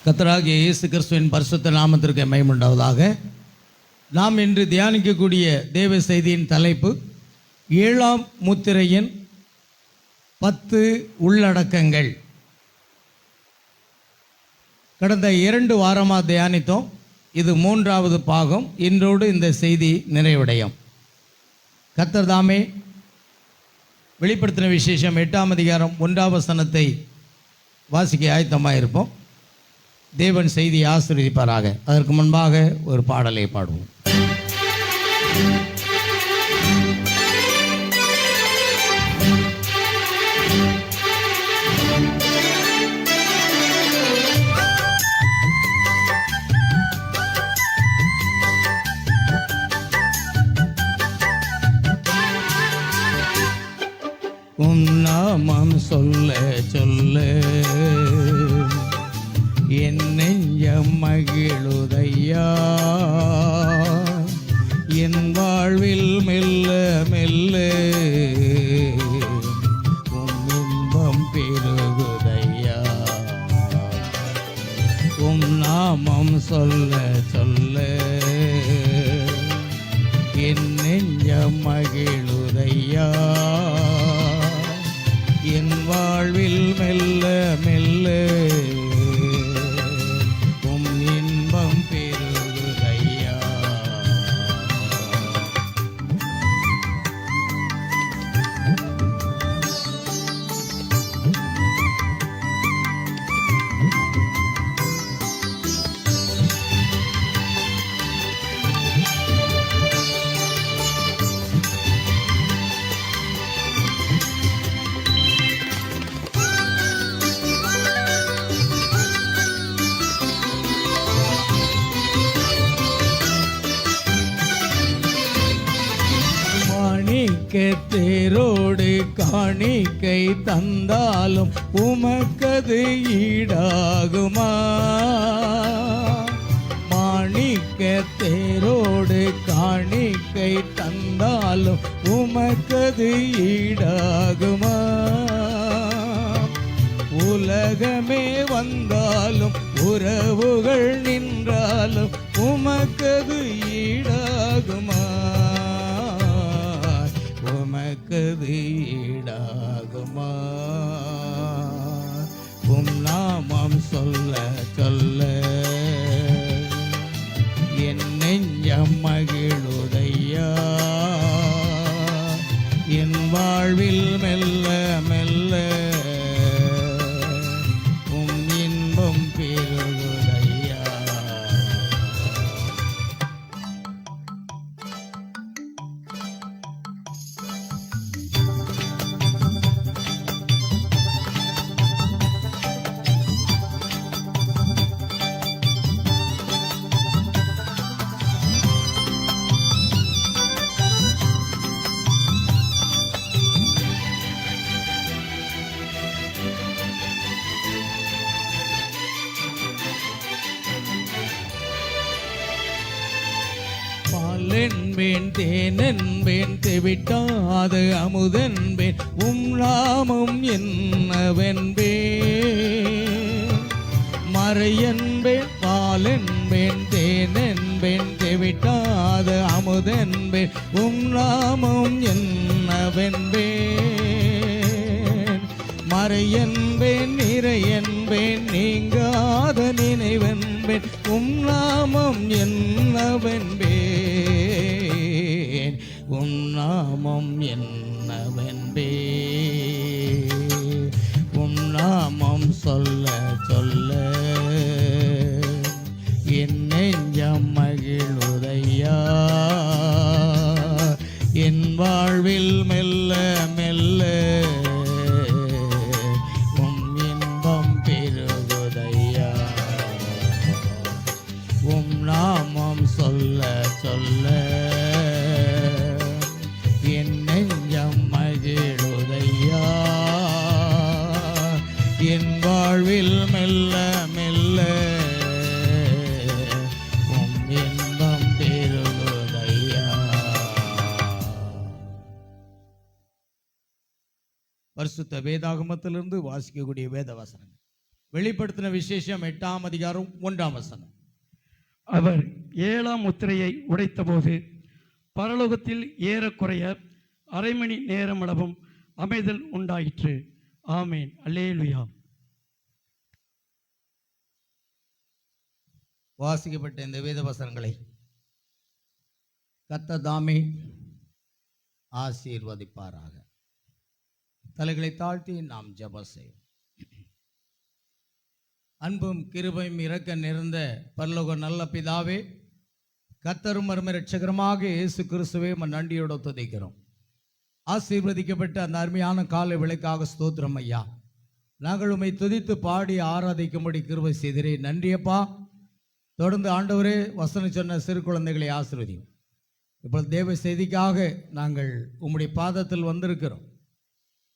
கர்த்தராகிய இயேசு கிறிஸ்துவின் பரிசுத்த நாமத்திற்கு மகிமை உண்டாவதாக. நாம் இன்று தியானிக்கக்கூடிய தேவ செய்தியின் தலைப்பு 7ஆம் முத்திரையின் 10 உள்ளடக்கங்கள். கடந்த 2 வாரமாக தியானித்தோம். இது 3வது பாகம். இன்றோடு இந்த செய்தி நிறைவடையும். கர்த்தர் தாமே வெளிப்படுத்தின விசேஷம் 8ஆம் அதிகாரம் 1ஆம் வசனத்தை வாசிக்க ஆயத்தமாக இருப்போம். தேவன் செய்தியை ஆசீர்வதிப்பாராக. அதற்கு முன்பாக ஒரு பாடலை பாடுவோம். உம் நாமம் சொல்ல சொல்ல என் நெஞ்சம் மகிழுதையா, என் வாழ்வில் மெல்ல மெல்ல உம் இன்பம் பெருகுதையா. உம் நாமம் சொல்ல சொல்ல என் நெஞ்சம் மகிழுதையா, என் வாழ்வில் மெல்ல மெல்ல உம் இன்பம் பெருகுதையா. தேரோடு காணிக்கை தந்தாலும் உமக்கது ஈடாகுமா? மாணிக்க தேரோடு காணிக்கை தந்தாலும் உமக்கது ஈடாகுமா? உலகமே வந்தாலும் உறவுகள் நின்றாலும் உமக்கது ஈடாகுமா? உமக்கது ஈடாகுமா? உம் நாமம் சொல்ல சொல்ல என் நெஞ்சம் மகிழுதையா, என் வாழ்வில் மெல்ல மெல்ல உம் இன்பம் பெருகுதையா. என்பேன் தேனென்பேன் தெவிட்டாத அமுதென்பேன் உம் நாமம் என்னவென்பேன். மறையென்பேன் பாலென்பேன் தேனென்பேன் தெவிட்டாத அமுதென்பேன் உம் நாமம் என்னவென்பேன். மறையென்பேன் நிறையென்பேன் நீங்காத நினைவென்பேன் உம் நாமம் என்னவென்பேன். உம் நாமம் என்னவென்பேன். உம் நாமம் சொல்ல சொல்ல என் நெஞ்சம் மகிழுதையா, என் வாழ்வில் மெல்ல மெல்ல உம் இன்பம் பெருகுதையா. உம் நாமம் சொல்ல சொல்ல என் நெஞ்சம் மகிழுதையா, என் வாழ்வில் மெல்ல மெல்ல உம் இன்பம் பெருகுதையா. பரிசுத்த வேதாகமத்திலிருந்து வாசிக்கக்கூடிய வேத வசனங்கள் வெளிப்படுத்தின விசேஷம் 8ஆம் அதிகாரம் 1ஆம் வசனம். அவர் 7ஆம் முத்திரையை உடைத்தபோது பரலோகத்தில் ஏறக்குறைய அரை மணி நேரமளவும் அமைதல் உண்டாயிற்று. ஆமேன். அல்லேலூயா. வாசிக்கப்பட்ட இந்த வேத வசனங்களை கர்த்தர் தாமே ஆசீர்வதிப்பாராக. தலைகளை தாழ்த்தி நாம் ஜெபம் செய்வோம். அன்பும் கிருபையும் இரக்க நிறைந்த பரலோக நல்ல பிதாவே, கர்த்தரும் அருமை இரட்சகருமாக இயேசு கிறிஸ்துவே நன்றியோடு துதிக்கிறோம். ஆசீர்வதிக்கப்பட்ட அந்த அருமையான காலை விளைக்காக ஸ்தோத்திரம் ஐயா. நாங்கள் உம்மை துதித்து பாடி ஆராதிக்கும்படி கிருபை செய்கிறே. நன்றியப்பா. தொடர்ந்து ஆண்டவரே வசனம் சொன்ன சிறு குழந்தைகளை ஆசீர்வதியும். இப்பொழுது தேவ செய்திக்காக நாங்கள் உம்முடைய பாதத்தில் வந்திருக்கிறோம்.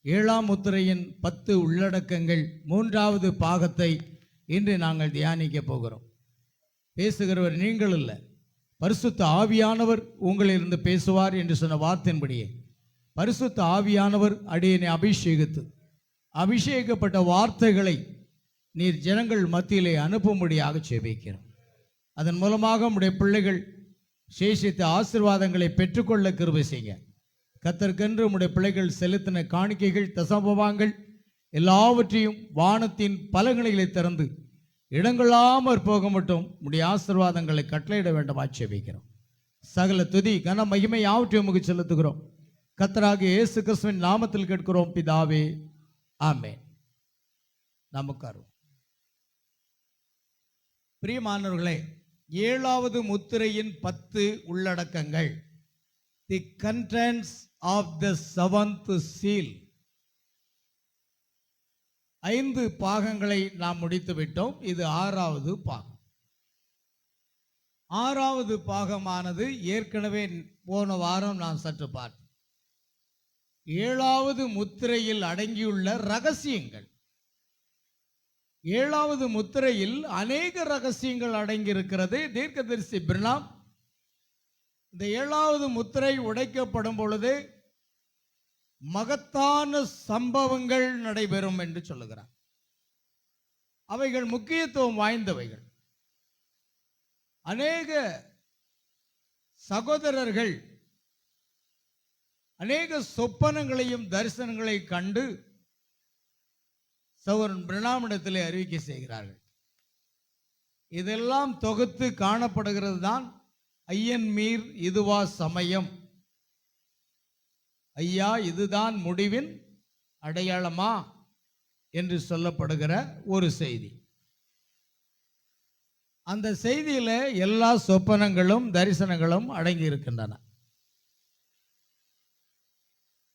7ஆம் முத்திரையின் 10 உள்ளடக்கங்கள் 3வது பாகத்தை இன்று நாங்கள் தியானிக்க போகிறோம். பேசுகிறவர் நீங்கள் இல்லை, பரிசுத்த ஆவியானவர் உங்களிலிருந்து பேசுவார் என்று சொன்ன வார்த்தையின்படியே பரிசுத்த ஆவியானவர் அடியனை அபிஷேகப்பட்ட வார்த்தைகளை நீர் ஜனங்கள் மத்தியிலே அனுப்பும்படியாக ஜெபிக்கிறோம். அதன் மூலமாக உம்முடைய பிள்ளைகள் சேஷித்த ஆசீர்வாதங்களை பெற்றுக்கொள்ள கிருபை செய்யுங்க. கர்த்தருக்கென்று உம்முடைய பிள்ளைகள் செலுத்தின காணிக்கைகள் தசமபாகங்கள் எல்லாவற்றையும் வானத்தின் பலகணிகளை திறந்து இடங்கொள்ளாமற் போக மட்டும் உம்முடைய ஆசீர்வாதங்களை கட்டளையிட வேண்டும் ஆட்சேபிக்கிறோம். சகல துதி கன மகிமை யாவற்றையும் உமக்கு செலுத்துகிறோம். கர்த்தராகிய இயேசு கிறிஸ்துவின் நாமத்தில் கேட்கிறோம் பிதாவே, ஆமென். நமக்கு பிரியமானவர்களே, 7வது முத்திரையின் 10 உள்ளடக்கங்கள். The contents of the 7th seal. 5 பாகங்களை நாம் முடித்து விட்டோம். இது 6வது பாகம். 6வது பாகமானது ஏற்கனவே போன வாரம் நான் சற்று பார்த்தேன். 7வது முத்திரையில் அடங்கியுள்ள ரகசியங்கள். 7வது முத்திரையில் அநேக ரகசியங்கள் அடங்கியிருக்கிறது. தீர்க்கதரிசி பிரணாம் இந்த 7வது முத்திரை உடைக்கப்படும் பொழுது மகத்தான சம்பவங்கள் நடைபெறும் என்று சொல்லுகிறார். அவைகள் முக்கியத்துவம் வாய்ந்தவைகள். அநேக சகோதரர்கள் அநேக சொப்பனங்களையும் தரிசனங்களை கண்டு சகோதரன் பிரணாமிடத்திலே அறிவிக்கை செய்கிறார்கள். இதெல்லாம் தொகுத்து காணப்படுகிறது தான் ஐயன் மீர் இதுவா சமயம், ஐயா இதுதான் முடிவின் அடையாளமா என்று சொல்லப்படுகிற ஒரு செய்தி. அந்த செய்தியில எல்லா சொப்பனங்களும் தரிசனங்களும் அடங்கி இருக்கின்றன.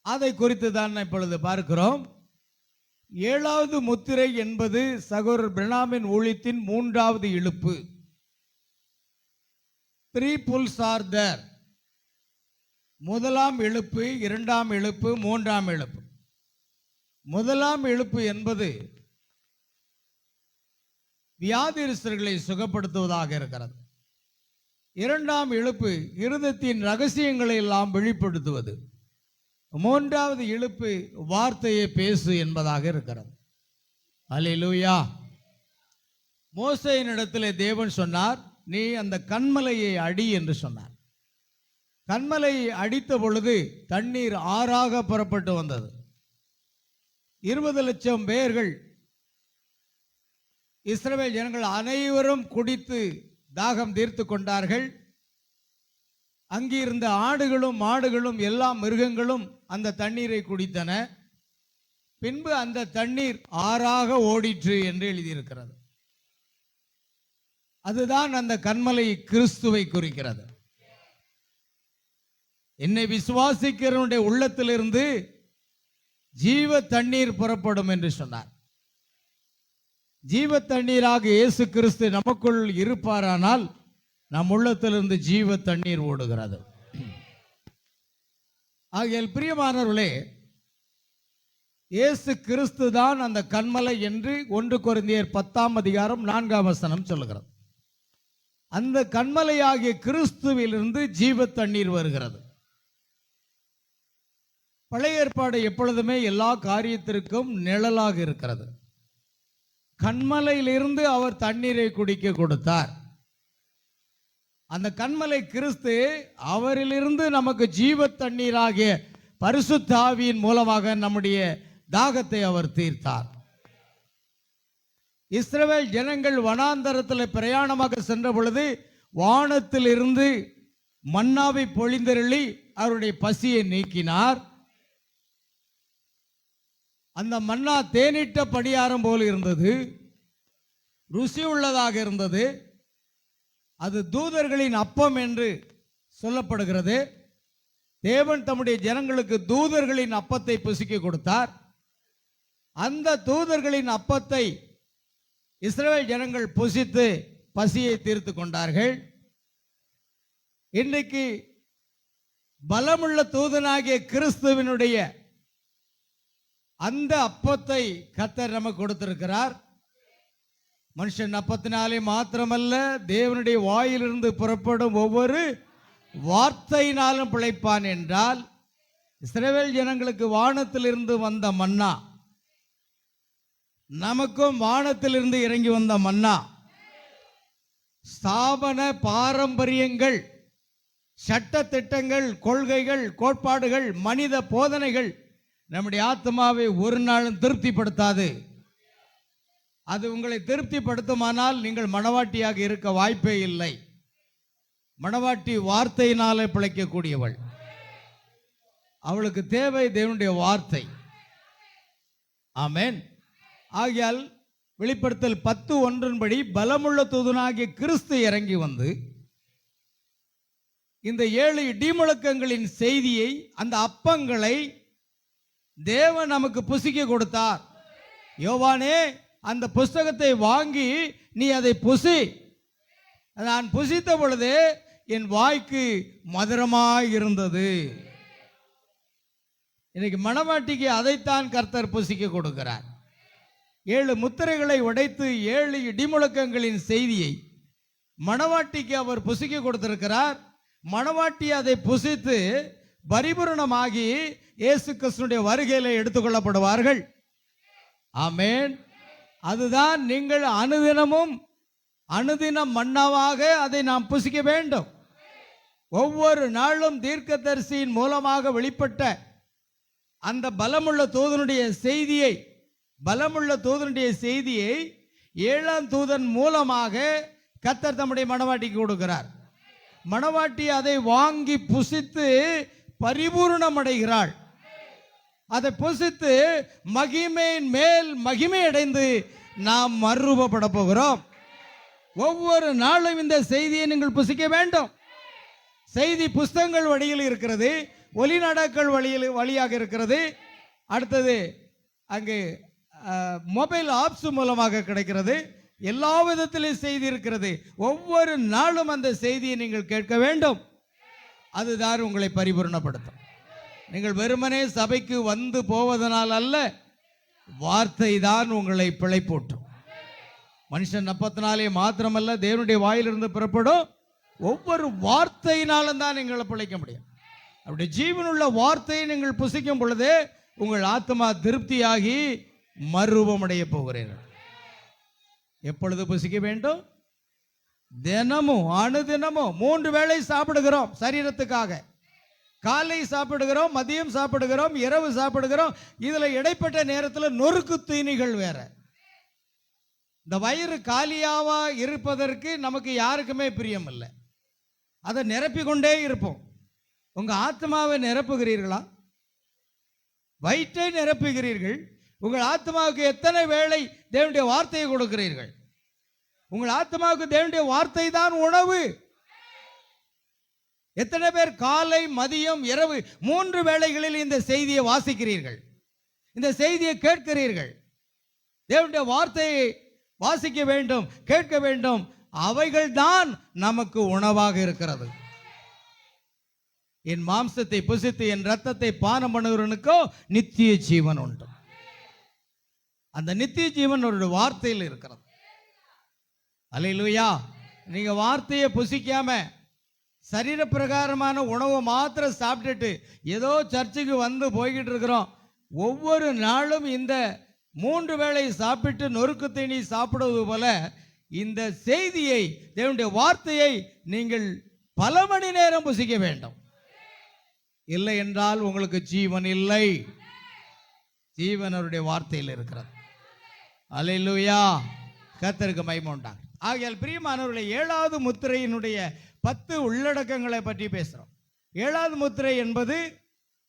அதை குறித்து தான் இப்பொழுது பார்க்கிறோம். 7வது முத்திரை என்பது சகோதரர் பிரணாமின் ஊழியத்தின் 3வது இழுப்பு. 3 pulls are there. 1ஆம் இழுப்பு, 2ஆம் இழுப்பு, 3ஆம் இழுப்பு. 1ஆம் இழுப்பு என்பது வியாதியஸ்தர்களை சுகப்படுத்துவதாக இருக்கிறது. 2ஆம் இழுப்பு இருதயத்தின் ரகசியங்களை எல்லாம் வெளிப்படுத்துவது. 3வது இழுப்பு வார்த்தையை பேசு என்பதாக இருக்கிறது. அல்லேலூயா. மோசேயின் இடத்திலே தேவன் சொன்னார், நீ அந்த கன்மலையை அடி என்று சொன்னார். கன்மலையை அடித்த பொழுது தண்ணீர் ஆறாக புறப்பட்டு வந்தது. 20 லட்சம் பேர்கள் இஸ்ரவேல் ஜனங்கள் அனைவரும் குடித்து தாகம் தீர்த்து கொண்டார்கள். அங்கிருந்த ஆடுகளும் மாடுகளும் எல்லா மிருகங்களும் அந்த தண்ணீரை குடித்தன. பின்பு அந்த தண்ணீர் ஆறாக ஓடிற்று என்று எழுதியிருக்கிறது. அதுதான் அந்த கன்மலை கிறிஸ்துவை குறிக்கிறது. என்னை விசுவாசிக்கிறவனுடைய உள்ளத்திலிருந்து ஜீவ தண்ணீர் புறப்படும் என்று சொன்னார். ஜீவ தண்ணீராக இயேசு கிறிஸ்து நமக்குள் இருப்பாரானால் நம் உள்ளத்திலிருந்து ஜீவ தண்ணீர் ஓடுகிறது. ஆகையால் பிரியமானவர்களே, இயேசு கிறிஸ்து தான் அந்த கன்மலை என்று 1 கொரிந்தியர் 10ஆம் அதிகாரம் 4ஆம் வசனம் சொல்லுகிறது. அந்த கன்மலையாகிய கிறிஸ்துவிலிருந்து ஜீவ தண்ணீர் வருகிறது. பழைய ஏற்பாடு எப்பொழுதுமே எல்லா காரியத்திற்கும் நிழலாக இருக்கிறது. கன்மலையிலிருந்து அவர் தண்ணீரை குடிக்க கொடுத்தார். அந்த கன்மலை கிறிஸ்து, அவரிலிருந்து நமக்கு ஜீவ தண்ணீராகிய பரிசுத்த ஆவியின் மூலமாக நம்முடைய தாகத்தை அவர் தீர்த்தார். இஸ்ரவேல் ஜனங்கள் வனாந்தரத்தில் பிரயாணமாக சென்ற பொழுது வானத்தில் இருந்து மன்னாவை பொழிந்தருளி அவருடைய பசியை நீக்கினார். அந்த மன்னா தேனிட்ட பணியாரம் போல் இருந்தது, ருசி உள்ளதாக இருந்தது. அது தூதர்களின் அப்பம் என்று சொல்லப்படுகிறது. தேவன் தம்முடைய ஜனங்களுக்கு தூதர்களின் அப்பத்தை புசிக்க கொடுத்தார். அந்த தூதர்களின் அப்பத்தை இஸ்ரவேல் ஜனங்கள் புசித்து பசியை தீர்த்து கொண்டார்கள். இன்றைக்கு பலமுள்ள தூதனாகிய கிறிஸ்துவினுடைய அந்த அப்பத்தை கர்த்தர் நமக்கு கொடுத்திருக்கிறார். மனுஷன் அப்பத்தினாலே மாத்திரமல்ல, தேவனுடைய வாயிலிருந்து புறப்படும் ஒவ்வொரு வார்த்தையினாலும் பிழைப்பான் என்றால், இஸ்ரவேல் ஜனங்களுக்கு வானத்திலிருந்து வந்த மன்னா, நமக்கும் வானத்திலிருந்து இறங்கி வந்த மன்னா, ஸ்தாபன பாரம்பரியங்கள், சட்ட திட்டங்கள், கொள்கைகள், கோட்பாடுகள், மனித போதனைகள் நம்முடைய ஆத்மாவை ஒரு நாளும் திருப்திப்படுத்தாது. அது உங்களை திருப்திப்படுத்துமானால் நீங்கள் மணவாட்டியாக இருக்க வாய்ப்பே இல்லை. மணவாட்டி வார்த்தையினாலே பிழைக்கக்கூடியவள். அவளுக்கு தேவை தேவனுடைய வார்த்தை. ஆமென். ஆகையால் வெளிப்படுத்தல் 10:1 பலமுள்ள தூதனாகிய கிறிஸ்து இறங்கி வந்து இந்த 7 இடிமுழக்கங்களின் செய்தியை, அந்த அப்பங்களை தேவன் நமக்கு புசிக்க கொடுத்தார். யோவானே, அந்த புஸ்தகத்தை வாங்கி நீ அதை புசி. நான் புசித்த பொழுது என் வாய்க்கு மதுரமாய் இருந்தது. இன்னைக்கு மணவாட்டிக்கு அதைத்தான் கர்த்தர் புசிக்க கொடுக்கிறார். 7 முத்திரைகளை உடைத்து 7 இடிமுழக்கங்களின் செய்தியை மணவாட்டிக்கு அவர் புசிக்க கொடுத்திருக்கிறார். மணவாட்டி அதை புசித்து பரிபூரணமாகி இயேசு கிறிஸ்துவினுடைய வருகையில எடுத்துக்கொள்ளப்படுவார்கள். ஆமென். அதுதான் நீங்கள் அனுதினம் மன்னாவாக அதை நாம் புசிக்க வேண்டும். ஒவ்வொரு நாளும் தீர்க்கதரிசியின் மூலமாக வெளிப்பட்ட அந்த பலமுள்ள தூதனுடைய செய்தியை 7ஆம் தூதன் மூலமாக கர்த்தர் தம்முடைய மணவாட்டிக்கு கொடுக்கிறார். மணவாட்டி அதை வாங்கி புசித்து பரிபூர்ணம் அடைகிறாள். அதை புசித்து மகிமையின் மேல் மகிமை அடைந்து நாம் மறுரூபப்பட போகிறோம். ஒவ்வொரு நாளும் இந்த செய்தியை நீங்கள் புசிக்க வேண்டும். செய்தி புஸ்தகங்கள் வழியில் இருக்கிறது, ஒலிநாடாக்கள் வழியாக இருக்கிறது. அடுத்தது அங்கு மொபைல் ஆப்ஸ் மூலமாக கிடைக்கிறது. எல்லா விதத்திலும் செய்தி இருக்கிறது. ஒவ்வொரு நாளும் அந்த செய்தியை நீங்கள் கேட்க வேண்டும். அதுதான் உங்களை பரிபூர்ணப்படுத்தும். நீங்கள் வெறுமனே சபைக்கு வந்து போவதனால் அல்ல, வார்த்தை தான் உங்களை பிழைப்பூட்டும். மனுஷன் அப்பத்தினாலே மாத்திரமல்ல, தேவனுடைய வாயிலிருந்து புறப்படும் ஒவ்வொரு வார்த்தையினாலும் தான் நீங்களை பிழைக்க முடியும். அப்படி ஜீவனுள்ள வார்த்தையை நீங்கள் புசிக்கும் பொழுது உங்கள் ஆத்மா திருப்தியாகி மறுரூபமடைய போகிறீர்கள். எப்பொழுது புசிக்க வேண்டும்? தினமும், அனுதினமும் 3 வேளை சாப்பிடுகிறோம் சரீரத்துக்காக. காலை சாப்பிடுகிறோம், மதியம் சாப்பிடுகிறோம், இரவு சாப்பிடுகிறோம். இதுல இடைப்பட்ட நேரத்தில் நொறுக்கு தீனிகள் வேற. இந்த வயிறு காலியாவா இருப்பதற்கு நமக்கு யாருக்குமே பிரியம் இல்லை. அதை நிரப்பி கொண்டே இருப்போம். உங்க ஆத்மாவை நிரப்புகிறீர்களா? வயிற்றை நிரப்புகிறீர்கள். உங்கள் ஆத்மாவுக்கு எத்தனை வேளை தேவனுடைய வார்த்தையை கொடுக்கிறீர்கள்? உங்கள் ஆத்மாவுக்கு தேவனுடைய வார்த்தை தான் உணவு. எத்தனை பேர் காலை, மதியம், இரவு 3 வேளைகளில் இந்த செய்தியை வாசிக்கிறீர்கள், இந்த செய்தியை கேட்கிறீர்கள்? தேவனுடைய வார்த்தையை வாசிக்க வேண்டும், கேட்க வேண்டும். அவைகள் தான் நமக்கு உணவாக இருக்கிறது. என் மாம்சத்தை புசித்து என் ரத்தத்தை பானம் பண்ணுகிறவனுக்கோ நித்திய ஜீவன் உண்டு. அந்த நித்திய ஜீவன் ஒரு வார்த்தையில் இருக்கிறது. அல்லேலூயா. நீங்க வார்த்தையை புசிக்காம சரீர பிரகாரமான உணவை மாத்திரம் சாப்பிட்டுட்டு ஏதோ சர்ச்சுக்கு வந்து போய்கிட்டு இருக்கிறோம். ஒவ்வொரு நாளும் இந்த 3 வேளை சாப்பிட்டு நொறுக்கு தீனி சாப்பிடுவது போல இந்த செய்தியை, தேவனுடைய வார்த்தையை நீங்கள் பல மணி நேரம் புசிக்க வேண்டும். இல்லை என்றால் உங்களுக்கு ஜீவன் இல்லை. ஜீவன் அவருடைய வார்த்தையில் இருக்கிறது. அல்லேலூயா, கர்த்தருக்கு மகிமை உண்டாகும். ஆகையால் பிரியமானவர்களே, 7வது முத்திரையினுடைய 10 உள்ளடக்கங்களை பற்றி பேசுகிறோம். 7வது முத்திரை என்பது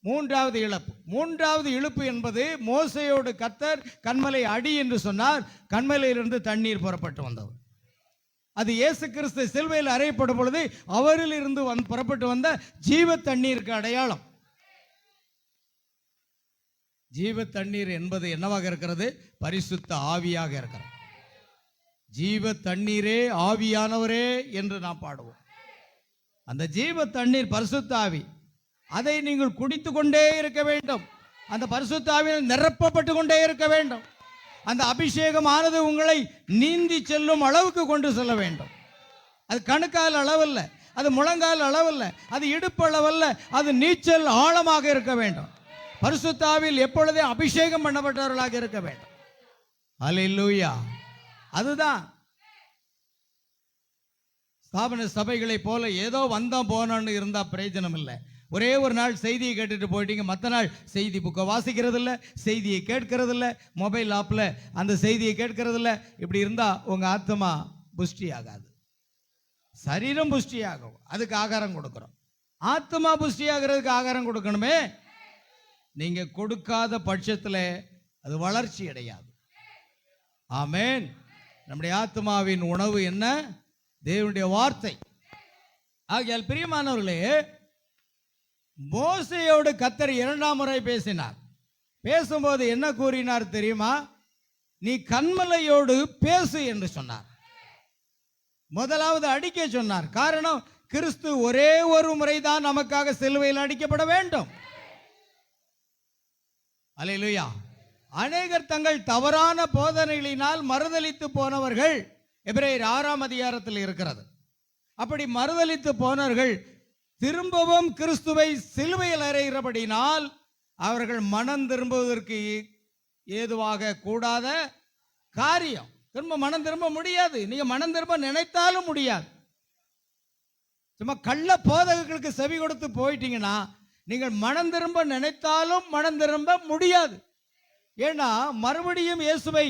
3வது இழப்பு. 3வது இழுப்பு என்பது மோசையோடு கர்த்தர் கன்மலை அடி என்று சொன்னார். கன்மலையிலிருந்து தண்ணீர் புறப்பட்டு வந்தது. அது இயேசு கிறிஸ்து சிலுவையில் அறையப்படும் பொழுது அவரில் இருந்து புறப்பட்டு வந்த ஜீவ தண்ணீருக்கு அடையாளம். ஜீவ தண்ணீர் என்பது என்னவாக இருக்கிறது? பரிசுத்த ஆவியாக இருக்கிறது. ஜீவ தண்ணீரே ஆவியானவரே என்று நாம் பாடுவோம். அந்த ஜீவ தண்ணீர் பரிசுத்த ஆவி. அதை நீங்கள் குடித்து கொண்டே இருக்க வேண்டும். அந்த பரிசுத்த ஆவியால் நிரப்பப்பட்டு கொண்டே இருக்க வேண்டும். அந்த அபிஷேகம் ஆனது உங்களை நீந்தி செல்லும் அளவுக்கு கொண்டு செல்ல வேண்டும். அது கணுக்கால் அளவல்ல, அது முழங்கால் அளவல்ல, அது இடுப்பு அளவல்ல, அது நீச்சல் ஆழமாக இருக்க வேண்டும். பரிசுத்த ஆவியில் எப்பொழுதே அபிஷேகம் பண்ணப்பட்டவர்களாக இருக்க வேண்டும். அல்லேலூயா. அதுதான் ஸ்தாபன சபைகளை போல ஏதோ வந்தோம் போனோன்னு இருந்தா பிரயோஜனம் இல்லை. ஒரே ஒரு நாள் செய்தியை கேட்டுட்டு போயிட்டீங்க, மற்ற நாள் செய்தி புக்கை வாசிக்கிறது இல்லை, செய்தியை கேட்கறது இல்லை, மொபைல் ஆப்பில் அந்த செய்தியை கேட்கறது இல்லை. இப்படி இருந்தால் உங்கள் ஆத்மா புஷ்டி ஆகாது. சரீரம் புஷ்டி ஆகும், அதுக்கு ஆகாரம் கொடுக்குறோம். ஆத்மா புஷ்டி ஆகிறதுக்கு ஆகாரம் கொடுக்கணுமே. நீங்கள் கொடுக்காத பட்சத்தில் அது வளர்ச்சி அடையாது. ஆமென். நம்முடைய ஆத்மாவின் உணவு என்ன? தேவனுடைய வார்த்தை. ஆகையால் பிரியமானவர்களே, மோசையோடு கர்த்தர் 2ஆம் முறை பேசினார். பேசும்போது என்ன கூறினார் தெரியுமா? நீ கன்மலையோடு பேசு என்று சொன்னார். முதலாவது அடிக்க சொன்னார். காரணம், கிறிஸ்து ஒரே ஒரு முறைதான் நமக்காக சிலுவையில் அடிக்கப்பட வேண்டும். அல்லேலூயா. அநேகர் தங்கள் தவறான போதனைகளினால் மறுதலித்து போனவர்கள் எபிரேயர் 6ஆம் அதிகாரத்தில் இருக்கிறது. அப்படி மறுதலித்து போனவர்கள் திரும்பவும் கிறிஸ்துவை சிலுவையில் அறைகிறபடினால் அவர்கள் மனம் திரும்புவதற்கு ஏதுவாக கூடாத காரியம். திரும்ப மனம் திரும்ப முடியாது. நீங்க மனம் திரும்ப நினைத்தாலும் முடியாது. சும்மா கள்ள போதகர்களுக்கு செவி கொடுத்து போயிட்டீங்கன்னா நீங்கள் மனம் திரும்ப நினைத்தாலும் மனம் திரும்ப முடியாது. ஏன்னா மறுபடியும் இயேசுவை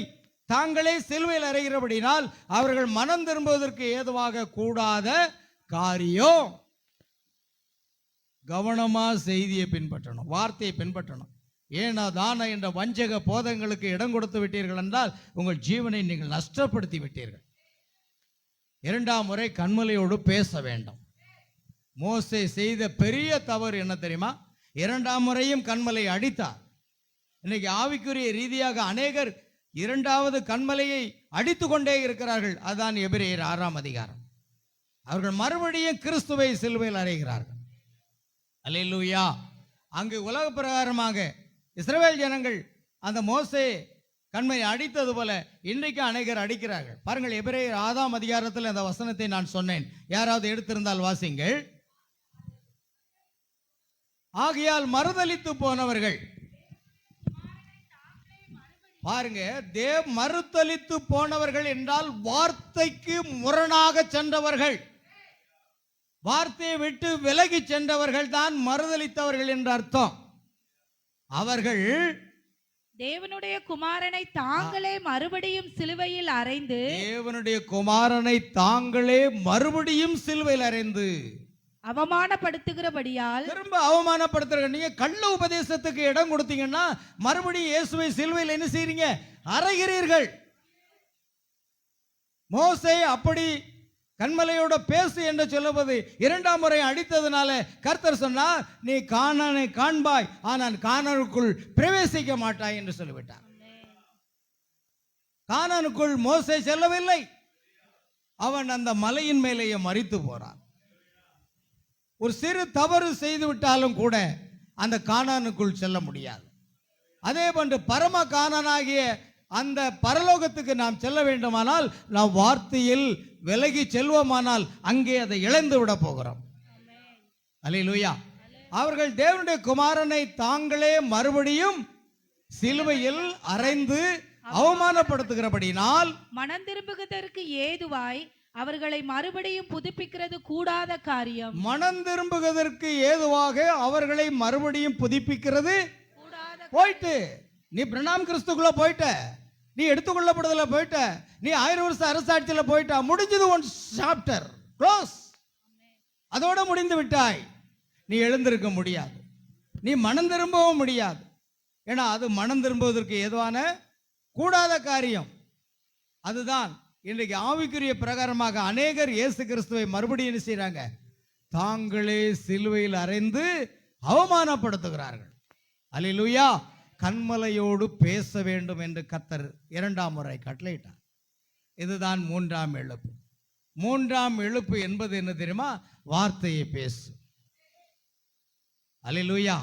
தாங்களே சிலுவையில் அறைகிறபடினால் அவர்கள் மனம் திரும்புவதற்கு ஏதுவாக கூடாத காரியம். கவனமா செய்தியை பின்பற்றணும், வார்த்தையை பின்பற்றணும். ஏனா தான என்ற வஞ்சக போதங்களுக்கு இடம் கொடுத்து விட்டீர்கள் என்றால் உங்கள் ஜீவனை நீங்கள் நஷ்டப்படுத்தி விட்டீர்கள். 2ஆம் முறை கன்மலையோடு பேச வேண்டும். மோசே செய்த பெரிய தவறு என்ன தெரியுமா? 2ஆம் முறையும் கன்மலை அடித்தார். இன்னைக்கு ஆவிக்குரிய ரீதியாக அநேகர் 2வது கன்மலையை அடித்து கொண்டே இருக்கிறார்கள். அதுதான் எபிரேயர் 6ஆம் அதிகாரம். அவர்கள் மறுபடியும் கிறிஸ்துவை சிலுவையில் அறைகிறார்கள். அல்லேலூயா. அங்கு உலக பிரகாரமாக இஸ்ரவேல் ஜனங்கள் அந்த மோசே கன்மலை அடித்தது போல இன்றைக்கு அநேகர் அடிக்கிறார்கள். பாருங்கள், எபிரேயர் 6ஆம் அதிகாரத்தில் அந்த வசனத்தை நான் சொன்னேன். யாராவது எடுத்திருந்தால் வாசிங்கள். ஆகையால் மறுதலித்து போனவர்கள், பாருங்க, மறுதலித்து போனவர்கள் என்றால் வார்த்தைக்கு முரணாக சென்றவர்கள், வார்த்தையை விட்டு விலகி சென்றவர்கள் தான் மறுதலித்தவர்கள் என்ற அர்த்தம். அவர்கள் தேவனுடைய குமாரனை தாங்களே மறுபடியும் சிலுவையில் அறைந்து, தேவனுடைய குமாரனை தாங்களே மறுபடியும் சிலுவையில் அறைந்து அவமானப்படுத்துகிறபடியால், திரும்ப அவமானப்படுத்துற. நீங்க கள்ள உபதேசத்துக்கு இடம் கொடுத்தீங்கன்னா மறுபடியும் இயேசுவை சிலுவையில் என்ன செய்றீங்க? அறைகிறீர்கள். மோசே அப்படி கன்மலையோட பேசு என்று சொல்லுவது 2ஆம் முறை அடித்ததுனால கர்த்தர் சொன்னார், நீ கானானை காண்பாய், ஆனால் கானானுக்குள் பிரவேசிக்க மாட்டாய் என்று சொல்லிவிட்டார். கானானுக்குள் மோசே செல்லவில்லை. அவன் அந்த மலையின் மேலேயே மரித்து போறான். ஒரு சிறு தவறு செய்து விட்டாலும் கூட அந்த கானானுக்குள் செல்ல முடியாது. அதே போன்று பரம கானானாகிய அந்த பரலோகத்துக்கு நாம் செல்ல வேண்டுமானால் நாம் வார்த்தையில் விலகி செல்வோமானால் அங்கே அதை இழந்து விட போகிறோம். அல்லேலூயா. அவர்கள் தேவனுடைய குமாரனை தாங்களே மறுபடியும் சிலுவையில் அறைந்து அவமானப்படுத்துகிறபடினால் மனம் திரும்புவதற்கு ஏதுவாய் அவர்களை மறுபடியும் புதுப்பிக்கிறது கூடாத காரியம். மனம் திரும்புவதற்கு ஏதுவாக அவர்களை மறுபடியும் புதுப்பிக்கிறது போயிட்டு. நீ பிரணாம் கிறிஸ்துக்குள்ள போயிட்ட, நீ எடுத்துக்கொள்ளப்படுதல போயிட்ட, நீ 1000 வருஷ அரசாட்சியில் போயிட்டா, முடிஞ்சது. ஒன் சாப்டர் க்ளோஸ், அதோட முடிந்து விட்டாய். நீ எழுந்திருக்க முடியாது, நீ மனம் திரும்பவும் முடியாது. ஏன்னா அது மனம் திரும்புவதற்கு ஏதுவான கூடாத காரியம். அதுதான் இன்றைக்கு ஆவிக்குரிய பிரகாரமாக அநேகர் இயேசு கிறிஸ்துவை மறுபடியும் என்ன செய்றாங்க? தாங்களே சிலுவையில் அறைந்து அவமானப்படுத்துகிறார்கள். அல்லேலூயா. கன்மலையோடு பேச வேண்டும் என்று கர்த்தர் 2ஆம் முறை கட்டளையிட்டார். இதுதான் 3ஆம் எழுப்பு. 3ஆம் எழுப்பு என்பது என்ன தெரியுமா? வார்த்தையை பேசு. அல்லேலூயா.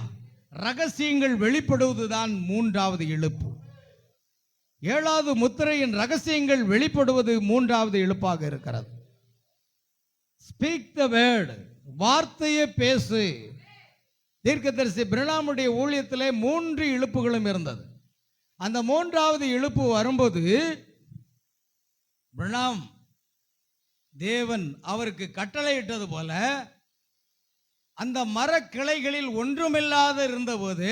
ரகசியங்கள் வெளிப்படுவதுதான் 3வது எழுப்பு. 7வது முத்திரையின் ரகசியங்கள் வெளிப்படுவது 3வது எழுப்பாக இருக்கிறது. ஸ்பீக் த வேர்ட், வார்த்தையை பேசு. தீர்க்கதரிசி பிரணாமுடைய ஊழியத்திலே 3 இழுப்புகளும் இருந்தது. அந்த 3வது இழுப்பு வரும்போது பிரணாம் தேவன் அவருக்கு கட்டளையிட்டது போல அந்த மரக்கிளைகளில் ஒன்றுமில்லாத இருந்தபோது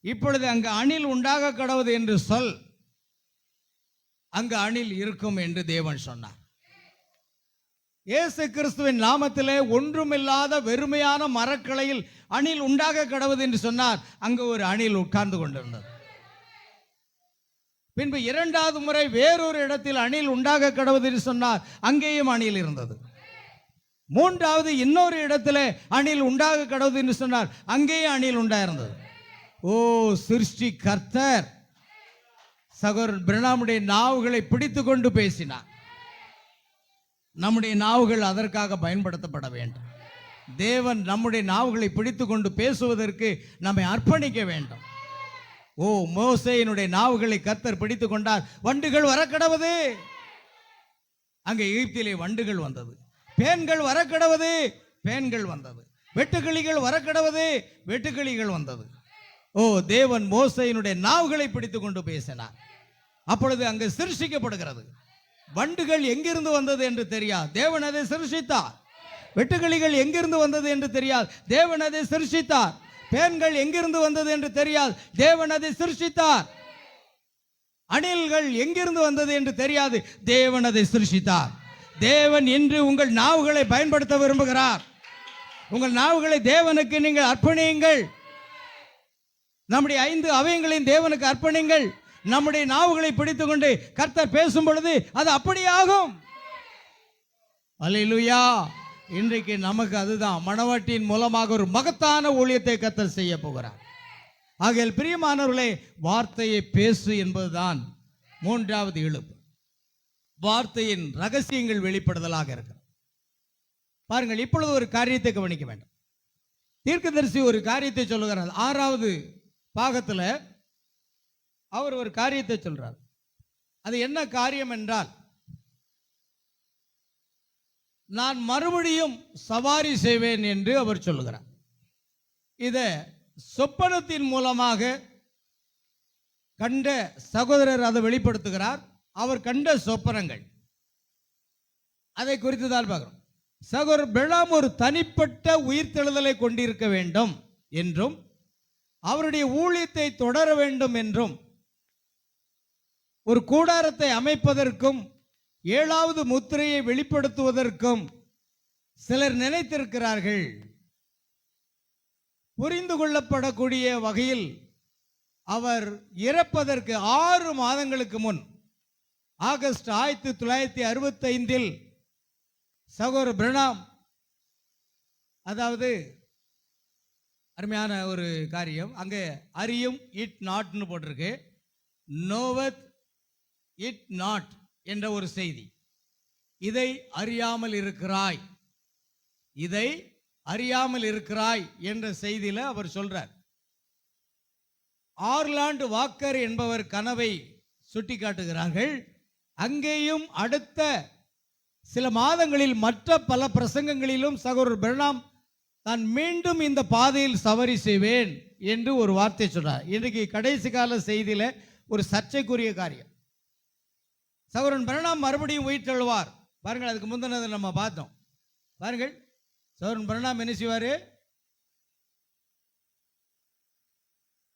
இப்பொழுது அங்கு அணில் உண்டாக கடவுது என்று சொல், அங்கு அணில் இருக்கும் என்று தேவன் சொன்னார். இயேசு கிறிஸ்துவின் நாமத்திலே ஒன்றுமில்லாத வெறுமையான மரக்கிளையில் அணில் உண்டாக கடவுது என்று சொன்னார். அங்கு ஒரு அணில் உட்கார்ந்து கொண்டிருந்தது. பின்பு 2வது முறை வேறொரு இடத்தில் அணில் உண்டாக கடவுது என்று சொன்னார். அங்கேயும் அணில் இருந்தது. 3வது இன்னொரு இடத்துல அணில் உண்டாக கடவுது என்று சொன்னார். அங்கேயும் அணில் உண்டாயிருந்தது. ஓ சிருஷ்டி கர்த்தர் சகோதரர் பிரணாமுடைய நாவுகளை பிடித்து கொண்டு பேசினார். நம்முடைய நாவுகள் அதற்காக பயன்படுத்தப்பட வேண்டும். தேவன் நம்முடைய நாவுகளை பிடித்து கொண்டு பேசுவதற்கு நம்மை அர்ப்பணிக்க வேண்டும். ஓ மோசேயினுடைய நாவுகளை கர்த்தர் பிடித்து கொண்டார். வண்டுகள் வரக்கடவது, அங்கே எகிப்திலே வண்டுகள் வந்தது. பேன்கள் வரக்கடவது, பேன்கள் வந்தது. வெட்டுக்கிளிகள் வரக்கடவது, வெட்டுக்கிளிகள் வந்தது. ஓ தேவன் மோசேயினுடைய நாவுகளை பிடித்து கொண்டு பேசினார். அப்பொழுது அங்கு சிருஷிக்கப்படுகிறது. வண்டுகள் எங்கிருந்து வந்தது என்று தெரியாது, தேவன் அதை சிருஷித்தார். வெட்டுக்கிளிகள் எங்கிருந்து வந்தது என்று தெரியாது, தேவன் அதை சிருஷித்தார். பேன்கள் எங்கிருந்து வந்தது என்று தெரியாது, தேவன் அதை சிருஷித்தார். அணில்கள் எங்கிருந்து வந்தது என்று தெரியாது, தேவன் அதை சிருஷித்தார். தேவன் இன்று உங்கள் நாவுகளை பயன்படுத்த விரும்புகிறார். உங்கள் நாவுகளை தேவனுக்கு நீங்கள் அர்ப்பணியுங்கள். நம்முடைய 5 அவயங்களையும் தேவனுக்கு அர்ப்பணிங்கள். நம்முடைய நாவுகளை பிடித்துக் கொண்டு கர்த்தர் பேசும் பொழுது அது அப்படியாகும். அல்லேலூயா. இன்றைக்கு நமக்கு அதுதான் மணவாட்டியின் மூலமாக ஒரு மகத்தான ஊழியத்தை கர்த்தர் செய்ய போகிறார். ஆகையால் பிரியமானவர்களே, வார்த்தையை பேசு என்பதுதான் 3வது இழுப்பு. வார்த்தையின் ரகசியங்கள் வெளிப்படுதலாக இருக்கு. பாருங்கள், இப்பொழுது ஒரு காரியத்தை கவனிக்க வேண்டும். தீர்க்கதரிசி ஒரு காரியத்தை சொல்லுகிறார். 6வது பாகத்தில் அவர் ஒரு காரியத்தை சொல்றார். அது என்ன காரியம் என்றால், நான் மறுபடியும் சவாரி செய்வேன் என்று அவர் சொல்லுகிறார். இதை சொப்பனத்தின் மூலமாக கண்ட சகோதரர் அதை வெளிப்படுத்துகிறார். அவர் கண்ட சொப்பனங்கள் அதை குறித்து தான் பார்க்கிறோம். சகோதரர் பிரணாம் ஒரு தனிப்பட்ட உயிர்த்தெழுதலை கொண்டிருக்க வேண்டும் என்றும் அவருடைய ஊழியத்தை தொடர வேண்டும் என்றும் ஒரு கூடாரத்தை அமைப்பதற்கும் 7வது முத்திரையை வெளிப்படுத்துவதற்கும் சிலர் நினைத்திருக்கிறார்கள். புரிந்து கொள்ளப்படக்கூடிய வகையில் அவர் இறப்பதற்கு 6 மாதங்களுக்கு முன் ஆகஸ்ட் 1965 சகோதரர் பிரணாம், அதாவது அருமையான ஒரு காரியம், அங்கே அறியும் இட் நாட்னு போட்டிருக்கு, நோவத் இட் நாட் என்ற ஒரு செய்தி. இதை அறியாமல் இருக்கிறாய், இதை அறியாமல் இருக்கிறாய் என்ற செய்தியில அவர் சொல்றார். ஆர்லாண்டு வாக்கர் என்பவர் கனவை சுட்டி காட்டுகிறார்கள். அங்கேயும் அடுத்த சில மாதங்களில் மற்ற பல பிரசங்கங்களிலும் சகோதரர் பிரணாம் நான் மீண்டும் இந்த பாதையில் சவாரி செய்வேன் என்று ஒரு வார்த்தை சொன்னார். இன்றைக்கு கடைசி கால செய்தியில ஒரு சர்ச்சைக்குரிய காரியம். சகோதரன் பிரணாம் மறுபடியும் உயிர் தழுவார். பாருங்கள், அதுக்கு முந்தினதை நம்ம பார்த்தோம். பாருங்கள், சகோதரன் பிரணாம் என்ன செய்வார்?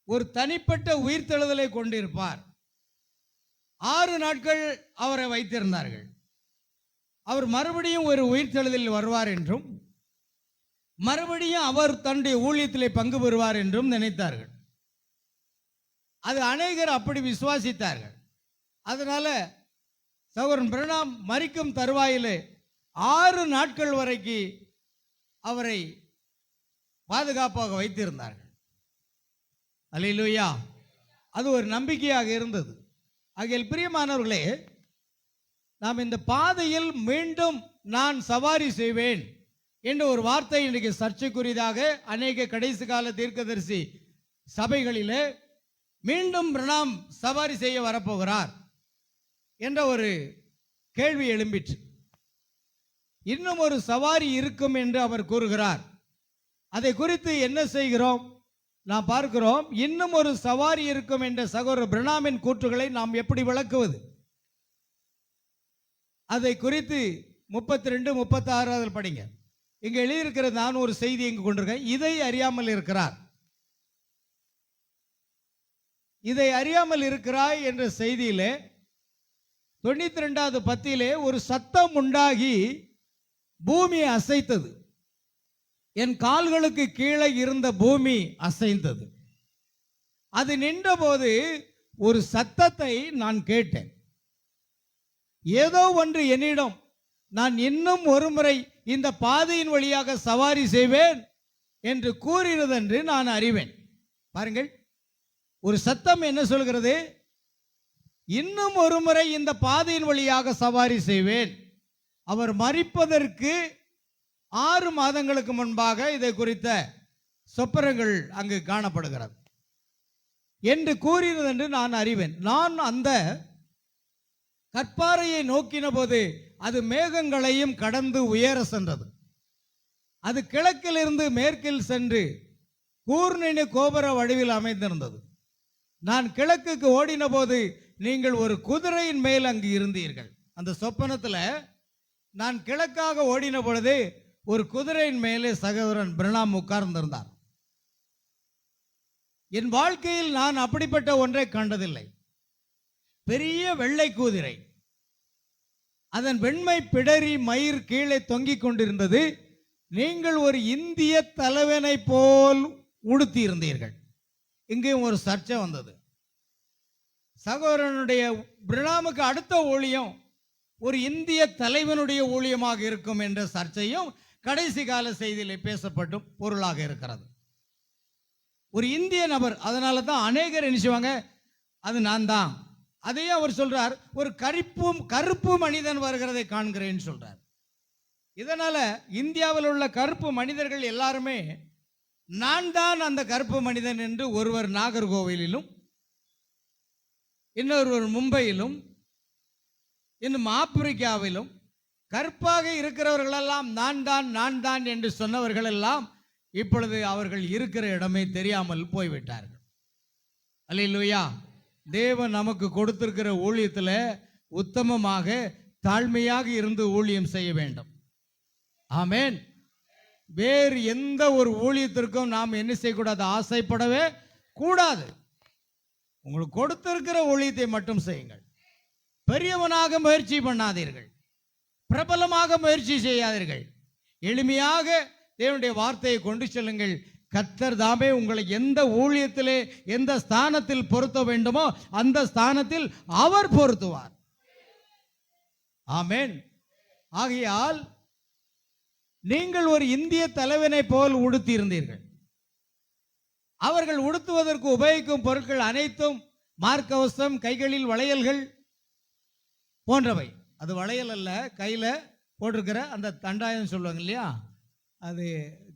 ஒரு தனிப்பட்ட உயிர்த்தெழுதலை கொண்டிருப்பார். 6 நாட்கள் அவரை வைத்திருந்தார்கள். அவர் மறுபடியும் ஒரு உயிர்த்தெழுதலில் வருவார் என்றும் மறுபடியும் அவர் தன்னுடைய ஊழியத்திலே பங்கு பெறுவார் என்றும் நினைத்தார்கள். அது அநேகர் அப்படி விசுவாசித்தார்கள். அதனால சகோதரன் பிரணாம் மரிக்கும் தருவாயிலே 6 நாட்கள் வரைக்கு அவரை பாதுகாப்பாக வைத்திருந்தார்கள். அல்லேலூயா. அது ஒரு நம்பிக்கையாக இருந்தது. ஆகையால் பிரியமானவர்களே, நாம் இந்த பாதையில் மீண்டும் நான் சவாரி செய்வேன் என்ற ஒரு வார்த்தை இன்றைக்கு சர்ச்சைக்குரியதாக அநேக கடைசி கால தீர்க்கதரிசி சபைகளிலே மீண்டும் பிரணாம் சவாரி செய்ய வரப்போகிறார் என்ற ஒரு கேள்வி எழும்பிற்று. இன்னும் ஒரு சவாரி இருக்கும் என்று அவர் கூறுகிறார். அதை குறித்து என்ன செய்கிறோம்? நாம் பார்க்கிறோம், இன்னும் ஒரு சவாரி இருக்கும் என்ற சகோதரர் பிரணாமின் கூற்றுகளை நாம் எப்படி விளக்குவது? அதை குறித்து 32, 36 படிங்க. இங்க எழுதியிருக்கிற நான் ஒரு செய்தி இங்கு கொண்டிருக்கேன். இதை அறியாமல் இருக்கிறார், இதை அறியாமல் இருக்கிறாய் என்ற செய்தியிலே 92வது பத்தியிலே ஒரு சத்தம் உண்டாகி பூமியை அசைத்தது. என் கால்களுக்கு கீழே இருந்த பூமி அசைந்தது. அது நின்றபோது ஒரு சத்தத்தை நான் கேட்டேன். ஏதோ ஒன்று என்னிடம், நான் இன்னும் ஒரு முறை இந்த பாதையின் வழியாக சவாரி செய்வேன் என்று கூறினதென்று நான் அறிவேன். பாருங்கள், ஒரு சத்தம் என்ன சொல்கிறது? இன்னும் ஒரு முறை இந்த பாதையின் வழியாக சவாரி செய்வேன். அவர் மரிப்பதற்கு 6 மாதங்களுக்கு முன்பாக இதை குறித்த சொப்பனங்கள் அங்கு காணப்படுகிறது என்று கூறினது என்று நான் அறிவேன். நான் அந்த கற்பாறையை நோக்கின போது அது மேகங்களையும் கடந்து உயர சென்றது. அது கிழக்கிலிருந்து மேற்கில் சென்று கூர்நினை கோபுர வடிவில் அமைந்திருந்தது. நான் கிழக்குக்கு ஓடின போது நீங்கள் ஒரு குதிரையின் மேல் அங்கு இருந்தீர்கள். அந்த சொப்பனத்தில் நான் கிழக்காக ஓடின பொழுது ஒரு குதிரையின் மேலே சகோதரன் பிரணாம் உட்கார்ந்திருந்தார். என் வாழ்க்கையில் நான் அப்படிப்பட்ட ஒன்றை கண்டதில்லை. பெரிய வெள்ளை குதிரை, அதன் வெண்மை பிடரி மயிர் கீழே தொங்கிக் கொண்டிருந்தது. நீங்கள் ஒரு இந்திய தலைவனை போல் உடுத்தி இருந்தீர்கள். இங்கேயும் ஒரு சர்ச்சை வந்தது. சகோதரனுடைய பிரணாமுக்கு அடுத்த ஊழியம் ஒரு இந்திய தலைவனுடைய ஊழியமாக இருக்கும் என்ற சர்ச்சையும் கடைசி கால செய்தியில் பேசப்பட்டும் பொருளாக இருக்கிறது. ஒரு இந்திய நபர், அதனால தான் அநேகர் நினைச்சுவாங்க அது நான் தான். அதையும் அவர் சொல்றார், ஒரு கருப்பு மனிதன் வருகிறதை காண்கிறேன்னு சொல்றார். இதனால இந்தியாவில் உள்ள கருப்பு மனிதர்கள் எல்லாருமே நான் தான் அந்த கருப்பு மனிதன் என்று, ஒருவர் நாகர்கோவிலிலும் இன்னொருவர் மும்பையிலும் இன்னும் ஆப்பிரிக்காவிலும் கருப்பாக இருக்கிறவர்களெல்லாம் நான் தான் என்று சொன்னவர்கள் எல்லாம் இப்பொழுது அவர்கள் இருக்கிற இடமே தெரியாமல் போய்விட்டார்கள். அல்லேலூயா. தேவன் நமக்கு கொடுத்திருக்கிற ஊழியத்தில் உத்தமமாக தாழ்மையாக இருந்து ஊழியம் செய்ய வேண்டும். ஆமென். வேறு எந்த ஒரு ஊழியத்திற்கும் நாம் என்ன செய்யக்கூடாது? ஆசைப்படவே கூடாது. உங்களுக்கு கொடுத்திருக்கிற ஊழியத்தை மட்டும் செய்யுங்கள். பெரியவனாக முயற்சி பண்ணாதீர்கள், பிரபலமாக முயற்சி செய்யாதீர்கள். எளிமையாக தேவனுடைய வார்த்தையை கொண்டு செல்லுங்கள். கர்த்தர் தாமே உங்களை எந்த ஊழியத்திலே எந்த ஸ்தானத்தில் பொருத்த வேண்டுமோ அந்த ஸ்தானத்தில் அவர் பொருத்துவார். ஆமென். ஆகையால் நீங்கள் ஒரு இந்திய தலைவனை போல் உடுத்தி இருந்தீர்கள். அவர்கள் உடுத்துவதற்கு உபயோகிக்கும் பொருட்கள் அனைத்தும் மார்க்கவசம், கைகளில் வளையல்கள் போன்றவை. அது வளையல் அல்ல, கையில் போட்டிருக்கிற அந்த தண்டாயம் சொல்லுவாங்க இல்லையா, அது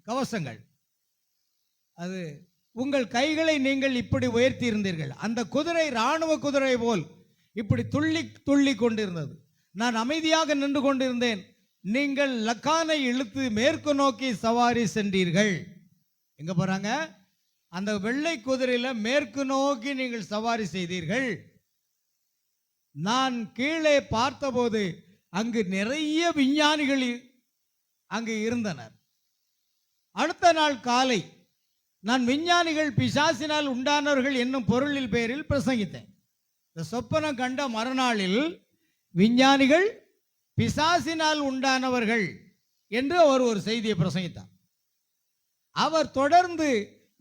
கவசங்கள். அது உங்கள் கைகளை நீங்கள் இப்படி உயர்த்தி இருந்தீர்கள். அந்த குதிரை இராணுவ குதிரை போல் இப்படி துள்ளி கொண்டிருந்தது. நான் அமைதியாக நின்று கொண்டிருந்தேன். நீங்கள் லக்கானை இழுத்து மேற்கு நோக்கி சவாரி சென்றீர்கள். எங்க போறாங்க? அந்த வெள்ளை குதிரையில மேற்கு நோக்கி நீங்கள் சவாரி செய்தீர்கள். நான் கீழே பார்த்தபோது அங்கு நிறைய விஞ்ஞானிகள் அங்கு இருந்தனர். அடுத்த நாள் காலை நான் விஞ்ஞானிகள் பிசாசினால் உண்டானவர்கள் என்னும் பொருளில் பேரில் பிரசங்கித்தேன். இந்த சொப்பனம் கண்ட மறுநாளில் விஞ்ஞானிகள் பிசாசினால் உண்டானவர்கள் என்று அவர் ஒரு செய்தியை பிரசங்கித்தார். அவர் தொடர்ந்து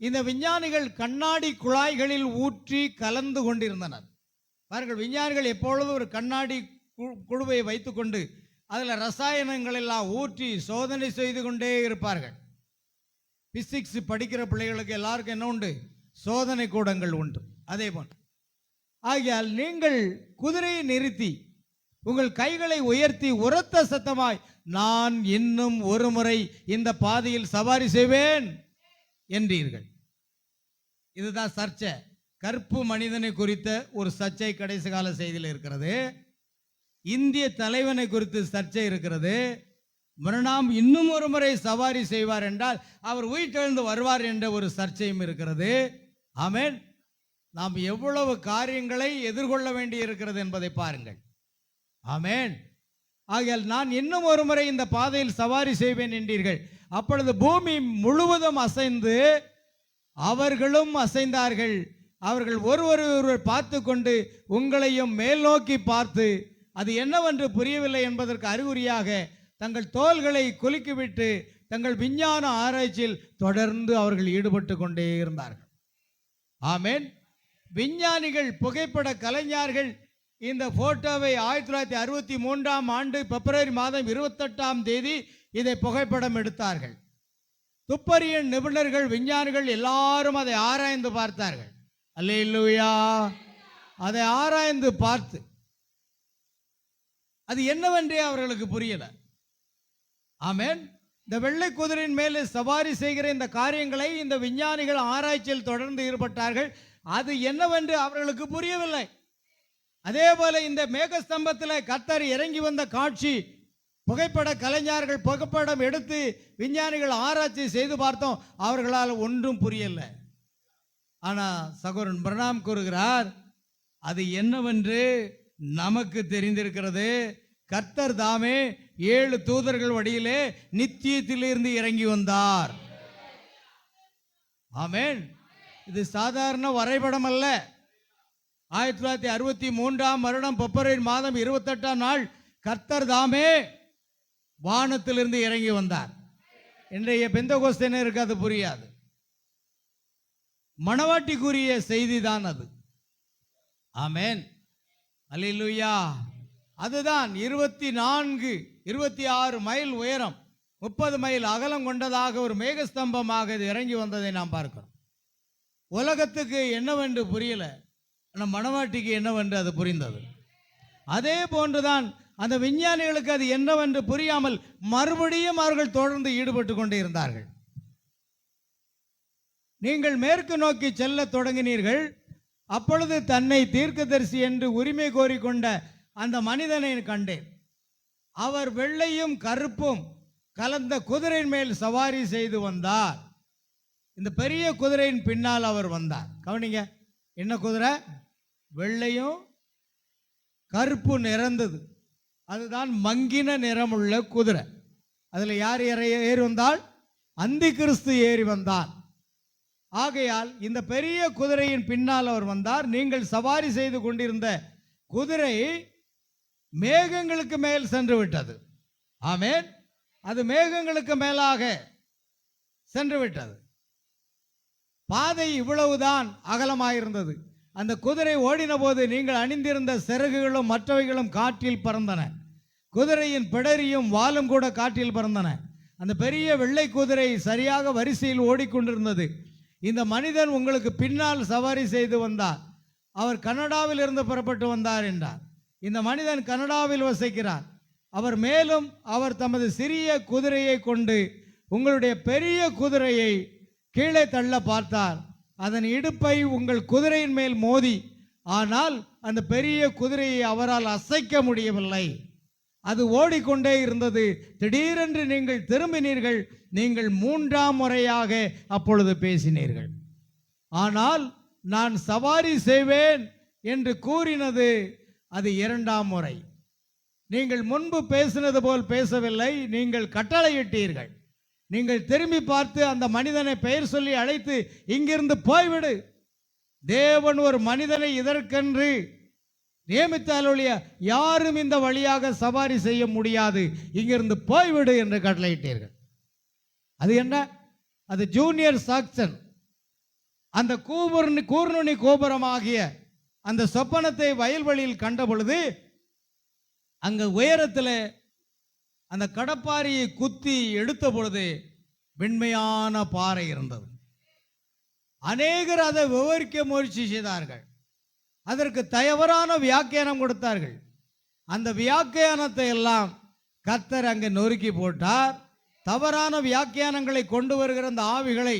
இந்த விஞ்ஞானிகள் கண்ணாடி குழாய்களில் ஊற்றி கலந்து கொண்டிருந்தனர். பாருங்கள், விஞ்ஞானிகள் எப்பொழுதும் ஒரு கண்ணாடி குழுவை வைத்துக்கொண்டு அதில் ரசாயனங்கள் எல்லாம் ஊற்றி சோதனை செய்து கொண்டே இருப்பார்கள். பிசிக்ஸ் படிக்கிற பிள்ளைகளுக்கு எல்லாருக்கும் என்ன உண்டு? சோதனை கூடங்கள் உண்டு. அதே போன்று ஆகையால் நீங்கள் குதிரையை நிறுத்தி உங்கள் கைகளை உயர்த்தி உரத்த சத்தமாய், நான் இன்னும் ஒரு முறை இந்த பாதையில் சவாரி செய்வேன் என்றீர்கள். இதுதான் சர்ச்சை. கருப்பு மனிதனை குறித்த ஒரு சர்ச்சை கடைசி கால செய்தியில் இருக்கிறது. இந்திய தலைவனை குறித்து சர்ச்சை இருக்கிறது. மறுநாள் இன்னும் ஒரு முறை சவாரி செய்வார் என்றால் அவர் உயிர்த்தெழுந்து வருவார் என்ற ஒரு சர்ச்சையும் இருக்கிறது. ஆமென். நாம் எவ்வளவு காரியங்களை எதிர்கொள்ள வேண்டி இருக்கிறது என்பதை பாருங்கள். ஆமென். ஆகையால் நான் இன்னும் ஒரு முறை இந்த பாதையில் சவாரி செய்வேன் என்றீர்கள். அப்பொழுது பூமி முழுவதும் அசைந்து அவர்களும் அசைந்தார்கள். அவர்கள் ஒருவர் பார்த்து கொண்டு உங்களையும் மேல் நோக்கி பார்த்து அது என்னவென்று புரியவில்லை என்பதற்கு அறிகுறியாக தங்கள் தோள்களை குலுக்கிவிட்டு தங்கள் விஞ்ஞான ஆராய்ச்சியில் தொடர்ந்து அவர்கள் ஈடுபட்டு கொண்டே இருந்தார்கள். ஆமென். விஞ்ஞானிகள், புகைப்பட கலைஞர்கள் இந்த போட்டோவை 1963ஆம் ஆண்டு பிப்ரவரி மாதம் 28ஆம் தேதி இதை புகைப்படம் எடுத்தார்கள். துப்பறியும் நிபுணர்கள், விஞ்ஞானிகள் எல்லாரும் அதை ஆராய்ந்து பார்த்தார்கள். அல்லேலூயா. அதை ஆராய்ந்து பார்த்து அது என்னவென்றே அவர்களுக்கு புரியல. ஆமென். இந்த வெள்ளை குதிரையின் மேலே சவாரி செய்கிற இந்த காரியங்களை இந்த விஞ்ஞானிகள் ஆராய்ச்சியில் தொடர்ந்து ஈடுபட்டார்கள். அது என்னவென்று அவர்களுக்கு புரியவில்லை. அதே போல இந்த மேகஸ்தம்பத்தில் கர்த்தர் இறங்கி வந்த காட்சி, புகைப்பட கலைஞர்கள் புகைப்படம் எடுத்து விஞ்ஞானிகள் ஆராய்ச்சி செய்து பார்த்தோம், அவர்களால் ஒன்றும் புரியல. ஆனால் சகோதரன் பிரணாம் கூறுகிறார், அது என்னவென்று நமக்கு தெரிந்திருக்கிறது. கர்த்தர் தாமே 7 தூதர்கள் வழியிலே நித்தியத்திலிருந்து இறங்கி வந்தார். ஆமென். இது சாதாரண வரைபடம் அல்ல. 1963ஆம் வருடம் பிப்ரவரி மாதம் 28ஆம் நாள் கர்த்தர் தாமே வானத்திலிருந்து இறங்கி வந்தார். இன்றைய பெந்தகோஸ்தேனருக்கு அது புரியாது. மணவாட்டிக்குரிய செய்தி தான் அது. ஆமென். அல்லேலூயா. அதுதான் 26 மைல் உயரம், 30 மைல் அகலம் கொண்டதாக ஒரு மேகஸ்தம்பமாக இது இறங்கி வந்ததை நாம் பார்க்கிறோம். உலகத்துக்கு என்னவென்று புரியல, ஆனால் மணவாட்டிக்கு என்னவென்று அது புரிந்தது. அதே போன்றுதான் அந்த விஞ்ஞானிகளுக்கு அது என்னவென்று புரியாமல் மறுபடியும் அவர்கள் தொடர்ந்து ஈடுபட்டு கொண்டே இருந்தார்கள். நீங்கள் மேற்கு நோக்கி செல்ல தொடங்கினீர்கள். அப்பொழுது தன்னை தீர்க்கதரிசி என்று உரிமை கோரிக்கொண்ட அந்த மனிதனை கண்டேன். அவர் வெள்ளையும் கருப்பும் கலந்த குதிரையின் மேல் சவாரி செய்து வந்தார். இந்த பெரிய குதிரையின் பின்னால் அவர் வந்தார். கவனிங்க, என்ன குதிரை? வெள்ளையும் கருப்பு நிறந்தது. அதுதான் மங்கின நிறமுள்ள குதிரை. அதில் யார் ஏறி வந்தால்? அந்தி கிறிஸ்து ஏறி வந்தார். ஆகையால் இந்த பெரிய குதிரையின் பின்னால் அவர் வந்தார். நீங்கள் சவாரி செய்து கொண்டிருந்த குதிரை மேகங்களுக்கு மேல் சென்று விட்டது. ஆமென். அது மேகங்களுக்கு மேலாக சென்று விட்டது. பாதை இவ்வளவுதான் அகலமாயிருந்தது. அந்த குதிரை ஓடின போது நீங்கள் அணிந்திருந்த சிறகுகளும் மற்றவைகளும் காற்றில் பறந்தன. குதிரையின் பிடரியும் வாலும் கூட காற்றில் பறந்தன. அந்த பெரிய வெள்ளை குதிரை சரியாக வரிசையில் ஓடிக்கொண்டிருந்தது. இந்த மனிதன் உங்களுக்கு பின்னால் சவாரி செய்து வந்தார். அவர் கனடாவில் இருந்து புறப்பட்டு வந்தார் என்றார். இந்த மனிதன் கனடாவில் வசிக்கிறார். அவர் மேலும் அவர் தமது சிறிய குதிரையை கொண்டு உங்களுடைய பெரிய குதிரையை கீழே தள்ள பார்த்தார். அதன் இடுப்பை உங்கள் குதிரையின் மேல் மோதி, ஆனால் அந்த பெரிய குதிரையை அவரால் அசைக்க முடியவில்லை. அது ஓடிக்கொண்டே இருந்தது. திடீரென்று நீங்கள் திரும்பினீர்கள். நீங்கள் 3ஆம் முறையாக அப்பொழுது பேசினீர்கள். ஆனால் நான் சவாரி செய்வேன் என்று கூறினது அது இரண்டாம் முறை. நீங்கள் முன்பு பேசினது போல் பேசவில்லை, நீங்கள் கட்டளையிட்டீர்கள். நீங்கள் திரும்பி பார்த்து அந்த மனிதனை பெயர் சொல்லி அழைத்து இங்கிருந்து போய்விடு, தேவன் ஒரு மனிதனை இதற்கென்று நியமித்தாலொழிய யாரும் இந்த வழியாக சவாரி செய்ய முடியாது, இங்கிருந்து போய்விடு என்று கட்டளையிட்டீர்கள். அது என்ன? அது ஜூனியர் சாக்சன் அந்த கூர்நுனி கோபுரமாகிய அந்த சொப்பனத்தை வயல்வெளியில் கண்ட பொழுது அங்க உயரத்தில் அந்த கடப்பாரியை குத்தி எடுத்த பொழுது வெண்மையான பாறை இருந்தது. அநேகர் அதை விவரிக்க முயற்சி செய்தார்கள், அதற்கு தவறான வியாக்கியானம் கொடுத்தார்கள். அந்த வியாக்கியானத்தை எல்லாம் கர்த்தர் அங்கே நொறுக்கி போட்டார். தவறான வியாக்கியானங்களை கொண்டு வருகிற அந்த ஆவிகளை,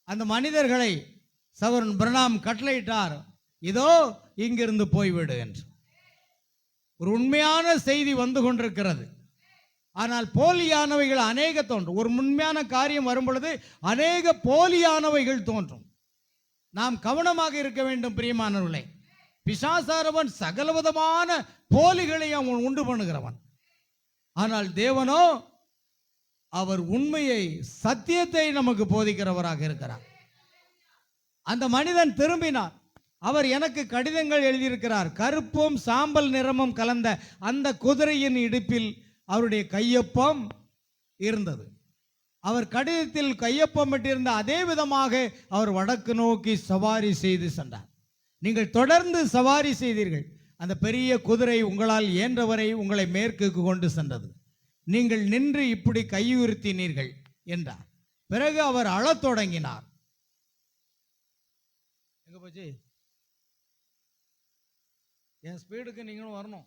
அந்த மனிதர்களை சகோதரன் பிரணாம் கட்டளையிட்டார், இதோ இங்கிருந்து போய்விடு என்று. ஒரு உண்மையான செய்தி வந்து கொண்டிருக்கிறது, ஆனால் போலியானவைகள் அநேக தோன்றும். ஒரு உண்மையான காரியம் வரும் பொழுது அநேக போலியானவைகள் தோன்றும். நாம் கவனமாக இருக்க வேண்டும் பிரியமானவர்களே. பிசாசானவன் சகலவிதமான போலிகளை அவன் உண்டு பண்ணுகிறவன். ஆனால் தேவனோ அவர் உண்மையை, சத்தியத்தை நமக்கு போதிக்கிறவராக இருக்கிறார். அந்த மனிதன் திரும்பினார். அவர் எனக்கு கடிதங்கள் எழுதியிருக்கிறார். கருப்பும் சாம்பல் நிறமும் கலந்த அந்த குதிரையின் இடுப்பில் அவருடைய கையொப்பம் இருந்தது. அவர் கடிதத்தில் கையொப்பமிட்டிருந்த அதே விதமாக அவர் வடக்கு நோக்கி சவாரி செய்து சென்றார். நீங்கள் தொடர்ந்து சவாரி செய்தீர்கள். அந்த பெரிய குதிரை உங்களால் இயன்றவரை உங்களை மேற்குக்கு கொண்டு சென்றது. நீங்கள் நின்று இப்படி கையுறுத்தினீர்கள் என்றார். பிறகு அவர் அழத் தொடங்கினார். எங்க போச்சு? என் ஸ்பீடுக்கு நீங்களும் வரணும்.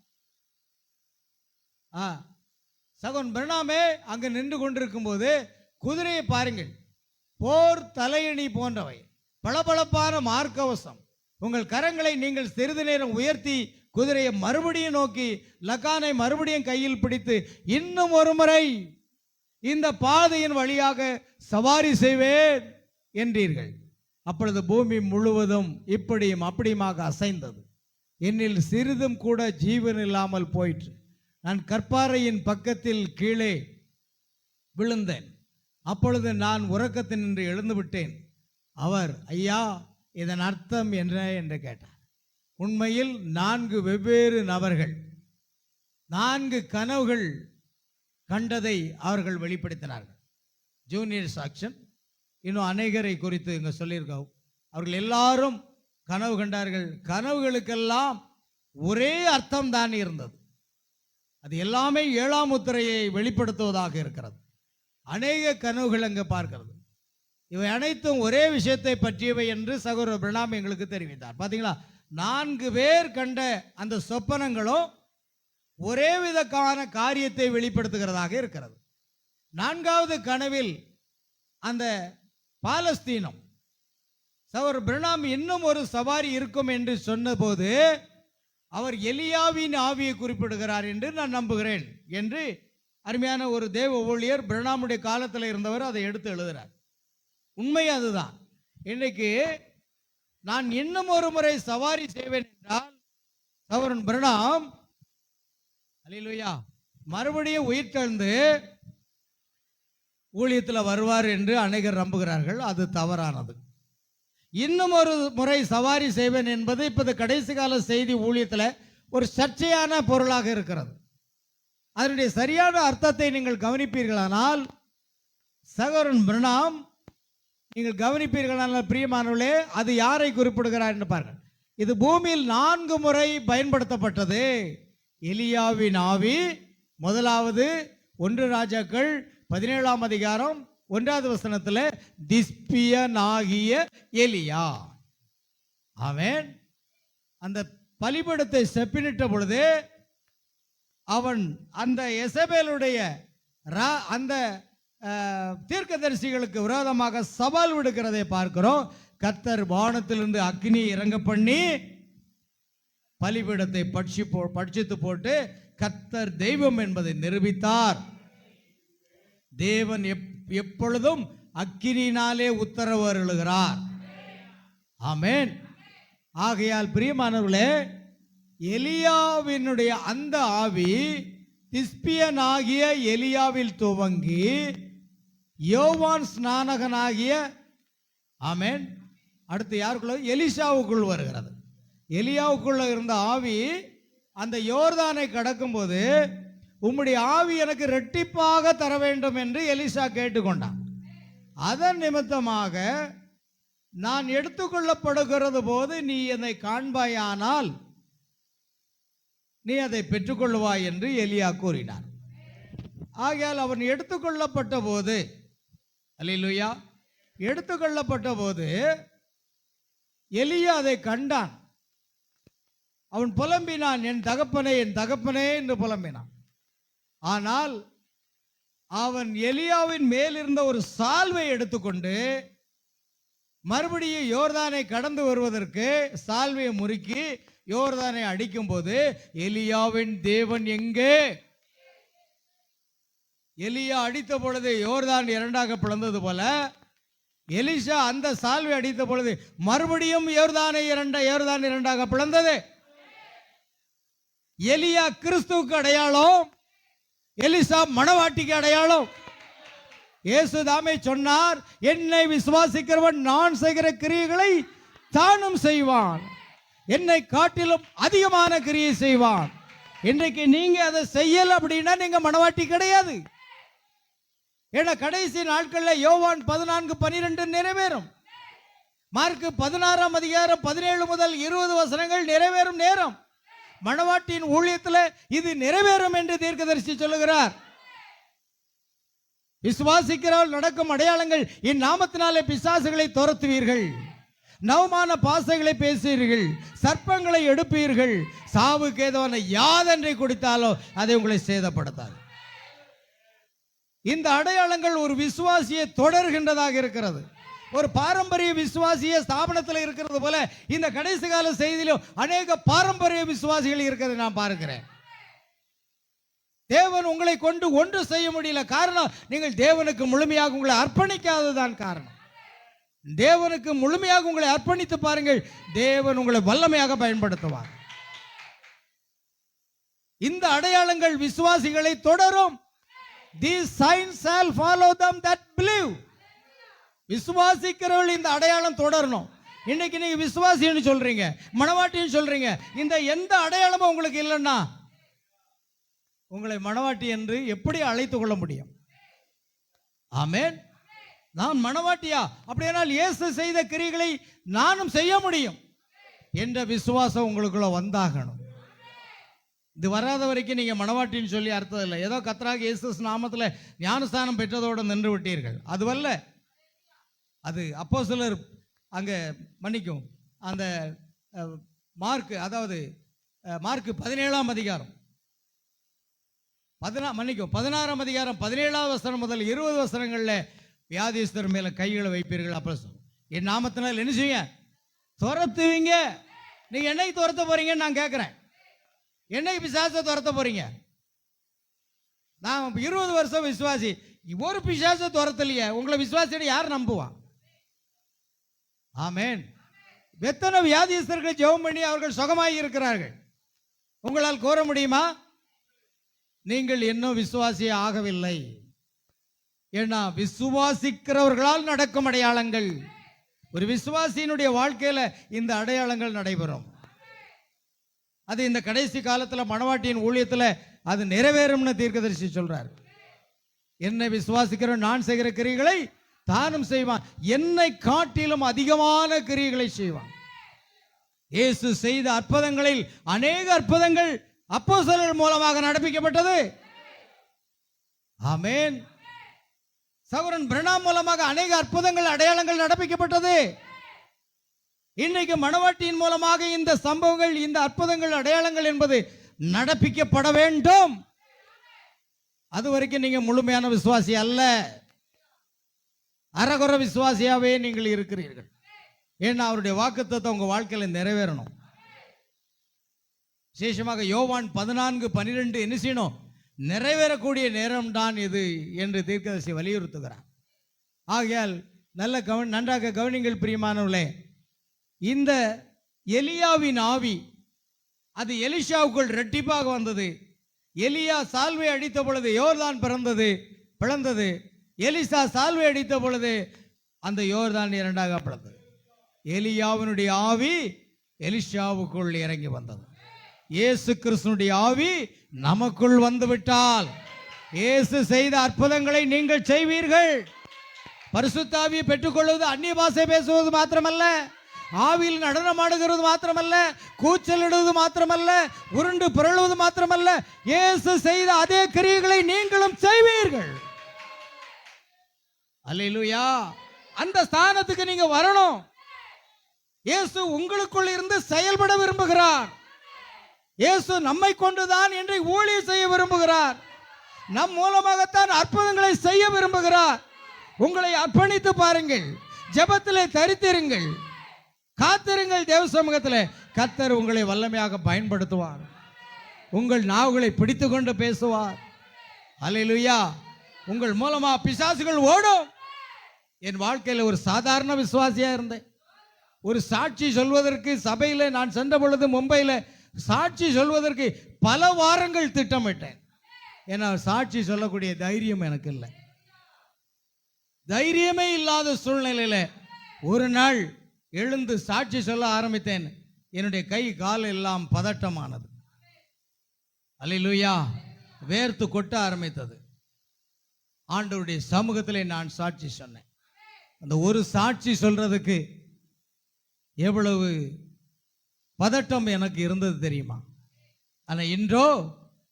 சகோன் பிரணாமே அங்கு நின்று கொண்டிருக்கும் போது குதிரையை பாருங்கள், போர் தலையணி போன்றவை, பளபளப்பான மார்க்கவசம். உங்கள் கரங்களை நீங்கள் சிறிது நேரம் உயர்த்தி குதிரையை மறுபடியும் நோக்கி லக்கானை மறுபடியும் கையில் பிடித்து இன்னும் ஒரு முறை இந்த பாதையின் வழியாக சவாரி செய்வேன் என்றீர்கள். அப்பொழுது பூமி முழுவதும் இப்படியும் அப்படியுமாக அசைந்தது. என்னில் சிறிதும் கூட ஜீவன் இல்லாமல் போயிற்று. நான் கற்பாறையின் பக்கத்தில் கீழே விழுந்தேன். அப்பொழுது நான் உறக்கத்தில் நின்று எழுந்து விட்டேன். அவர், ஐயா இதன் அர்த்தம் என்ன என்று கேட்டார். உண்மையில் 4 வெவ்வேறு நபர்கள் 4 கனவுகள் கண்டதை அவர்கள் வெளிப்படுத்தினார்கள். ஜூனியர் சாக்சன் இன்னும் அநேகரை குறித்து இங்கே சொல்லியிருக்கோம். அவர்கள் எல்லாரும் கனவு கண்டார்கள். கனவுகளுக்கெல்லாம் ஒரே அர்த்தம் தான் இருந்தது. அது எல்லாமே 7ஆம் முத்திரையை வெளிப்படுத்துவதாக இருக்கிறது. அநேக கனவுகள் அங்கே பார்க்கிறது. இவை அனைத்தும் ஒரே விஷயத்தை பற்றியவை என்று சகோதரர் பிரணாம் எங்களுக்கு தெரிவித்தார். பார்த்தீங்களா, 4 பேர் கண்ட அந்த சொப்பனங்களும் ஒரே விதமான காரியத்தை வெளிப்படுத்துகிறதாக இருக்கிறது. 4வது கனவில் அந்த பாலஸ்தீனம், சகோதரர் பிரணாம் இன்னும் ஒரு சவாரி இருக்கும் என்று சொன்னபோது அவர் எலியாவின் ஆவியை குறிப்பிடுகிறார் என்று நான் நம்புகிறேன் என்று அருமையான ஒரு தேவ ஊழியர் பிரணாமுடைய காலத்தில் இருந்தவர் அதை எடுத்து எழுதுகிறார். உண்மை அதுதான். இன்னைக்கு நான் இன்னும் ஒரு முறை சவாரி செய்வேன் என்றால் சகோதரன் பிரணாம் அல்லேலூயா மறுபடியும் உயிர்த்தெழுந்து ஊழியத்தில் வருவார் என்று அநேகர் நம்புகிறார்கள். அது தவறானது. இன்னும் ஒரு முறை சவாரி செய்வேன் என்பது இப்போது கடைசி கால செய்தி ஊழியத்தில் ஒரு சர்ச்சையான பொருளாக இருக்கிறது. அதனுடைய சரியான அர்த்தத்தை நீங்கள் கவனிப்பீர்களானால் சகோதரன் பிரணாம் நீங்கள் கவனிப்பீர்களானால் பிரியமானவர்களே, அது யாரை குறிப்பிடுகிறார் என்று பாருங்கள். இது பூமியில் 4 முறை பயன்படுத்தப்பட்டது. எலியாவின் ஆவி முதலாவது 1 ராஜாக்கள் 17ஆம் அதிகாரம் 1வது வசனத்தில் திஸ்பியனாகிய எலியா. அவன் அந்த பலிபீடத்தை செப்பினிட்ட பொழுது அவன் அந்த எசபேலுடைய அந்த தீர்க்கதரிசிகளுக்கு விரோதமாக சவால் விடுக்கிறதை பார்க்கிறோம். கர்த்தர் வானத்திலிருந்து அக்னி இறங்க பண்ணி பலிபீடத்தை பட்சித்து போட்டு கர்த்தர் தெய்வம் என்பதை நிரூபித்தார். தேவன் எப்பொழுதும் அக்கினியினாலே உத்தரவு அருளுகிறார். ஆமென். ஆகையால் பிரியமானவர்களே, எலியாவினுடைய அந்த ஆவி திஸ்பியனாகிய எலியாவில் துவங்கி யோவான் ஸ்நானகனாகிய ஆமென் அடுத்து யாருக்குள்ள எலிசாவுக்குள் வருகிறது. எலியாவுக்குள்ள இருந்த ஆவி அந்த யோர்தானை கடக்கும்போது உம்முடைய ஆவி எனக்கு இரட்டிப்பாக தர வேண்டும் என்று எலிசா கேட்டுக்கொண்டான். அதன் நிமித்தமாக நான் எடுத்துக்கொள்ளப்படுகிறது போது நீ என்னை காண்பாயானால் நீ அதை பெற்றுக்கொள்வாய் என்று எலியா கூறினார். ஆகையால் அவன் எடுத்துக்கொள்ளப்பட்ட போது, அல்லேலூயா, எடுத்துக்கொள்ளப்பட்ட போது எலியா அதை கண்டான். அவன் புலம்பினான், என் தகப்பனே, என் தகப்பனே என்று புலம்பினான். ஆனால் அவன் எலியாவின் மேலிருந்த ஒரு சால்வை எடுத்துக்கொண்டு மறுபடியும் யோர்தானை கடந்து வருவதற்கு சால்வையை முறுக்கி யோர்தானை அடிக்கும் போது எலியாவின் தேவன் எங்கே? எலியா அடித்த பொழுது யோர்தான் இரண்டாக பிளந்தது போல எலிசா அந்த சால்வை அடித்த பொழுது மறுபடியும் யோர்தான் இரண்டாக பிளந்தது. எலியா கிறிஸ்துவுக்கு அடையாளம், எலிசா மணவாட்டிக்கு அடையாளம். இயேசு தாமே சொன்னார், என்னை விசுவாசிக்கிறவன் நான் செய்கிற கிரியைகளை தானும் செய்வான், என்னை காட்டிலும் அதிகமான கிரியை செய்வான். இன்றைக்கு நீங்க அதை செய்யல அப்படின்னா நீங்க மணவாட்டி கிடையாது. ஏன்னா கடைசி நாட்களில் யோவான் 14:12 நிறைவேறும். மார்க் 16 அதிகாரம் 17 முதல் 20 வசனங்கள் நிறைவேறும் நேரம். மணவாட்டியின் ஊழியத்தில் இது நிறைவேறும் என்று தீர்க்கதரிசி சொல்லுகிறார். விசுவாசிக்கிறால் நடக்கும் அடையாளங்கள், என் நாமத்தினாலே பிசாசுகளை துரத்துவீர்கள், நவமான பாசைகளை பேசுவீர்கள், சர்ப்பங்களை எடுப்பீர்கள், சாவுக்கு ஏதுவான யாதொன்றை குடித்தாலோ அதை உங்களை சேதப்படுத்தாது. இந்த அடையாளங்கள் ஒரு விசுவாசியை தொடர்கின்றதாக இருக்கிறது. ஒரு பாரம்பரிய விசுவாசிய ஸ்தாபனத்தில் இருக்கிறது போல இந்த கடைசி கால செய்தியிலும் அநேக பாரம்பரிய விசுவாசிகள் இருக்கிறது நான் பார்க்கிறேன். தேவன் உங்களை கொண்டு ஒன்று செய்ய முடியல. காரணம், நீங்கள் தேவனுக்கு முழுமையாக உங்களை அர்ப்பணிக்காததான் காரணம். தேவனுக்கு முழுமையாக உங்களை அர்ப்பணித்து பாருங்கள், தேவன் உங்களை வல்லமையாக பயன்படுத்துவார். இந்த அடையாளங்கள் விசுவாசிகளை தொடரும். These signs shall follow them that believe. விசுவாசிக்கிறவர்கள் இந்த அடையாளம் தொடரணும். இன்னைக்கு நீங்க விசுவாசின்னு சொல்றீங்க, மணவாட்டின்னு சொல்றீங்க, இந்த எந்த அடையாளமும் உங்களுக்கு இல்லைன்னா உங்களை மணவாட்டி என்று எப்படி அழைத்துக் கொள்ள முடியும்? ஆமென். நான் மணவாட்டியா? அப்படியானால் இயேசு செய்த கிரியைகளை நானும் செய்ய முடியும் என்ற விசுவாசம் உங்களுக்குள்ள வந்தாகணும். இது வராத வரைக்கும் நீங்க மணவாட்டின்னு சொல்லி அர்த்தம் இல்லை. ஏதோ கர்த்தராகிய இயேசு நாமத்தில் ஞானஸ்தானம் பெற்றதோடு நின்று விட்டீர்கள், அதுவல்ல. அது அப்போஸ்தலர் அங்கே மன்னிக்கும் அந்த மார்க் 17 அதிகாரம் 16 அதிகாரம் 17 வசனம் முதல் 20 வசனங்களில் வியாதிஸ்தர் மேல கைகளை வைப்பீர்கள். அப்போ என் நாமத்தினால் என்ன செய்ய துரத்துவீங்க. நீங்க என்னைக்கு துரத்த போறீங்கன்னு நான் கேட்கிறேன். என்னைக்கு பிசாசை துரத்த போறீங்க? நான் 20 வருஷம் விசுவாசி, ஒரு பிசாசை துரத்தலையே, உங்களை விசுவாசியை யார் நம்புவான்? ஆமென். எத்தனை வியாதிஸ்தர்கள் ஜெபம் பண்ணி அவர்கள் சுகமாகி இருக்கிறார்கள், உங்களால் கூற முடியுமா? நீங்கள் இன்னும் விசுவாசி ஆகவில்லை. ஏன்னா விசுவாசிக்கிறவர்களால் நடக்கும் அடையாளங்கள், ஒரு விசுவாசியினுடைய வாழ்க்கையில இந்த அடையாளங்கள் நடைபெறும். அது இந்த கடைசி காலத்தில் மணவாட்டியின் ஊழியத்தில் அது நிறைவேறும்னு தீர்க்கதரிசி சொல்றார். என்னை விசுவாசிக்கிற நான் செய்கிற கிரியைகளை தானும் செய்வான், என்னை காட்டிலும் அதிகமான கிரியைகளை செய்வான். இயேசு செய்த அற்புதங்களில் அநேக அற்புதங்கள் அப்போஸ்தலர் மூலமாக நடப்பிக்கப்பட்டது. ஆமென். சகோதரன் பிரணாம் மூலமாக அநேக அற்புதங்கள் அடையாளங்கள் நடப்பிக்கப்பட்டது. இன்னைக்கு மணவாட்டியின் மூலமாக இந்த சம்பவங்கள், இந்த அற்புதங்கள், அடையாளங்கள் என்பது நடப்பிக்கப்பட வேண்டும். அது வரைக்கும் நீங்க முழுமையான விசுவாசி அல்ல, அரகுற விசுவாசியாவே நீங்கள் இருக்கிறீர்கள். ஏன்னா அவருடைய வாக்குத்தத்தம் உங்க வாழ்க்கையில நிறைவேறணும். விசேஷமாக யோவான் 14:12 என்ன செய்யணும்? நிறைவேறக்கூடிய நேரம் தான் இது என்று தீர்க்கதரிசி வலியுறுத்துகிறார். ஆகையால் நன்றாக கவனிங்கள் பிரியமானவர்களே. இந்த எலியாவின் ஆவி அது எலிஷாவுக்குள் இரட்டிப்பாக வந்தது. எலியா சால்வை அடித்த பொழுது யோர்தான் பிளந்தது. எலிசா சால்வை அடித்த பொழுது அந்த யோர்தான் இரண்டாக பிளந்தது. எலியாவினுடைய ஆவி எலிஷாவுக்குள் இறங்கி வந்தது. இயேசு கிறிஸ்துனுடைய ஆவி நமக்குள் வந்துவிட்டால் இயேசு செய்த அற்புதங்களை நீங்கள் செய்வீர்கள். பரிசுத்த ஆவியை பெற்றுக்கொள்வது அந்நிய பாஷை பேசுவது மாத்திரமல்ல, ஆவியில் நடனமாடுகிறது மாத்திரமல்ல, கூச்சலிடுவது மாத்திரமல்ல, உருண்டு புரளுவது மாத்திரமல்ல, இயேசு செய்த அதே கிரியைகளை நீங்களும் செய்வீர்கள். அல்லேலூயா. அந்த ஸ்தானத்துக்கு நீங்க வரணும். இயேசு உங்களுக்குள் இருந்து செயல்பட விரும்புகிறார். இயேசு நம்மை கொண்டுதான் என்று ஊழியம் செய்ய விரும்புகிறார். நம் மூலமாகத்தான் அற்புதங்களை செய்ய விரும்புகிறார். உங்களை அர்ப்பணித்து பாருங்கள், ஜெபத்திலே தரித்திருங்கள், காத்திருங்கள். தேவ சமூகத்திலே கர்த்தர் உங்களை வல்லமையாக பயன்படுத்துவார். உங்கள் நாவுகளை பிடித்து கொண்டு பேசுவார். அல்லேலூயா. உங்கள் மூலமா பிசாசுகள் ஓடும். என் வாழ்க்கையில் ஒரு சாதாரண விசுவாசியா இருந்தேன். ஒரு சாட்சி சொல்வதற்கு சபையில் நான் சென்ற பொழுது மும்பையில் சாட்சி சொல்வதற்கு பல வாரங்கள் திட்டமிட்டேன். ஏன்னா சாட்சி சொல்லக்கூடிய தைரியம் எனக்கு இல்லை. தைரியமே இல்லாத சூழ்நிலையில் ஒரு நாள் எழுந்து சாட்சி சொல்ல ஆரம்பித்தேன். என்னுடைய கை கால் எல்லாம் பதட்டமானது. அல்லேலூயா. வேர்த்து கொட்ட ஆரம்பித்தது. ஆண்டவருடைய சமூகத்திலே நான் சாட்சி சொன்னேன். அந்த ஒரு சாட்சி சொல்றதுக்கு எவ்வளவு பதட்டம் எனக்கு இருந்தது தெரியுமா? ஆனால் இன்றோ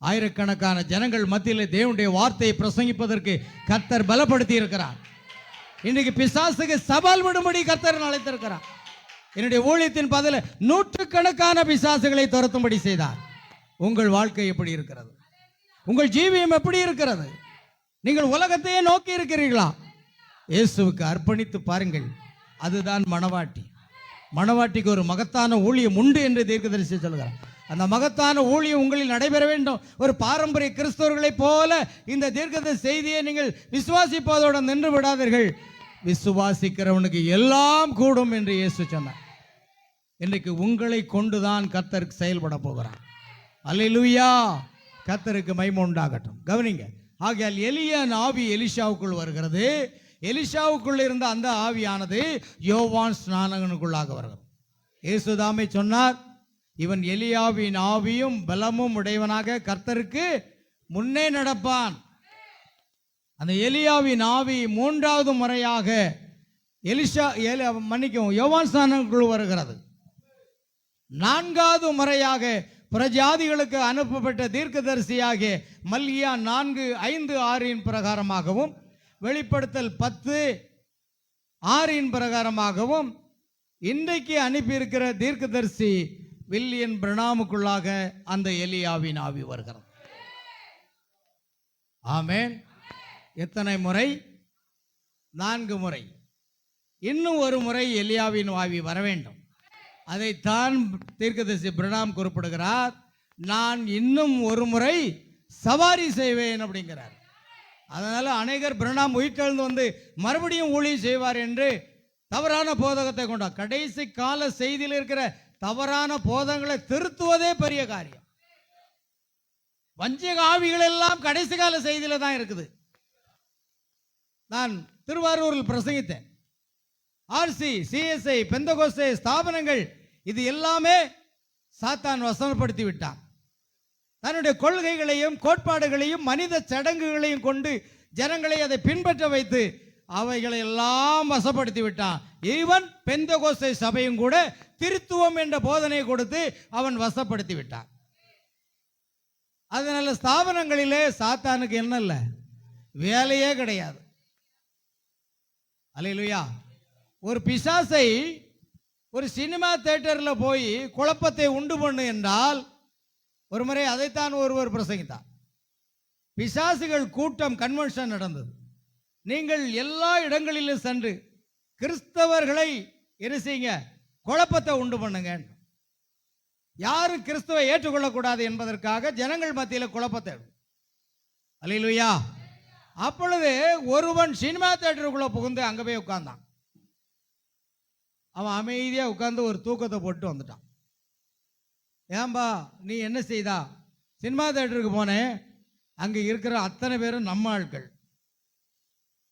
ஆயிரக்கணக்கான ஜனங்கள் மத்தியில் தேவனுடைய வார்த்தையை பிரசங்கிப்பதற்கு கர்த்தர் பலப்படுத்தி இருக்கிறார். இன்னைக்கு பிசாசுக்கு சவால் விடும்படி கர்த்தர் அழைத்திருக்கிறார். என்னுடைய ஊழியத்தின் பதில நூற்றுக்கணக்கான பிசாசுகளை துரத்தும்படி செய்தார். உங்கள் வாழ்க்கை எப்படி இருக்கிறது? உங்கள் ஜீவியம் எப்படி இருக்கிறது? நீங்கள் உலகத்தையே நோக்கி இருக்கிறீர்களா? இயேசுவுக்கு அர்ப்பணித்து பாருங்கள். அதுதான் மணவாட்டி. மணவாட்டிக்கு ஒரு மகத்தான ஊழியம் உண்டு என்று தீர்க்கதரிசி சொல்கிறார். அந்த மகத்தான ஊழியம் உங்களில் நடைபெற வேண்டும். ஒரு பாரம்பரிய கிறிஸ்தவர்களைப் போல இந்த தீர்க்கதரிசி செய்தியை நீங்கள் விசுவாசிப்பதோடு நின்று விடாதீர்கள். விசுவாசிக்கிறவனுக்கு எல்லாம் கூடும் என்று இயேசு சொன்னார். இன்றைக்கு உங்களை கொண்டுதான் கர்த்தர் செயல்பட போகிறார். அல்லேலூயா. கர்த்தருக்கு மகிமை உண்டாகட்டும். கவனிங்க. ஆகையால் எலியாவின் ஆவி எலிஷாவுக்குள் வருகிறது. எலிஷாவுக்குள் இருந்த அந்த ஆவியானது யோவான் ஸ்நானகனுக்குள்ளாக வருகிறது. இயேசுதாமே சொன்னார், இவன் எலியாவின் ஆவியும் பலமும் உடையவனாக கர்த்தருக்கு முன்னே நடப்பான். அந்த எலியாவின் ஆவி மூன்றாவது முறையாக யோவான் ஸ்நானகனுக்குள் வருகிறது. நான்காவது முறையாக புறஜாதிகளுக்கு அனுப்பப்பட்ட தீர்க்கதரிசியாகிய மல்கியா 4:5-6 பிரகாரமாகவும் வெளிப்படுத்தல் 10:6 பிரகாரமாகவும் இன்றைக்கு அனுப்பியிருக்கிற தீர்க்கதரிசி வில்லியன் பிரணாமுக்குள்ளாக அந்த எலியாவின் ஆவி வருகிறது. ஆமென். எத்தனை முறை? 4 முறை. இன்னும் ஒரு முறை எலியாவின் ஆவி வர வேண்டும். அதைத்தான் தீர்க்கதரிசி பிரணாம் குறிப்பிடுகிறார். நான் இன்னும் ஒரு முறை சவாரி செய்வேன் அப்படிங்கிறார். அதனால அநேகர் பிரணாம் உயிர்த்தெழுந்து வந்து மறுபடியும் ஊழியம் செய்வார் என்று தவறான போதகத்தை கொண்டார். கடைசி கால செய்தியில் இருக்கிற தவறான போதகங்களை திருத்துவதே பெரிய காரியம். வஞ்சக ஆவிகள் எல்லாம் கடைசி கால செய்தியில தான் இருக்குது. நான் திருவாரூரில் பிரசங்கித்தேன். ஆர்சி, சிஎஸ்ஐ, பெந்தகோஸ்தே ஸ்தாபனங்கள் இது எல்லாமே சாத்தான் வசனப்படுத்தி விட்டான். தன்னுடைய கொள்கைகளையும் கோட்பாடுகளையும் மனித சடங்குகளையும் கொண்டு ஜனங்களை அதை பின்பற்ற வைத்து அவைகளை எல்லாம் வசப்படுத்தி விட்டான். ஈவன் பெந்தகோஸ்தே சபையும் கூட திருத்துவம் என்ற போதனையை கொடுத்து அவன் வசப்படுத்தி விட்டான். அதனால ஸ்தாபனங்களிலே சாத்தானுக்கு என்ன இல்லை, வேலையே கிடையாது. அல்லேலூயா. ஒரு பிசாசை ஒரு சினிமா தியேட்டரில் போய் குழப்பத்தை உண்டு பண்ணு என்றால், ஒரு முறை அதைத்தான் ஒருவர் பிரசங்கித்தார். பிசாசுகள் கூட்டம் கன்வென்ஷன் நடந்தது. நீங்கள் எல்லா இடங்களிலும் சென்று கிறிஸ்தவர்களை என்ன செய்யுங்க, குழப்பத்தை உண்டு பண்ணுங்க. யாரும் கிறிஸ்துவை ஏற்றுக்கொள்ளக்கூடாது என்பதற்காக ஜனங்கள் மத்தியில் குழப்பத்தை. அல்லேலூயா. அப்பொழுது ஒருவன் சினிமா தியேட்டருக்குள்ள புகுந்து அங்கே போய் உட்கார்ந்தான். அவன் அமைதியாக உட்கார்ந்து ஒரு தூக்கத்தை போட்டு வந்துட்டான். ஏன்பா நீ என்ன செய்தா? சினிமா தேட்டருக்கு போனேன், அங்கே இருக்கிற அத்தனை பேரும் நம்ம ஆட்கள்,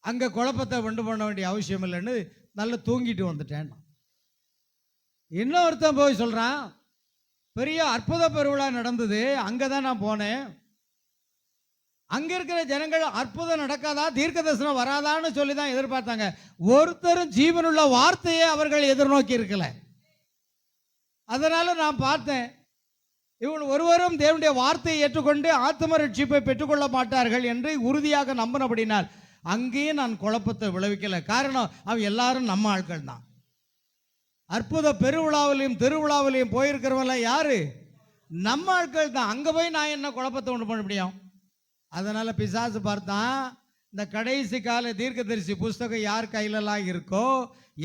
அங்கே குழப்பத்தை கொண்டு பண்ண வேண்டிய அவசியம் இல்லைன்னு நல்லா தூங்கிட்டு வந்துட்டேன். இன்னொருத்தன் போய் சொல்கிறான், பெரிய அற்புத பெருவிழா நடந்தது, அங்கே தான் நான் போனேன், அங்கே இருக்கிற ஜனங்கள் அற்புதம் நடக்காதா, தீர்க்க தரிசனம் வராதான்னு சொல்லி தான் எதிர்பார்த்தாங்க. ஒருத்தரும் ஜீவனுள்ள வார்த்தையை அவர்கள் எதிர்நோக்கி இருக்கல. அதனால நான் பார்த்தேன், இவன் ஒருவரும் தேவனுடைய வார்த்தையை ஏற்றுக்கொண்டு ஆத்ம ரட்சிப்பை பெற்றுக்கொள்ள மாட்டார்கள் என்று உறுதியாக நம்பினபடினால் அங்கேயும் நான் குழப்பத்தை விளைவிக்கல. காரணம், அவன் எல்லாரும் நம்ம ஆட்கள் தான். அற்புத பெருவிழாவிலையும் திருவிழாவிலையும் போயிருக்கிறவெல்லாம் யாரு? நம்ம ஆட்கள் தான். அங்கே போய் நான் என்ன குழப்பத்தை உண்டு பண்ண முடியும்? அதனால பிசாசு பார்த்தான், இந்த கடைசி கால தீர்க்கதரிசி புஸ்தகம் யார் கையிலெல்லாம் இருக்கோ,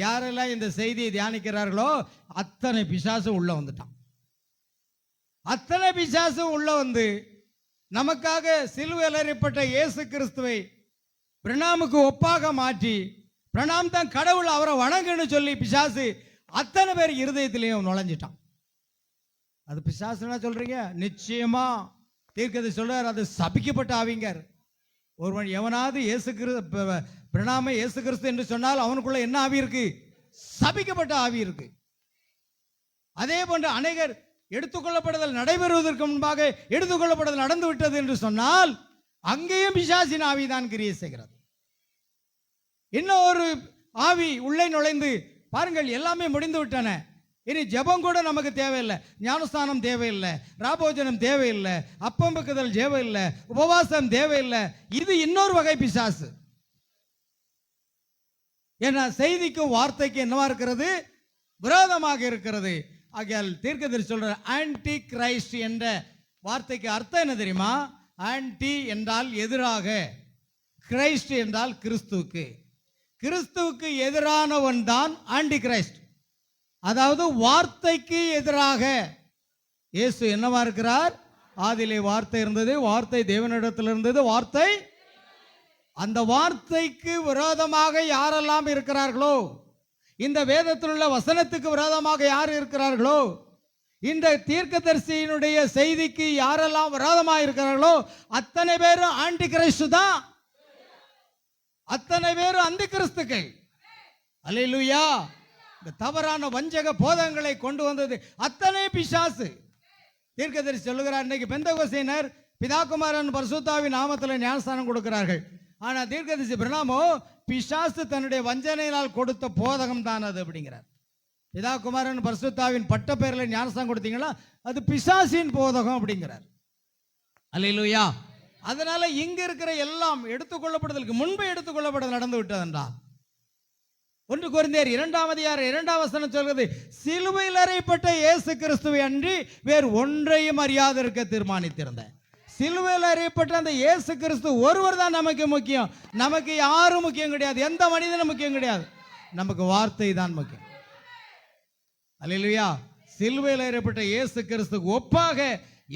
யாரெல்லாம் இந்த செய்தியை தியானிக்கிறார்களோ அத்தனை பிசாசும் உள்ள வந்துட்டான். அத்தனை பிசாசும் உள்ள வந்து நமக்காக சிலுவையில் அறையப்பட்ட இயேசு கிறிஸ்துவை பிரணாமுக்கு ஒப்பாக மாற்றி, பிரணாம் தான் கடவுள், அவரை வணங்குன்னு சொல்லி பிசாசு அத்தனை பேர் இருதயத்திலையும் நுழைஞ்சிட்டான். அது பிசாசுன்னா சொல்றீங்க? நிச்சயமா தீர்க்கதரிசி சொல்றார், அது சபிக்கப்பட்ட ஆவிங்கர். ஒருவன் எவனாவது இயேசு கிறிஸ்து பிரணாம இயேசு கிறிஸ்து என்று சொன்னால் அவனுக்குள்ள என்ன ஆவி இருக்கு? சபிக்கப்பட்ட ஆவி இருக்கு. அதே போன்று அநேகர் எடுத்துக்கொள்ளப்படுதல் நடைபெறுவதற்கு முன்பாக எடுத்துக்கொள்ளப்படுதல் நடந்து விட்டது என்று சொன்னால் அங்கேயும் பிசாசின் ஆவிதான் கிரியை செய்கிறது. இன்னும் ஒரு ஆவி உள்ளே நுழைந்து பாருங்கள், எல்லாமே முடிந்து விட்டன, இனி ஜெபம் கூட நமக்கு தேவையில்லை, ஞானஸ்தானம் தேவையில்லை, ராபோஜனம் தேவையில்லை, அப்பம் பக்குதல் தேவையில்லை, உபவாசம் தேவையில்லை. இது இன்னொரு வகை பிசாசு. ஏன்னா செய்திக்கும் வார்த்தைக்கு என்னவா இருக்கிறது? விரோதமாக இருக்கிறது. ஆகையால் தீர்க்கதரிசி சொல்ற ஆன்டி கிரைஸ்ட் என்ற வார்த்தைக்கு அர்த்தம் என்ன தெரியுமா? ஆன்டி என்றால் எதிராக, கிரைஸ்ட் என்றால் கிறிஸ்துவுக்கு. கிறிஸ்துவுக்கு எதிரானவன் தான் ஆன்டி கிரைஸ்ட். அதாவது வார்த்தைக்கு எதிராக. இயேசு என்னவா இருக்கிறார்? ஆதியிலே வார்த்தை இருந்தது, வார்த்தை தேவனிடத்தில் இருந்தது, வார்த்தை. அந்த வார்த்தைக்கு விரோதமாக யாரெல்லாம் இருக்கிறார்களோ, இந்த வேதத்தில் உள்ள வசனத்துக்கு விரோதமாக யார் இருக்கிறார்களோ, இந்த தீர்க்கதரிசியினுடைய செய்திக்கு யாரெல்லாம் விரோதமாக இருக்கிறார்களோ அத்தனை பேரும் ஆன்டி கிறிஸ்து தான். அத்தனை பேரும் அந்தி கிறிஸ்துக்கள். அல்லேலூயா. இந்த தவறான வஞ்சக போதங்களை கொண்டு வந்தது அத்தனை பிசாசு. தீர்க்கதரிசி சொல்லுகிறார், இன்னைக்கு பெந்தகோஸ்தியினர் பிதாகுமாரன் பரிசுத்தாவின் நாமத்தில் ஞானஸ்தானம் கொடுக்கிறார்கள். ஆனா தீர்க்கதரிசி பிரணாமோ பிசாசு தன்னுடைய வஞ்சனையினால் கொடுத்த போதகம் தான் அது அப்படிங்கிறார். பிதாகுமாரன் பரிசுத்தாவின் பட்ட பெயரில் ஞானஸ்தானம் கொடுத்தீங்களா, அது பிசாசின் போதகம் அப்படிங்கிறார். அல்லேலூயா. அதனால இங்க இருக்கிற எல்லாம் எடுத்துக்கொள்ளப்படுதலுக்கு முன்பே எடுத்துக்கொள்ளப்படுதல் நடந்து விட்டதென்றால் 1 கொரிந்தியர் 2ஆம் அதிகாரம் 2ஆம் வசனம் சொல்கிறது, சிலுவையில் அறையப்பட்ட இயேசு கிறிஸ்துவை அன்றி வேறு ஒன்றையும் அறியாது இருக்க தீர்மானித்திருந்தேன். சிலுவையில் அறையப்பட்ட அந்த இயேசு கிறிஸ்து ஒருவர் தான் நமக்கு முக்கியம். நமக்கு யாரும் முக்கியம் கிடையாது, எந்த மனிதனும் முக்கியம் கிடையாது, நமக்கு வார்த்தை தான் முக்கியம். அல்லேலூயா. சிலுவையில் அறையப்பட்ட இயேசு கிறிஸ்துக்கு ஒப்பாக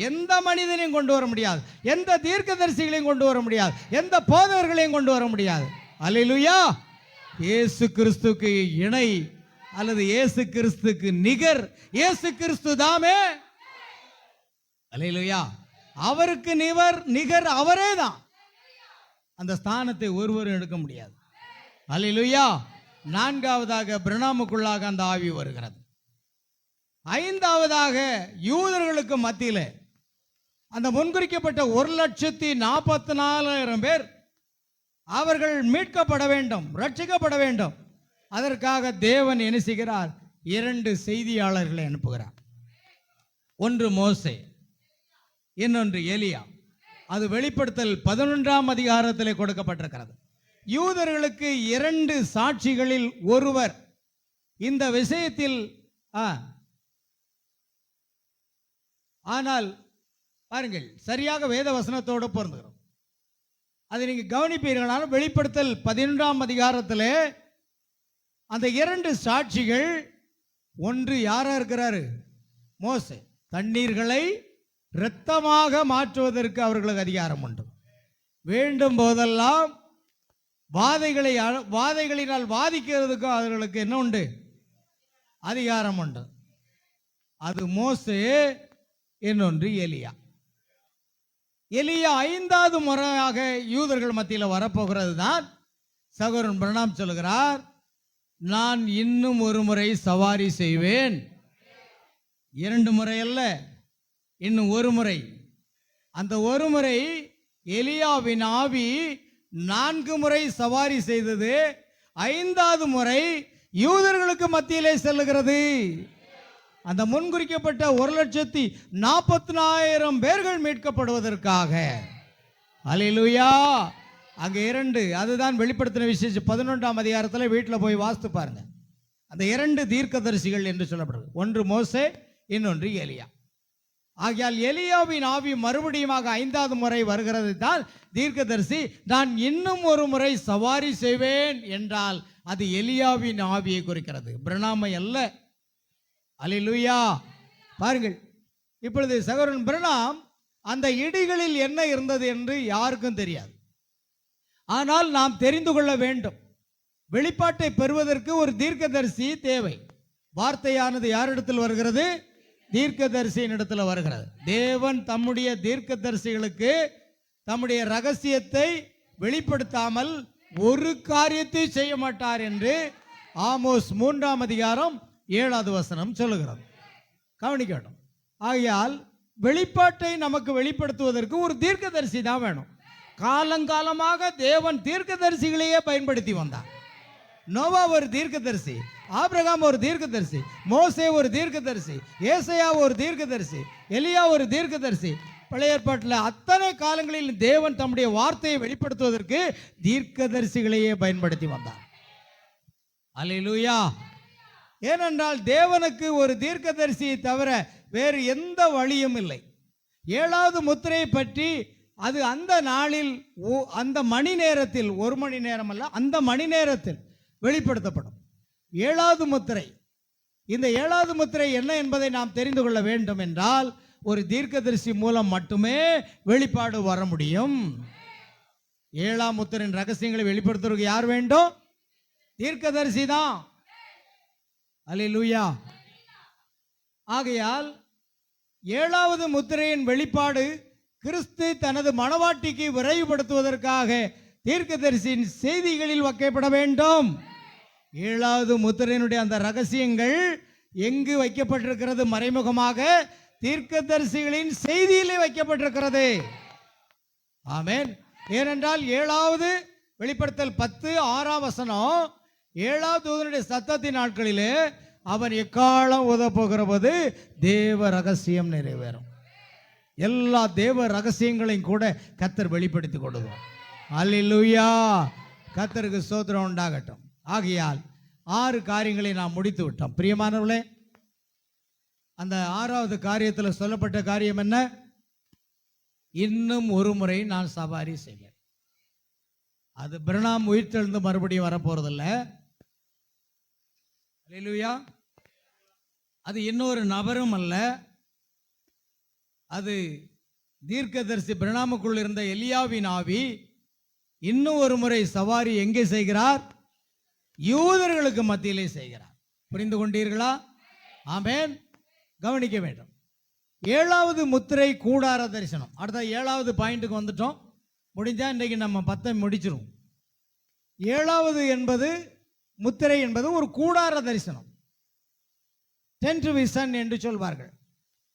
எந்த மனிதனையும் கொண்டு வர முடியாது, எந்த தீர்க்கதரிசிகளையும் கொண்டு வர முடியாது, எந்த போதகர்களையும் கொண்டு வர முடியாது. அல்லேலூயா. இயேசு கிறிஸ்துக்கு இணை அல்லது இயேசு கிறிஸ்துக்கு நிகர் இயேசு கிறிஸ்து தாமே. அல்லேலூயா. அவருக்கு நிகர் அவரே தான். அந்த ஸ்தானத்தை ஒருவரும் எடுக்க முடியாது. அல்லேலூயா. 4ஆவதாக பிரணாமுக்குள்ளாக அந்த ஆவி வருகிறது. 5ஆவதாக யூதர்களுக்கு மத்தியில் அந்த முன்குறிக்கப்பட்ட 1,44,000 பேர் அவர்கள் மீட்கப்பட வேண்டும், ரட்சிக்கப்பட வேண்டும். அதற்காக தேவன் என்ன செய்கிறார்? 2 செய்தியாளர்களை அனுப்புகிறார். ஒன்று மோசே, இன்னொன்று எலியா. அது வெளிப்படுத்தல் 11ஆம் அதிகாரத்தில் கொடுக்கப்பட்டிருக்கிறது. யூதர்களுக்கு 2 சாட்சிகளில் ஒருவர் இந்த விஷயத்தில். ஆனால் பாருங்கள், சரியாக வேத வசனத்தோடு பொருந்துகிறோம். அதை நீங்க கவனிப்பீர்களால் வெளிப்படுத்தல் 11ஆம் அதிகாரத்தில் அந்த 2 சாட்சிகள், ஒன்று யாரா இருக்கிறாரு? மோசே. தண்ணீர்களை இரத்தமாக மாற்றுவதற்கு அவர்களுக்கு அதிகாரம் உண்டு. வேண்டும் போதெல்லாம் வாதைகளினால் வாதிக்கிறதுக்கும் அவர்களுக்கு என்ன உண்டு? அதிகாரம் உண்டு. அது மோசே, இன்னொன்று எலியா. எலியா 5வது முறையாக யூதர்கள் மத்தியில் வரப்போகிறது தான் சகோதரன் பிரணாம் சொல்கிறார், நான் இன்னும் ஒரு முறை சவாரி செய்வேன். 2 முறை அல்ல, இன்னும் ஒரு முறை. அந்த ஒரு முறை எலியாவின் ஆவி 4 முறை சவாரி செய்தது. 5வது முறை யூதர்களுக்கு மத்தியிலே செல்லுகிறது. அந்த முன்குறிக்கப்பட்ட 1,40,000 பேர்கள் மீட்கப்படுவதற்காக. அல்லேலூயா. அங்க 2, அதுதான் வெளிப்படுத்தின விசேஷம் 11ஆம் அதிகாரத்தில் வீட்டில் போய் வாசித்து பாருங்க. அந்த 2 தீர்க்கதரிசிகள் என்று சொல்லப்படுது. ஒன்று மோசே, இன்னொன்று எலியா. ஆகையால் எலியாவின் ஆவி மறுபடியுமாக 5வது முறை வருகிறது தான் தீர்க்கதரிசி, நான் இன்னும் ஒரு முறை சவாரி செய்வேன் என்றால் அது எலியாவின் ஆவியை குறிக்கிறது, பிரணாமை அல்ல. அல்லேலூயா. பாருங்கள், இப்பொழுது சகோதரன் பிரணாம் அந்த இடிகளில் என்ன இருந்தது என்று யாருக்கும் தெரியாது. ஆனால் நாம் தெரிந்து கொள்ள வேண்டும். வெளிப்பாட்டை பெறுவதற்கு ஒரு தீர்க்கதரிசி தேவை. வார்த்தையானது யாரிடத்தில் வருகிறது? தீர்க்கதரிசியின் இடத்துல வருகிறது. தேவன் தம்முடைய தீர்க்கதரிசிகளுக்கு தம்முடைய ரகசியத்தை வெளிப்படுத்தாமல் ஒரு காரியத்தை செய்ய மாட்டார் என்று ஆமோஸ் 3ஆம் அதிகாரம் 7வது வசனம் சொல்லுகிறது. கவனிக்க வேண்டும். ஆகையால் வெளிப்பாட்டை நமக்கு வெளிப்படுத்துவதற்கு ஒரு தீர்க்கதரிசி தான் வேணும். காலங்காலமாக தேவன் தீர்க்கதரிசிகளையே பயன்படுத்தி வந்தார். நோவா ஒரு தீர்க்கதரிசி, ஆபிரகாம் ஒரு தீர்க்கதரிசி, மோசே ஒரு தீர்க்கதரிசி, ஏசாயா ஒரு தீர்க்கதரிசி, எலியா ஒரு தீர்க்கதரிசி. பழைய ஏற்பாட்டில் அத்தனை காலங்களில் தேவன் தம்முடைய வார்த்தையை வெளிப்படுத்துவதற்கு தீர்க்கதரிசிகளையே பயன்படுத்தி வந்தார். அல்லேலூயா. ஏனென்றால் தேவனுக்கு ஒரு தீர்க்கதரிசியை தவிர வேறு எந்த வழியும் இல்லை. 7வது முத்திரையை பற்றி அது அந்த நாளில் அந்த மணி நேரத்தில், 1 மணி நேரம் அல்ல, அந்த மணி நேரத்தில் வெளிப்படுத்தப்படும். 7வது முத்திரை, இந்த 7வது முத்திரை என்ன என்பதை நாம் தெரிந்து கொள்ள வேண்டும் என்றால் ஒரு தீர்க்கதரிசி மூலம் மட்டுமே வெளிப்பாடு வர முடியும். 7ஆம் முத்திரையின் ரகசியங்களை வெளிப்படுத்துவதற்கு யார் வேண்டும்? தீர்க்கதரிசி தான். அல்லேலூயா. ஆகையால் 7வது முத்திரையின் வெளிப்பாடு கிறிஸ்து தனது மணவாட்டிக்கு விரைவுபடுத்துவதற்காக தீர்க்கதரிசியின் செய்திகளில் வைக்கப்பட வேண்டும். 7வது முத்திரையினுடைய அந்த ரகசியங்கள் எங்கு வைக்கப்பட்டிருக்கிறது? மறைமுகமாக தீர்க்கதரிசிகளின் செய்தியிலே வைக்கப்பட்டிருக்கிறது. ஆமென். ஏனென்றால் 7வது வெளிப்படுத்தல் 10:6 வசனம், 7வது தூதனுடைய சத்தத்தின் நாட்களிலே அவன் எக்காலம் உதப்போகிற போது தேவ ரகசியம் நிறைவேறும். எல்லா தேவ ரகசியங்களையும் கூட கர்த்தர் வெளிப்படுத்தி கொடுக்கும். அல்லேலூயா. கர்த்தருக்கு ஸ்தோத்திரம் உண்டாகட்டும். ஆகையால் 6 காரியங்களை நாம் முடித்து விட்டோம். பிரியமானவர்களே, அந்த 6வது காரியத்தில் சொல்லப்பட்ட காரியம் என்ன? இன்னும் ஒரு முறை நான் சவாரி செய்வேன். அது பிரணாம் உயிர்த்தெழுந்து மறுபடியும் வரப்போறதில்ல. அல்லேலூயா. அது இன்னொரு நபரும் அல்ல, அது தீர்க்கதரிசி பிரணாமுக்குள் இருந்த எலியாவின் ஆவி இன்னும் ஒரு முறை சவாரி எங்கே செய்கிறார்? யூதர்களுக்கு மத்தியிலே செய்கிறார். புரிந்து கொண்டீர்களா? ஆமென். கவனிக்க வேண்டும். 7வது முத்திரை கூடார தரிசனம். அடுத்த 7வது பாயிண்ட்டுக்கு வந்துட்டோம். முடிஞ்சா இன்றைக்கு நம்ம 10 முடிச்சிரும். 7வது என்பது முத்திரை என்பது ஒரு கூடார தரிசனம், டென்ட் விஷன் என்று சொல்வார்கள்.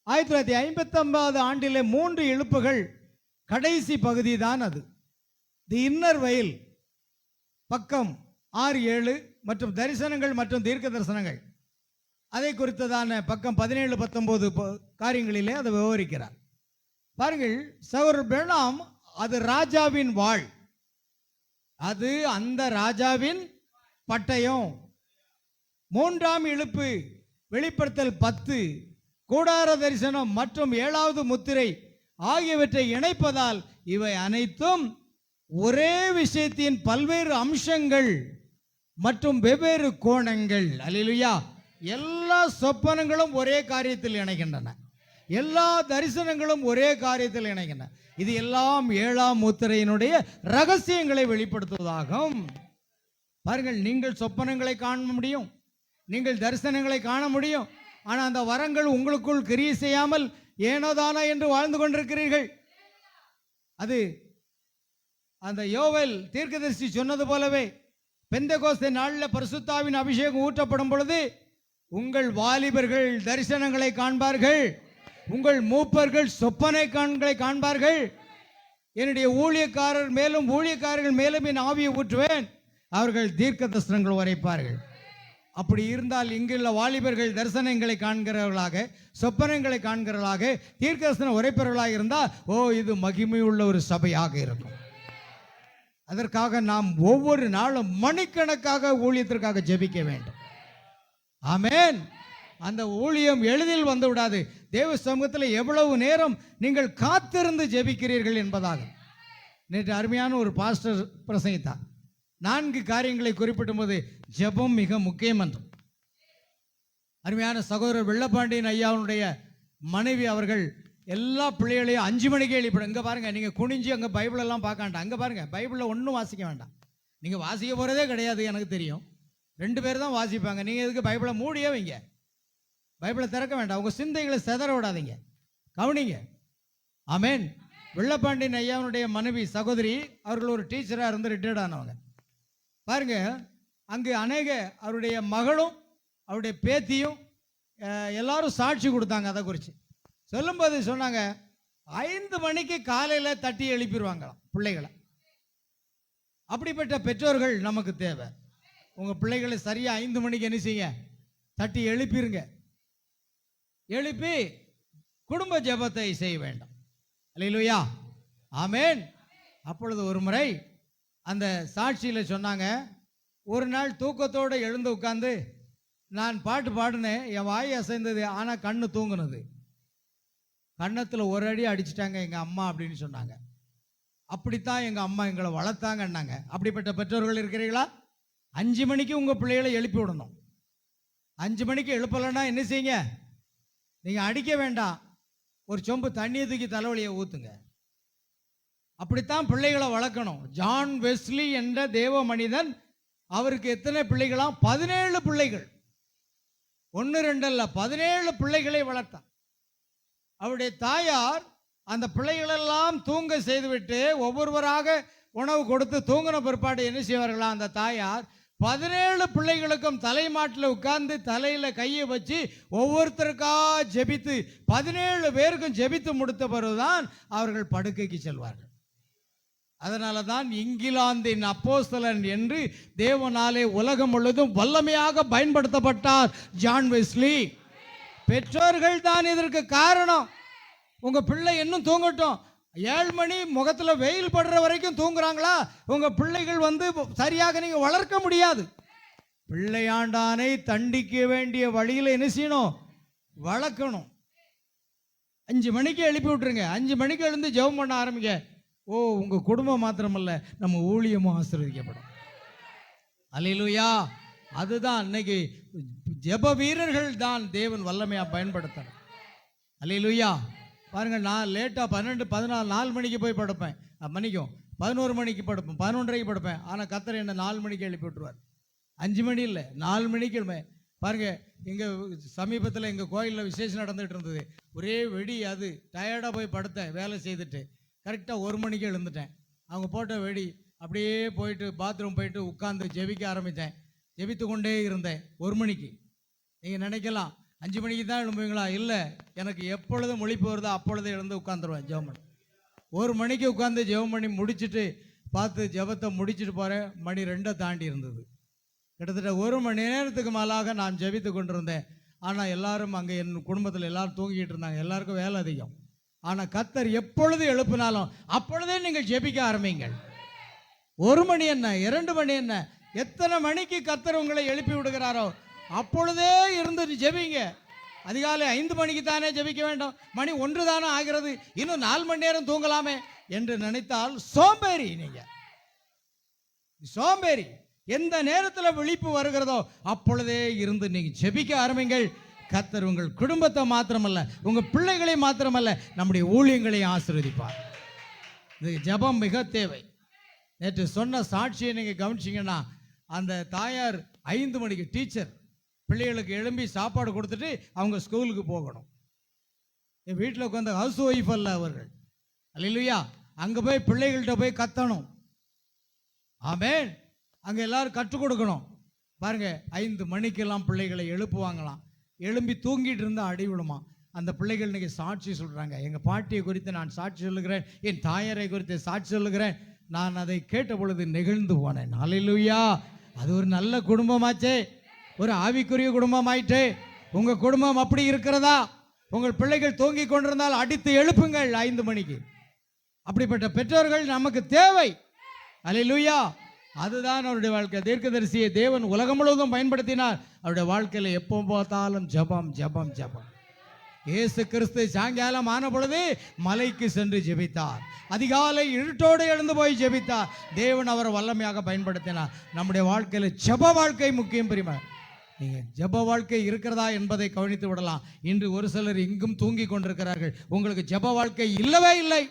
1959 ஆண்டிலே 3 எழுப்புகள் கடைசி பகுதி தான் அது. தி இன்னர் வெயில் பக்கம் 6, 7 மற்றும் தரிசனங்கள் மற்றும் தீர்க்க தரிசனங்கள், அதை குறித்ததான பக்கம் 17, 19 காரியங்களிலே அதை விவரிக்கிறார். பாருங்கள், சகோதரர் பிரணாம் அது ராஜாவின் வாழ், அது அந்த ராஜாவின் பட்டயம். 3ஆம் எழுப்பு வெளிப்படுத்தல் 10 கூடார தரிசனம் மற்றும் 7வது முத்திரை ஆகியவற்றை இணைப்பதால் இவை அனைத்தும் ஒரே விஷயத்தின் பல்வேறு அம்சங்கள் மற்றும் வெவ்வேறு கோணங்கள். அல்லேலூயா. எல்லா சொப்பனங்களும் ஒரே காரியத்தில் இணைகின்றன, எல்லா தரிசனங்களும் ஒரே காரியத்தில் இணைகின்றன. இது எல்லாம் 7ஆம் முத்திரையினுடைய ரகசியங்களை வெளிப்படுத்துவதாகும். பாருங்கள், நீங்கள் சொப்பனங்களை காண முடியும், நீங்கள் தரிசனங்களை காண முடியும். ஆனால் அந்த வரங்கள் உங்களுக்குள் கிரியை செய்யாமல் ஏனோதானா என்று வாழ்ந்து கொண்டிருக்கிறீர்கள். அது அந்த யோவேல் தீர்க்கதரிசி சொன்னது போலவே பெந்தெகோஸ்தே நாளில் பரிசுத்தாவின் அபிஷேகம் ஊற்றப்படும் பொழுது உங்கள் வாலிபர்கள் தரிசனங்களை காண்பார்கள், உங்கள் மூப்பர்கள் சொப்பனை காண்பார்கள். என்னுடைய ஊழியக்காரர் மேலும் ஊழியக்காரர்கள் மேலும் என் ஆவியை ஊற்றுவேன், அவர்கள் தீர்க்க தரிசனங்கள் உரைப்பார்கள். அப்படி இருந்தால் இங்குள்ள வாலிபர்கள் தரிசனங்களை காண்கிறவர்களாக, சொப்பனங்களை காண்கிறவர்களாக, தீர்க்க தரிசனம் உரைப்பவர்களாக இருந்தால் இது மகிமையுள்ள ஒரு சபையாக இருக்கும். அதற்காக நாம் ஒவ்வொரு நாளும் மணிக்கணக்காக ஊழியத்திற்காக ஜெபிக்க வேண்டும். ஆமென். அந்த ஊழியம் எளிதில் வந்து விடாது. தேவ சமூகத்தில் எவ்வளவு நேரம் நீங்கள் காத்திருந்து ஜெபிக்கிறீர்கள் என்பதாக. நேற்று அருமையான ஒரு பாஸ்டர் பிரசங்கித்தார். 4 காரியங்களை குறிப்பிடும் போது ஜெபம் மிக முக்கியம் என்று. அருமையான சகோதரர் வெள்ளப்பாண்டியன் ஐயாவுடைய மனைவி அவர்கள் எல்லா பிள்ளைகளையும் 5 மணிக்கு எழுப்பிடும். இங்கே பாருங்க, நீங்கள் குனிஞ்சு அங்கே பைபிள் எல்லாம் பார்க்க வேண்டாம். அங்கே பாருங்க, பைபிளில் ஒன்றும் வாசிக்க வேண்டாம். நீங்கள் வாசிக்க போகிறதே கிடையாது, எனக்கு தெரியும். 2 பேர் தான் வாசிப்பாங்க. நீங்கள் எதுக்கு பைபிளை மூடியே வைங்க, பைபிளை திறக்க வேண்டாம். உங்கள் சிந்தைகளை சிதற விடாதீங்க, கவனிங்க. ஆமென். வெள்ளப்பாண்டியன் ஐயாவுடைய மனைவி சகோதரி அவர்கள் ஒரு டீச்சராக இருந்து ரிட்டையர்ட் ஆனவங்க. பாருங்க, அங்கு அநேக அவருடைய மகளும் அவருடைய பேத்தியும் எல்லாரும் சாட்சி கொடுத்தாங்க. அதை குறித்து சொல்லும்போது சொன்னாங்க, 5 மணிக்கு காலையில் தட்டி எழுப்பிடுவாங்களாம் பிள்ளைகளை. அப்படிப்பட்ட பெற்றோர்கள் நமக்கு தேவை. உங்கள் பிள்ளைகளை சரியாக 5 மணிக்கு என்ன செய்ய, தட்டி எழுப்பிருங்க. எழுப்பி குடும்ப ஜெபத்தை செய்ய வேண்டும். அல்லேலூயா, ஆமென். அப்பொழுது ஒரு முறை அந்த சாட்சியில் சொன்னாங்க, ஒரு நாள் தூக்கத்தோடு எழுந்து உட்கார்ந்து நான் பாட்டு பாடினேன், என் வாய் அசைந்தது, ஆனால் கண்ணு தூங்குனது. கன்னத்தில் ஒரு அடி அடிச்சிட்டாங்க எங்கள் அம்மா அப்படின்னு சொன்னாங்க. அப்படித்தான் எங்கள் அம்மா எங்களை வளர்த்தாங்கன்னாங்க. அப்படிப்பட்ட பெற்றோர்கள் இருக்கிறீங்களா? 5 மணிக்கு உங்கள் பிள்ளைகளை எழுப்பி விடணும். 5 மணிக்கு எழுப்பலைன்னா என்ன செய்யுங்க, நீங்கள் அடிக்க வேண்டாம், ஒரு சொம்பு தண்ணியை தூக்கி தலைவலியை ஊற்றுங்க. அப்படித்தான் பிள்ளைகளை வளர்க்கணும். ஜான் வெஸ்லி என்ற தேவ மனிதன், அவருக்கு எத்தனை பிள்ளைகளாம்? 17 பிள்ளைகள். 1 2 அல்ல, 17 பிள்ளைகளை வளர்த்தான். அவருடைய தாயார் அந்த பிள்ளைகளெல்லாம் தூங்க செய்துவிட்டு ஒவ்வொருவராக உணவு கொடுத்து தூங்கின பிற்பாடு என்ன செய்வார்களா, அந்த தாயார் 17 பிள்ளைகளுக்கும் தலைமாட்டில் உட்கார்ந்து தலையில் கையை வச்சு ஒவ்வொருத்தருக்கா ஜெபித்து 17 பேருக்கும் ஜெபித்து முடித்த பிறகுதான் அவர்கள் படுக்கைக்கு செல்வார்கள். அதனால தான் இங்கிலாந்தின் அப்போஸ்தலன் என்று தேவனாலே உலகம் முழுவதும் வல்லமையாக பயன்படுத்தப்பட்டார் ஜான் வெஸ்லி. பெற்றோர்கள் தான் இதற்கு காரணம். உங்க பிள்ளை இன்னும் தூங்கட்டும். 7 மணி முகத்தில் வெயில் படுற வரைக்கும் தூங்குறாங்களா? உங்க பிள்ளைகள் சரியாக நீங்க வளர்க்க முடியாது. பிள்ளையாண்டானை தண்டிக்க வேண்டிய வழியில் என்ன செய்யணும், வளர்க்கணும். 5 மணிக்கு எழுப்பி விட்டுருங்க. 5 மணிக்கு எழுந்து ஜெபம் பண்ண ஆரம்பிங்க. உங்க குடும்பம் மாத்திரமல்ல, நம்ம ஊழியமும் ஆசீர்வதிக்கப்படும். அல்லேலூயா. அதுதான் இன்னைக்கு ஜெப வீரர்கள் தான் தேவன் வல்லமையா பயன்படுத்துறார். அல்லேலூயா. பாருங்க, நான் லேட்டாக 12 14 4 மணிக்கு போய் படுப்பேன். மணிக்கும் 11 மணிக்கு படுப்பேன், 11:30க்கு படுப்பேன். ஆனால் கர்த்தர் என்ன 4 மணிக்கு எழுப்பி விட்டுருவார். 5 மணி இல்லை, 4 மணிக்கு எழுப்பேன். பாருங்க, எங்கள் சமீபத்தில் எங்கள் கோயிலில் விசேஷம் நடந்துகிட்டு இருந்தது. ஒரே வெடி, அது டயர்டாக போய் படுத்தேன் வேலை செய்துட்டு. கரெக்டாக 1 மணிக்கு எழுந்துட்டேன். அவங்க போட்ட வெடி அப்படியே போயிட்டு பாத்ரூம் போயிட்டு உட்காந்து ஜெபிக்க ஆரம்பித்தேன். ஜெபித்து கொண்டே இருந்தேன் 1 மணிக்கு. நீங்கள் நினைக்கலாம் 5 மணிக்கு தான் எழும்புவீங்களா? இல்லை, எனக்கு எப்பொழுதும் முழிப்பு வருதோ அப்பொழுது எழுந்து உட்காந்துருவேன் ஜெபம் பண்ணி. 1 மணிக்கு உட்காந்து ஜெபம் பண்ணி முடிச்சுட்டு பார்த்து ஜெபத்தை முடிச்சுட்டு போகிறேன். மணி 2 தாண்டி இருந்தது. கிட்டத்தட்ட 1 மணி நேரத்துக்கு மேலாக நான் ஜெபித்து கொண்டிருந்தேன். ஆனால் எல்லாரும் அங்கே என் குடும்பத்தில் எல்லாரும் தூங்கிட்டு இருந்தாங்க. எல்லாருக்கும் வேலை அதிகம். ஆனால் கர்த்தர் எப்பொழுது எழுப்பினாலும் அப்பொழுதே நீங்கள் ஜெபிக்க ஆரம்பிங்கள். 1 மணி என்ன, 2 மணி என்ன, எத்தனை மணிக்கு கர்த்தர் உங்களை எழுப்பி விடுகிறாரோ அப்பொழுதே இருந்து ஜெபிங்க. அதிகாலை 5 மணிக்கு தானே ஜெபிக்க வேண்டும், மணி 1 தானே ஆகிறது, இன்னும் 4 மணி நேரம் தூங்கலாமே என்று நினைத்தால் சோம்பேறி. நீங்க சோம்பேறி. எந்த நேரத்தில் விழிப்பு வருகிறதோ அப்பொழுதே இருந்து நீங்க ஜெபிக்க ஆரம்பிங்கள். கர்த்தர் உங்கள் குடும்பத்தை மாத்திரமல்ல, உங்க பிள்ளைகளை மாத்திரமல்ல, நம்முடைய ஊழியங்களையும் ஆசீர்வதிப்பார். இது ஜெபம் மிக தேவை. நேற்று சொன்ன சாட்சியை நீங்க கவனிச்சிங்கன்னா, அந்த தாயார் 5 மணிக்கு டீச்சர் பிள்ளைகளுக்கு எழும்பி சாப்பாடு கொடுத்துட்டு அவங்க ஸ்கூலுக்கு போகணும். என் வீட்டில் உட்காந்து ஹவுஸ் ஒய்ஃப் அல்ல அவர்கள். அல்லேலூயா. அங்கே போய் பிள்ளைகள்கிட்ட போய் கத்தணும். ஆமென். அங்கே எல்லாரும் கற்றுக் கொடுக்கணும். பாருங்க, 5 மணிக்கெல்லாம் பிள்ளைகளை எழுப்புவாங்களாம். எழும்பி தூங்கிட்டு இருந்தால் அடி விடுமா. அந்த பிள்ளைகள் இன்னைக்கு சாட்சி சொல்கிறாங்க. எங்கள் பாட்டியை குறித்து நான் சாட்சி சொல்லுகிறேன், என் தாயாரை குறித்து சாட்சி சொல்லுகிறேன். நான் அதை கேட்ட பொழுது நெகிழ்ந்து போனேன். அல்லேலூயா. அது ஒரு நல்ல குடும்பமாச்சே, ஒரு ஆவிக்குரிய குடும்பமாயிட்டே. உங்கள் குடும்பம் அப்படி இருக்கிறதா? உங்கள் பிள்ளைகள் தூங்கி கொண்டிருந்தால் அடித்து எழுப்புங்கள் 5 மணிக்கு. அப்படிப்பட்ட பெற்றோர்கள் நமக்கு தேவை. அல்லேலூயா. அதுதான் அவருடைய வாழ்க்கை. தீர்க்கதரிசியை தேவன் உலகம் முழுவதும் பயன்படுத்தினார். அவருடைய வாழ்க்கையில் எப்போ பார்த்தாலும் ஜெபம் ஜெபம் ஜெபம். இயேசு கிறிஸ்து சாயங்காலம் ஆன பொழுது மலைக்கு சென்று ஜெபித்தார். அதிகாலை இருட்டோடு எழுந்து போய் ஜெபித்தார். தேவன் அவரை வல்லமையாக பயன்படுத்தினார். நம்முடைய வாழ்க்கையில் ஜெப வாழ்க்கை முக்கியம். பிரிமா, நீங்கள் ஜெப வாழ்க்கை இருக்கிறதா என்பதை கவனித்து விடலாம். இன்று ஒரு சிலர் இங்கும் தூங்கி கொண்டிருக்கிறார்கள். உங்களுக்கு ஜெப வாழ்க்கை இல்லவே இல்லை.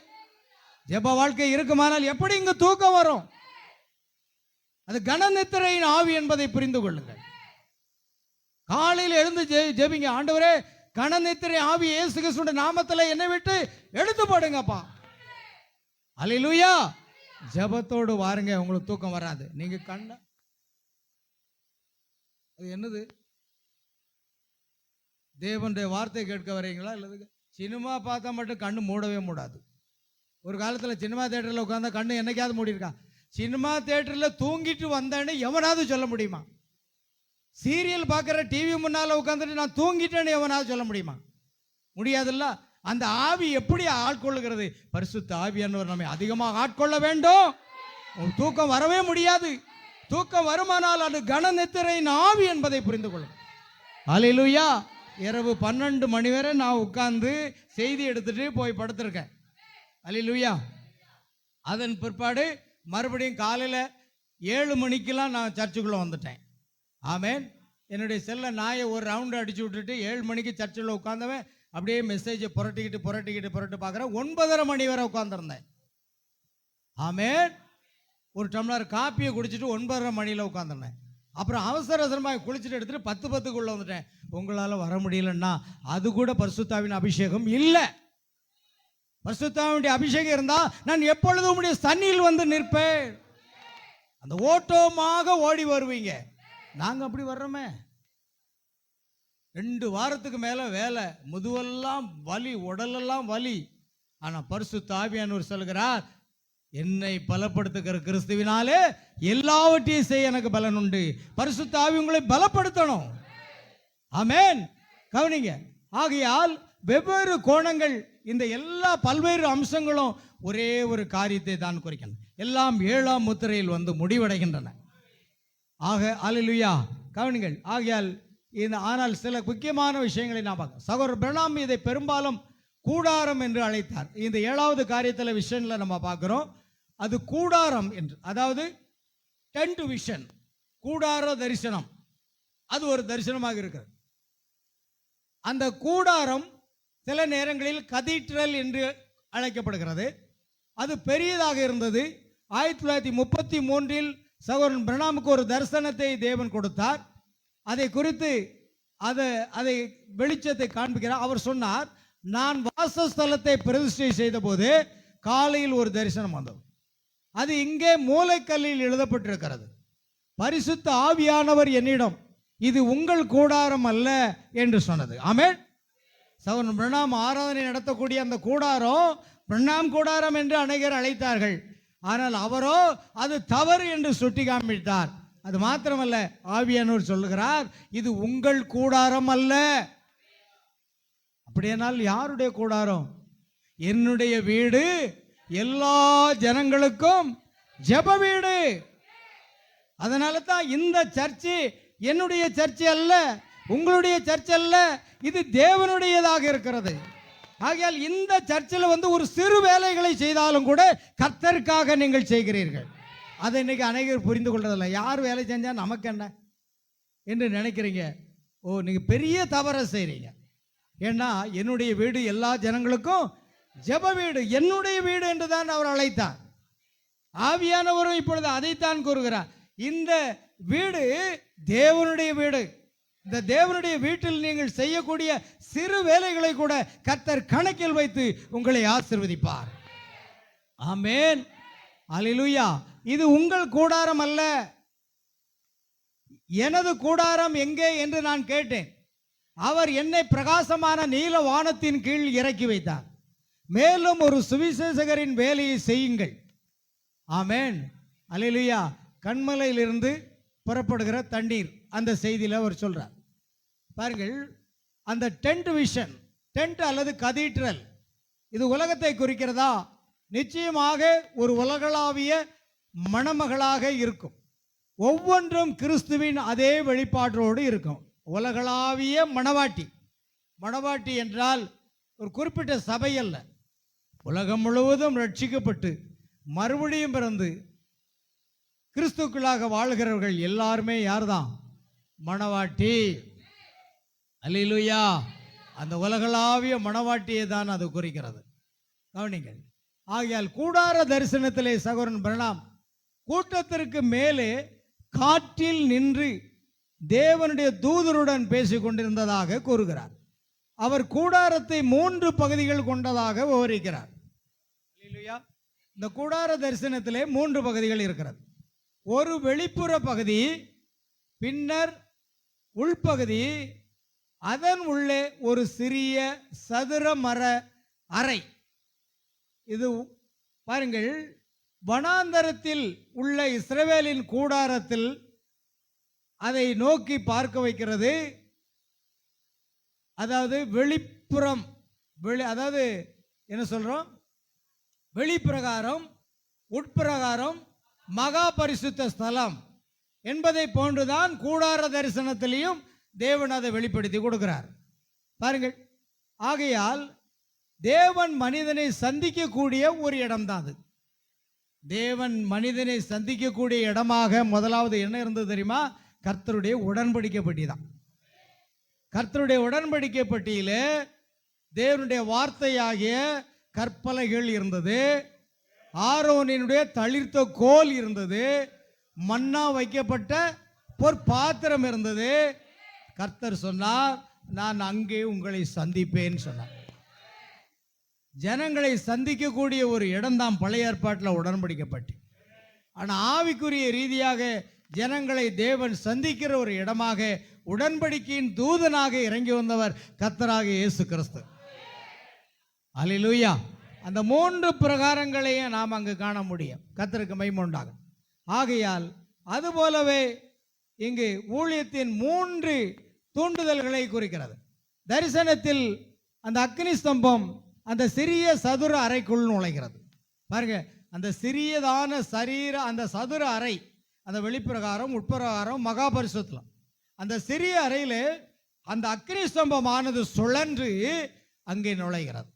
ஜெப வாழ்க்கை இருக்குமானால் எப்படி இங்கு தூக்கம் வரும்? அது கனநித்திரையின் ஆவி என்பதை புரிந்து கொள்ளுங்கள். காலையில் எழுந்து ஜெபிங்க. ஆண்டவரே, கனநித்திரை ஆவி இயேசு கிறிஸ்துவின் நாமத்தில் என்னை விட்டு எடுத்து போடுங்கப்பா. அல்லேலூயா. ஜெபத்தோடு வாருங்க, உங்களுக்கு தூக்கம் வராது. நீங்க கண்ண அது என்னது? தேவனுடைய வார்த்தை கேட்க வரீங்களா? இல்லது சினிமா பார்த்தா மட்டும் கண்ணு மூடவே மூடாது. ஒரு காலத்தில் சினிமா தேட்டரில் உட்காந்தா கண்ணு என்னைக்காவது மூடியிருக்கா? சினிமா தேட்டரில் தூங்கிட்டு வந்தேன்னு எவனாவது சொல்ல முடியுமா? சீரியல் பார்க்குற டிவி முன்னால் உட்காந்துட்டு நான் தூங்கிட்டேன்னு எவனாவது சொல்ல முடியுமா? முடியாதுல்ல. அந்த ஆவி எப்படி ஆட்கொள்ளுகிறது? பரிசுத்த ஆவியானவர் நம்மை அதிகமாக ஆட்கொள்ள வேண்டும். தூக்கம் வரவே முடியாது. தூக்கம் வருமானால் அது கனநித்திரையின் ஆவி என்பதை புரிந்து கொள்ளும். அல்லேலூயா. இரவு 12 மணி வரை நான் உட்கார்ந்து செய்தி எடுத்துட்டு போய் படுத்திருக்கேன். அல்லேலூயா. அதன் பிற்பாடு மறுபடியும் காலையில் 7 மணிக்கெல்லாம் நான் சர்ச்சுக்குள்ளே வந்துட்டேன். ஆமேன். என்னுடைய செல்லை நாயை ஒரு ரவுண்டு அடிச்சு விட்டுட்டு 7 மணிக்கு சர்ச்சில் உட்காந்தவன் அப்படியே மெசேஜை புரட்டிக்கிட்டு பார்க்குறேன். 9:30 மணி வரை உட்காந்துருந்தேன். ஆமேன். ஒரு டம்ளர் காப்பியை குடிச்சிட்டு 9:30 மணியில் உட்காந்துருந்தேன். அப்புறம் அவசரமாக குளிச்சுட்டு எடுத்துட்டு 10:10க்குள்ளே வந்துட்டேன். உங்களால் வர முடியலன்னா அது கூட பரிசுத்தாவின் அபிஷேகம் இல்லை. பரிசுத்தாவினுடைய அபிஷேகம் இருந்தால் நான் எப்பொழுதும் உங்களுடைய சன்னியில் வந்து நிற்பேன். அந்த ஓட்டமாக ஓடி வருவீங்க. நாங்கள் அப்படி வர்றோமே. 2 வாரத்துக்கு மேலே வேலை, முதுவெல்லாம் வலி, உடலெல்லாம் வலி. ஆனால் பரிசுத்த ஆவியானவர் சொல்கிறார், என்னை பலப்படுத்துகிற கிறிஸ்துவினாலே எல்லாவற்றையும் செய்ய எனக்கு பலன் உண்டு. பரிசுத்த ஆவி உங்களை பலப்படுத்தணும். ஆமென். கவனிங்க. ஆகையால் வெவ்வேறு கோணங்கள், இந்த எல்லா பல்வேறு அம்சங்களும் ஒரே ஒரு காரியத்தை தான் குறிக்கணும். எல்லாம் 7ஆம் முத்திரையில் வந்து முடிவடைகின்றன. ஆக அல்லேலூயா. கவனிங்கள். ஆகையால் ஆனால் சில முக்கியமான விஷயங்களை நான் பார்க்க. சகோதரர் பிரணாம் இதை பெரும்பாலும் கூடாரம் என்று அழைத்தார். இந்த 7வது காரியத்தில் விஷயங்களை நம்ம பார்க்கிறோம். அது கூடாரம் என்று, அதாவது டென்ட் விஷன், கூடார தரிசனம். அது ஒரு தரிசனமாக இருக்கிறது. அந்த கூடாரம் சில நேரங்களில் கதீட்ரல் என்று அழைக்கப்படுகிறது. அது பெரியதாக இருந்தது. 1933 சகோதரன் பிரணாமுக்கு ஒரு தரிசனத்தை தேவன் கொடுத்தார். அதை குறித்து அதை வெளிச்சத்தை காண்பிக்கிறார். அவர் சொன்னார், நான் வாசஸ்தலத்தை பிரதிஷ்டை செய்த போது காலையில் ஒரு தரிசனம் வந்தது. அது இங்கே மூலைக்கல்லில் எழுதப்பட்டிருக்கிறது. பரிசுத்த ஆவியானவர் என்னிடம் இது உங்கள் கூடாரம் அல்ல என்று சொன்னது. ஆமென். சகோதரன் பிரணாம் ஆராதனை நடத்தக்கூடிய அந்த கூடாரம் பிரணாம் கூடாரம் என்று அநேகர் அழைத்தார்கள். ஆனால் அவரோ அது தவறு என்று சுட்டி காண்பித்தார். அது மாத்திரமல்ல, ஆவியானவர் சொல்லுகிறார், இது உங்கள் கூடாரம் அல்ல. அப்படியானால் யாருடைய கூடாரம்? என்னுடைய வீடு எல்லா ஜனங்களுக்கும் ஜெப வீடு. அதனால தான் இந்த சர்ச்சு என்னுடைய சர்ச்சு அல்ல, உங்களுடைய சர்ச் அல்ல, இது தேவனுடையதாக இருக்கிறது. ஆகையால் இந்த சர்ச்சில் வந்து ஒரு சிறு வேலைகளை செய்தாலும் கூட கர்த்தருக்காக நீங்கள் செய்கிறீர்கள். அதை இன்னைக்கு அநேகர் புரிந்து கொள்றதில்லை. யார் வேலை செஞ்சால் நமக்கு என்ன என்று நினைக்கிறீங்க. ஓ, நீங்கள் பெரிய தவறை செய்கிறீங்க. ஏன்னா என்னுடைய வீடு எல்லா ஜனங்களுக்கும் ஜெப வீடு, என்னுடைய வீடு என்று தான் அவர் அழைத்தார். ஆவியானவரும் இப்பொழுது அதைத்தான் கூறுகிறார். இந்த வீடு தேவனுடைய வீடு. இந்த தேவனுடைய வீட்டில் நீங்கள் செய்யக்கூடிய சிறு வேலைகளை கூட கர்த்தர் கணக்கில் வைத்து உங்களை ஆசீர்வதிப்பார். ஆமென், அல்லேலூயா. இது உங்கள் கூடாரம் அல்ல. எனது கூடாரம் எங்கே என்று நான் கேட்டேன். அவர் என்னை பிரகாசமான நீல வானத்தின் கீழ் இறக்கி வைத்தார். மேலும் ஒரு சுவிசேஷகரின் வேலையை செய்யுங்கள். ஆமென், அல்லேலூயா. கண்மலையிலிருந்து புறப்படுகிற தண்ணீர், அந்த செய்தியில் அவர் சொல்றார். பாருங்கள், அந்த டென்ட் விஷன், டென்ட் அல்லது கதீட்ரல், இது உலகத்தை குறிக்கிறதா? நிச்சயமாக ஒரு உலகளாவிய மணமகளாக இருக்கும். ஒவ்வொன்றும் கிறிஸ்துவின் அதே வெளிப்பாட்டோடு இருக்கும். உலகளாவிய மணவாட்டி. மணவாட்டி என்றால் ஒரு குறிப்பிட்ட சபை அல்ல, உலகம் முழுவதும் ரட்சிக்கப்பட்டு மறுபடியும் பிறந்து கிறிஸ்துக்களாக வாழ்கிறவர்கள் எல்லாருமே யார்தான்? மணவாட்டி. அல்லேலூயா. அந்த உலகளாவிய மணவாட்டியை தான் அது குறிக்கிறது. கவனிங்கள். ஆகையால் கூடார தரிசனத்திலே சகோதரன் பிரணாம் கூட்டத்திற்கு மேலே காற்றில் நின்று தேவனுடைய தூதருடன் பேசிக் கொண்டிருந்ததாக கூறுகிறார். அவர் கூடாரத்தை 3 பகுதிகள் கொண்டதாக விவரிக்கிறார். அல்லேலூயா. இந்த கூடார தரிசனத்திலே 3 பகுதிகள் இருக்கிறது. ஒரு வெளிப்புற பகுதி, பின்னர் உள்பகுதி, அதன் உள்ளே ஒரு சிறிய சதுர மர அறை. இது பாருங்கள், வனாந்தரத்தில் உள்ள இஸ்ரவேலின் கூடாரத்தில் அதை நோக்கி பார்க்க வைக்கிறது. அதாவது வெளிப்புறம், அதாவது என்ன சொல்றோம்? வெளிப்பிரகாரம், உட்பிரகாரம், மகா பரிசுத்த ஸ்தலம் என்பதை போன்றுதான் கூடார தரிசனத்திலையும் தேவன் அதை வெளிப்படுத்தி கொடுக்கிறார். பாருங்கள், ஆகையால் தேவன் மனிதனை சந்திக்கக்கூடிய ஒரு இடம்தான் அது. தேவன் மனிதனை சந்திக்கக்கூடிய இடமாக முதலாவது என்ன இருந்தது தெரியுமா? கர்த்தருடைய உடன்படிக்கை பெட்டி தான். கர்த்தருடைய உடன்படிக்கை பெட்டியிலே தேவனுடைய வார்த்தையாகிய கற்பலகைகள் இருந்தது. ஆரோனினுடைய தளிர்த்த கோல் இருந்தது. மன்னா வைக்கப்பட்ட பொற்பாத்திரம் இருந்தது. கர்த்தர் சொன்னார், நான் அங்கே உங்களை சந்திப்பேன் சொன்னார். ஜனங்களை சந்திக்கக்கூடிய ஒரு இடம்தான் பழைய ஏற்பாட்டில் உடன்படிக்கப்பட்டு. ஆனால் ஆவிக்குரிய ரீதியாக ஜனங்களை தேவன் சந்திக்கிற ஒரு இடமாக உடன்படிக்கையின் தூதனாக இறங்கி வந்தவர் கர்த்தராக இயேசு கிறிஸ்து. அல்லேலூயா. அந்த 3 பிரகாரங்களையும் நாம் அங்கு காண முடியும். கர்த்தருக்கு மகிமை உண்டாகும். ஆகையால் அதுபோலவே இங்கு ஊழியத்தின் 3 தூண்டுதல்களை குறிக்கிறது. தரிசனத்தில் அந்த அக்னி ஸ்தம்பம் அந்த சிறிய சதுர அறைக்குள் நுழைகிறது. பாருங்க, அந்த சிறியதான அந்த சதுர அறை, அந்த வெளிப்பிரகாரம், உட்பிரகாரம், மகா பரிசுத்தம், அந்த சிறிய அறையில் அந்த அக்னி ஸ்தம்பமானது சுழன்று அங்கே நுழைகிறது.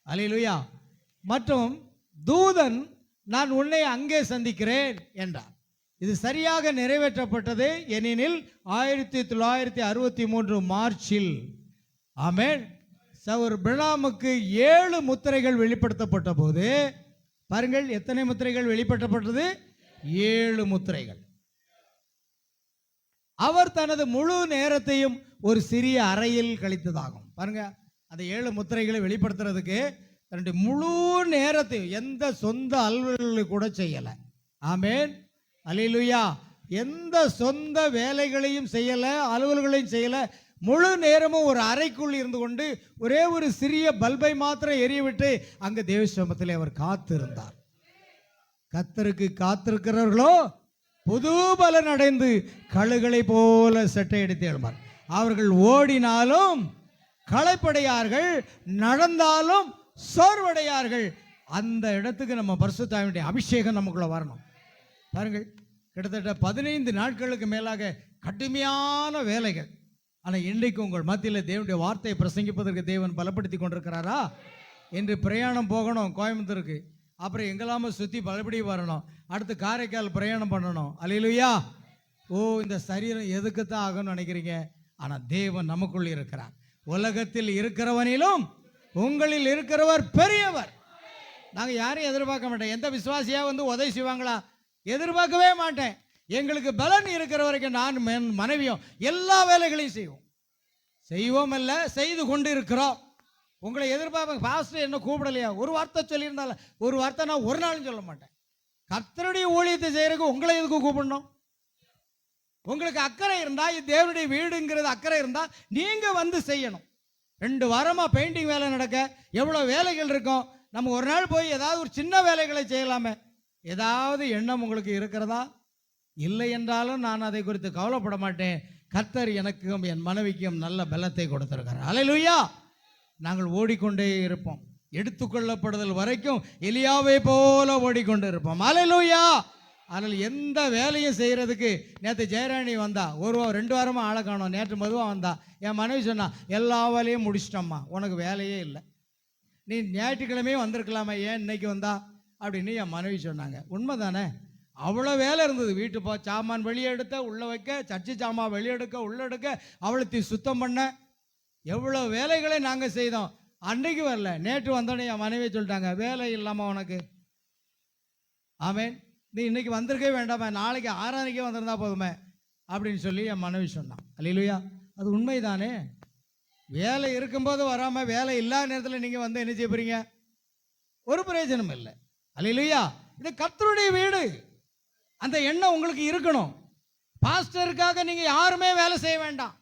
அல்லேலூயா. மற்றும் தூதன், நான் உன்னை அங்கே சந்திக்கிறேன் என்றார். இது சரியாக நிறைவேற்றப்பட்டது. ஏனெனில் 1963 மார்ச்சில், ஆமென், சகோதரர் பிரணாமுக்கு 7 முத்திரைகள் வெளிப்படுத்தப்பட்ட போது, பாருங்கள் எத்தனை முத்திரைகள் வெளிப்படுத்தப்பட்டது? 7 முத்திரைகள். அவர் தனது முழு நேரத்தையும் ஒரு சிறிய அறையில் கழித்ததாகும். பாருங்க, அந்த 7 முத்திரைகளை வெளிப்படுத்துறதுக்கு தன்னுடைய முழு நேரத்தையும் எந்த சொந்த அலுவல்களை கூட செய்யல. ஆமென், அல்லேலூயா. எந்த சொந்த வேலைகளையும் செய்யல, அலுவல்களையும் செய்யல. முழு நேரமும் ஒரு அறைக்குள் இருந்து கொண்டு ஒரே ஒரு சிறிய பல்பை மாத்திரம் எரியவிட்டு அங்கு தேவ சமூகத்திலே அவர் காத்திருந்தார். கர்த்தருக்கு காத்திருக்கிறவர்களோ புது பலன் அடைந்து கழுகளை போல செட்டை எடுத்து எழுமார். அவர்கள் ஓடினாலும் களைப்படையார்கள், நடந்தாலும் சோர்வடையார்கள். அந்த இடத்துக்கு நம்ம பரிசுத்த ஆவியுடைய அபிஷேகம் நமக்குள்ள வரணும். பாருங்கள், கிட்டத்தட்ட 15 நாட்களுக்கு மேலாக கடுமையான வேலைகள். ஆனால் இன்றைக்கு உங்கள் மத்தியில் தேவனுடைய வார்த்தையை பிரசங்கிப்பதற்கு தேவன் பலப்படுத்தி கொண்டிருக்கிறாரா? என்று பிரயாணம் போகணும் கோயம்புத்தூருக்கு, அப்புறம் எங்கெல்லாம சுற்றி பலபடி வரணும், அடுத்து காரைக்கால் பிரயாணம் பண்ணணும். அல்லேலூயா. ஓ, இந்த சரீரம் எதுக்கு தான் ஆகும்னு நினைக்கிறீங்க? ஆனால் தேவன் நமக்குள் இருக்கிறார். உலகத்தில் இருக்கிறவனிலும் உங்களில் இருக்கிறவர் பெரியவர். நாங்கள் யாரையும் எதிர்பார்க்க மாட்டேன். எந்த விசுவாசியா வந்து உதவி செய்வாங்களா? எதிர்பார்க்கவே மாட்டேன். எங்களுக்கு பலன் இருக்கிற வரைக்கும் நான் மனைவியும் எல்லா வேலைகளையும் செய்வோம் அல்ல, செய்து கொண்டு இருக்கிறோம். உங்களை எதிர்பார்ப்பேன், பாஸ்டர் என்ன கூப்பிடலையா, ஒரு வார்த்தை சொல்லியிருந்தால, ஒரு வார்த்தை நான் ஒரு நாளும் சொல்ல மாட்டேன். கர்த்தருடைய ஊழியத்தை செய்யறதுக்கு உங்களை எதுக்கு கூப்பிடணும்? உங்களுக்கு அக்கறை இருந்தா, இது தேவனுடைய வீடுங்கிறது அக்கறை இருந்தா நீங்க வந்து செய்யணும். 2 வாரமா பெயிண்டிங் வேலை நடக்க எவ்வளவு வேலைகள் இருக்கும். நம்ம ஒரு நாள் போய் ஏதாவது ஒரு சின்ன வேலைகளை செய்யலாமே. ஏதாவது எண்ணம் உங்களுக்கு இருக்கிறதா? இல்லை என்றாலும் நான் அதை குறித்து கவலைப்பட மாட்டேன். கர்த்தர் எனக்கும் என் மனைவிக்கும் நல்ல பலத்தை கொடுத்திருக்கிறார். அல்லேலூயா. நாங்கள் ஓடிக்கொண்டே இருப்போம், எடுத்துக்கொள்ளப்படுதல் வரைக்கும் எலியாவை போல ஓடிக்கொண்டு இருப்போம். அல்லேலூயா. அதனால் எந்த வேலையும் செய்கிறதுக்கு நேற்று ஜெயராணி வந்தா, 2 வாரமாக ஆளை காணோம். நேற்று மதுவாக வந்தா. என் மனைவி சொன்னா, எல்லா வேலையும் முடிச்சிட்டோம்மா, உனக்கு வேலையே இல்லை, நீ ஞாயிற்றுக்கிழமையும் வந்திருக்கலாமா, ஏன் இன்னைக்கு வந்தா அப்படின்னு என் மனைவி சொன்னாங்க. உண்மை தானே? அவ்வளோ வேலை இருந்தது. வீட்டு சாமான் வெளியே எடுத்த உள்ள வைக்க, சர்ச்சை சாமான் வெளியே எடுக்க உள்ள எடுக்க, அவளை சுத்தம் பண்ண, எவ்வளோ வேலைகளை நாங்கள் செய்தோம். அன்னைக்கு வரல, நேற்று வந்தோடனே என் மனைவி சொல்லிட்டாங்க, வேலை இல்லாமல் உனக்கு. ஆமேன். நீ இன்னைக்கு வந்திருக்கவே வேண்டாமே, நாளைக்கு 6:30 வந்திருந்தா போதுமே அப்படின்னு சொல்லி என் மனைவி சொன்னான். அல்லேலூயா. அது உண்மைதானே? வேலை இருக்கும்போது வராமல் வேலை இல்லாத நேரத்தில் நீங்கள் வந்து என்ன செய்ய போறீங்க? ஒரு பிரயோஜனம் இல்லை. அல்லேலூயா. இது கர்த்தருடைய வீடு, அந்த எண்ணம் உங்களுக்கு இருக்கணும். பாஸ்டருக்காக நீங்க யாருமே வேலை செய்ய வேண்டாம்.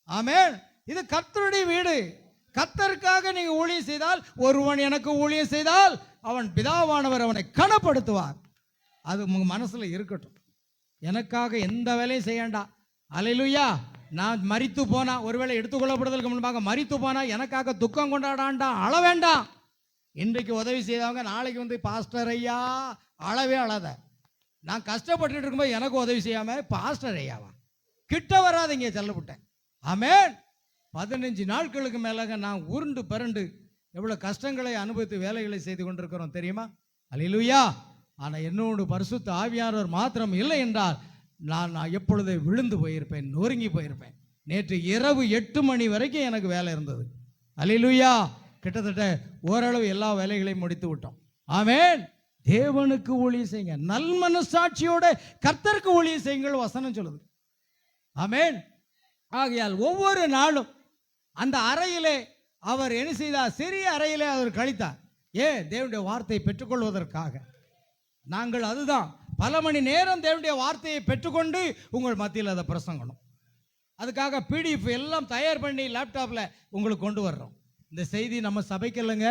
ஆமென். இது கர்த்தருடைய வீடு. கர்த்தருக்காக நீங்க ஊழியம் செய்தால், ஒருவன் எனக்கு ஊழியம் செய்தால் அவன் பிதாவானவர் அவனை கனப்படுத்துவார். அது உங்க மனசுல இருக்கட்டும். எனக்காக எந்த வேலையும் செய்ய வேண்டாம். அல்லேலூயா. நான் மரித்து போனா, ஒருவேளை எடுத்துக்கொள்ளப்படுதலுக்கு முன்பாக மரித்து போனா எனக்காக துக்கம் கொண்டாடாண்டா, அழ வேண்டாம். இன்றைக்கு உதவி செய்தவங்க நாளைக்கு வந்து பாஸ்டர் ஐயா அழவே அழாத. நான் கஷ்டப்பட்டு இருக்கும்போது எனக்கு உதவி செய்யாம பாஸ்டர் ஐயாவா, கிட்ட வராதிங்க, செல்லப்பட்டேன். ஆமென். 15 நாட்களுக்கு மேலாக நான் உருண்டு பரண்டு எவ்வளவு கஷ்டங்களை அனுபவித்து வேலைகளை செய்து கொண்டிருக்கிறோம் தெரியுமா? அல்லேலூயா. ஆனால் என்னோடு பரிசுத்த ஆவியானவர் மாத்திரம் இல்லை என்றால் நான் எப்பொழுதே விழுந்து போயிருப்பேன், நொறுங்கி போயிருப்பேன். நேற்று இரவு 8 மணி வரைக்கும் எனக்கு வேலை இருந்தது. அல்லேலூயா. கிட்டத்தட்ட ஓரளவு எல்லா வேலைகளையும் முடித்து விட்டோம். ஆமென். தேவனுக்கு ஊழியம் செய்யுங்க, நல் மனசாட்சியோட கர்த்தருக்கு ஊழியம் செய்யுங்கள் வசனம் சொல்லுது. ஆமென். ஆகையால் ஒவ்வொரு நாளும் அந்த அறையிலே அவர் என்ன செய்தார்? சிறிய அறையிலே அவர் கழித்தார். தேவனுடைய வார்த்தையை பெற்றுக்கொள்வதற்காக. நாங்கள் அதுதான் பல மணி நேரம் தேவனுடைய வார்த்தையை பெற்றுக்கொண்டு உங்கள் மத்தியில் அதை பிரசங்கணும். அதுக்காக பிடிஎஃப் எல்லாம் தயார் பண்ணி லேப்டாப்ல உங்களுக்கு கொண்டு வர்றோம். இந்த செய்தி நம்ம சபைக்கு இல்லைங்க,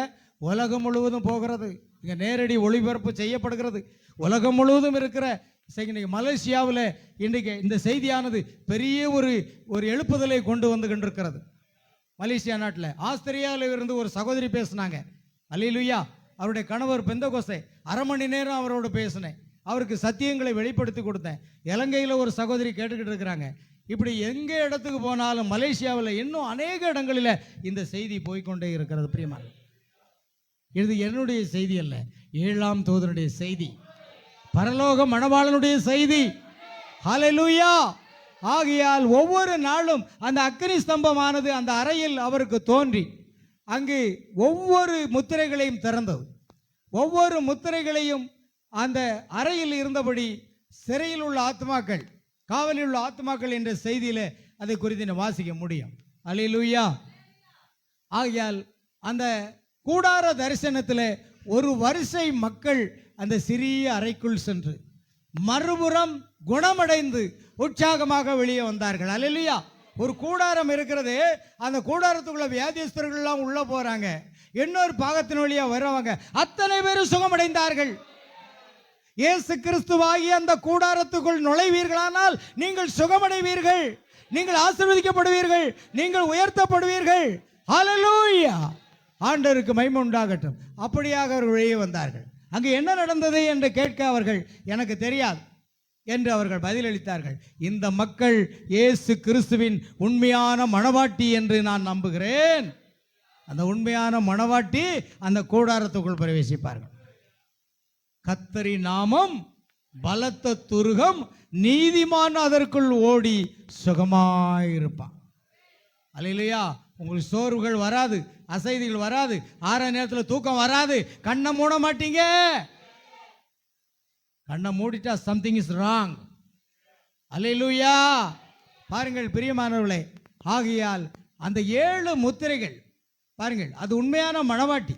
உலகம் முழுவதும் போகிறது. இங்க நேரடி ஒளிபரப்பு செய்யப்படுகிறது. உலகம் முழுவதும் இருக்கிற மலேசியாவில் இன்றைக்கு இந்த செய்தியானது பெரிய ஒரு எழுப்புதலை கொண்டு வந்து கொண்டிருக்கிறது. மலேசியா நாட்டில் ஆஸ்திரேலியாவில் இருந்து ஒரு சகோதரி பேசினாங்க. அல்லேலூயா. அவருடைய கணவர் பெந்தகோஸ்தே. 1/2 மணி நேரம் அவரோடு பேசினேன். அவருக்கு சத்தியங்களை வெளிப்படுத்தி கொடுத்தேன். இலங்கையில் ஒரு சகோதரி கேட்டுக்கிட்டு இருக்கிறாங்க. இப்படி எங்க இடத்துக்கு போனாலும் மலேசியாவில் இன்னும் அநேக இடங்களில் இந்த செய்தி போய்கொண்டே இருக்கிறது. பிரியமான, இது என்னுடைய செய்தி அல்ல, 7ஆம் தூதனுடைய செய்தி, பரலோக மணவாளனுடைய செய்தி. ஹல்லேலூயா. ஆகையால் ஒவ்வொரு நாளும் அந்த அக்கினி ஸ்தம்பமானது அந்த அறையில் அவருக்கு தோன்றி அங்கு ஒவ்வொரு முத்திரைகளையும் திறந்தது. ஒவ்வொரு முத்திரைகளையும் அந்த அறையில் இருந்தபடி சிறையில் உள்ள ஆத்மாக்கள், காவலில் உள்ள ஆத்மாக்கள் என்ற செய்தியில அதை குறித்து வாசிக்க முடியும். அல்லேலூயா. ஆகையால் அந்த கூடார தரிசனத்தில் ஒரு வரிசை மக்கள் அந்த சிறிய அறைக்குள் சென்று மறுபுறம் குணமடைந்து உற்சாகமாக வெளியே வந்தார்கள். அல்லேலூயா. ஒரு கூடாரம் இருக்கிறது, அந்த கூடாரத்துக்குள்ள வியாதிஸ்தர்கள் எல்லாம் உள்ள போறாங்க. இன்னொரு பாகத்தின் வழியா வருவாங்க. அத்தனை பேரும் சுகமடைந்தார்கள். இயேசு கிறிஸ்துவாகி அந்த கூடாரத்துக்குள் நுழைவீர்களானால் நீங்கள் சுகமடைவீர்கள், நீங்கள் ஆசீர்வதிக்கப்படுவீர்கள், நீங்கள் உயர்த்தப்படுவீர்கள். ஹல்லேலூயா. ஆண்டவருக்கு மகிமை உண்டாகட்டும். அப்படியாக அவர்கள் வெளியே வந்தார்கள். அங்கு என்ன நடந்தது என்று கேட்க அவர்கள் எனக்கு தெரியாது என்று அவர்கள் பதிலளித்தார்கள். இந்த மக்கள் இயேசு கிறிஸ்துவின் உண்மையான மணவாட்டி என்று நான் நம்புகிறேன். அந்த உண்மையான மணவாட்டி அந்த கூடாரத்துக்குள் பிரவேசிப்பார்கள். கர்த்தரின் நாமம் பலத்த துருகம், நீதிமான் அதற்குள் ஓடி சுகமாயிருப்பான். அல்லேலூயா. உங்களுக்கு சோர்வுகள் வராது, அசைதிகள் வராது, 6 நேரத்தில் தூக்கம் வராது. கண்ணை மூட மாட்டீங்க. கண்ணை மூடிட்டா சம்திங் இஸ் ராங். அல்லேலூயா. பாருங்கள் பிரியமானவர்களே, ஆகையால் அந்த 7 முத்திரைகள் பாருங்கள், அது உண்மையான மணவாட்டி.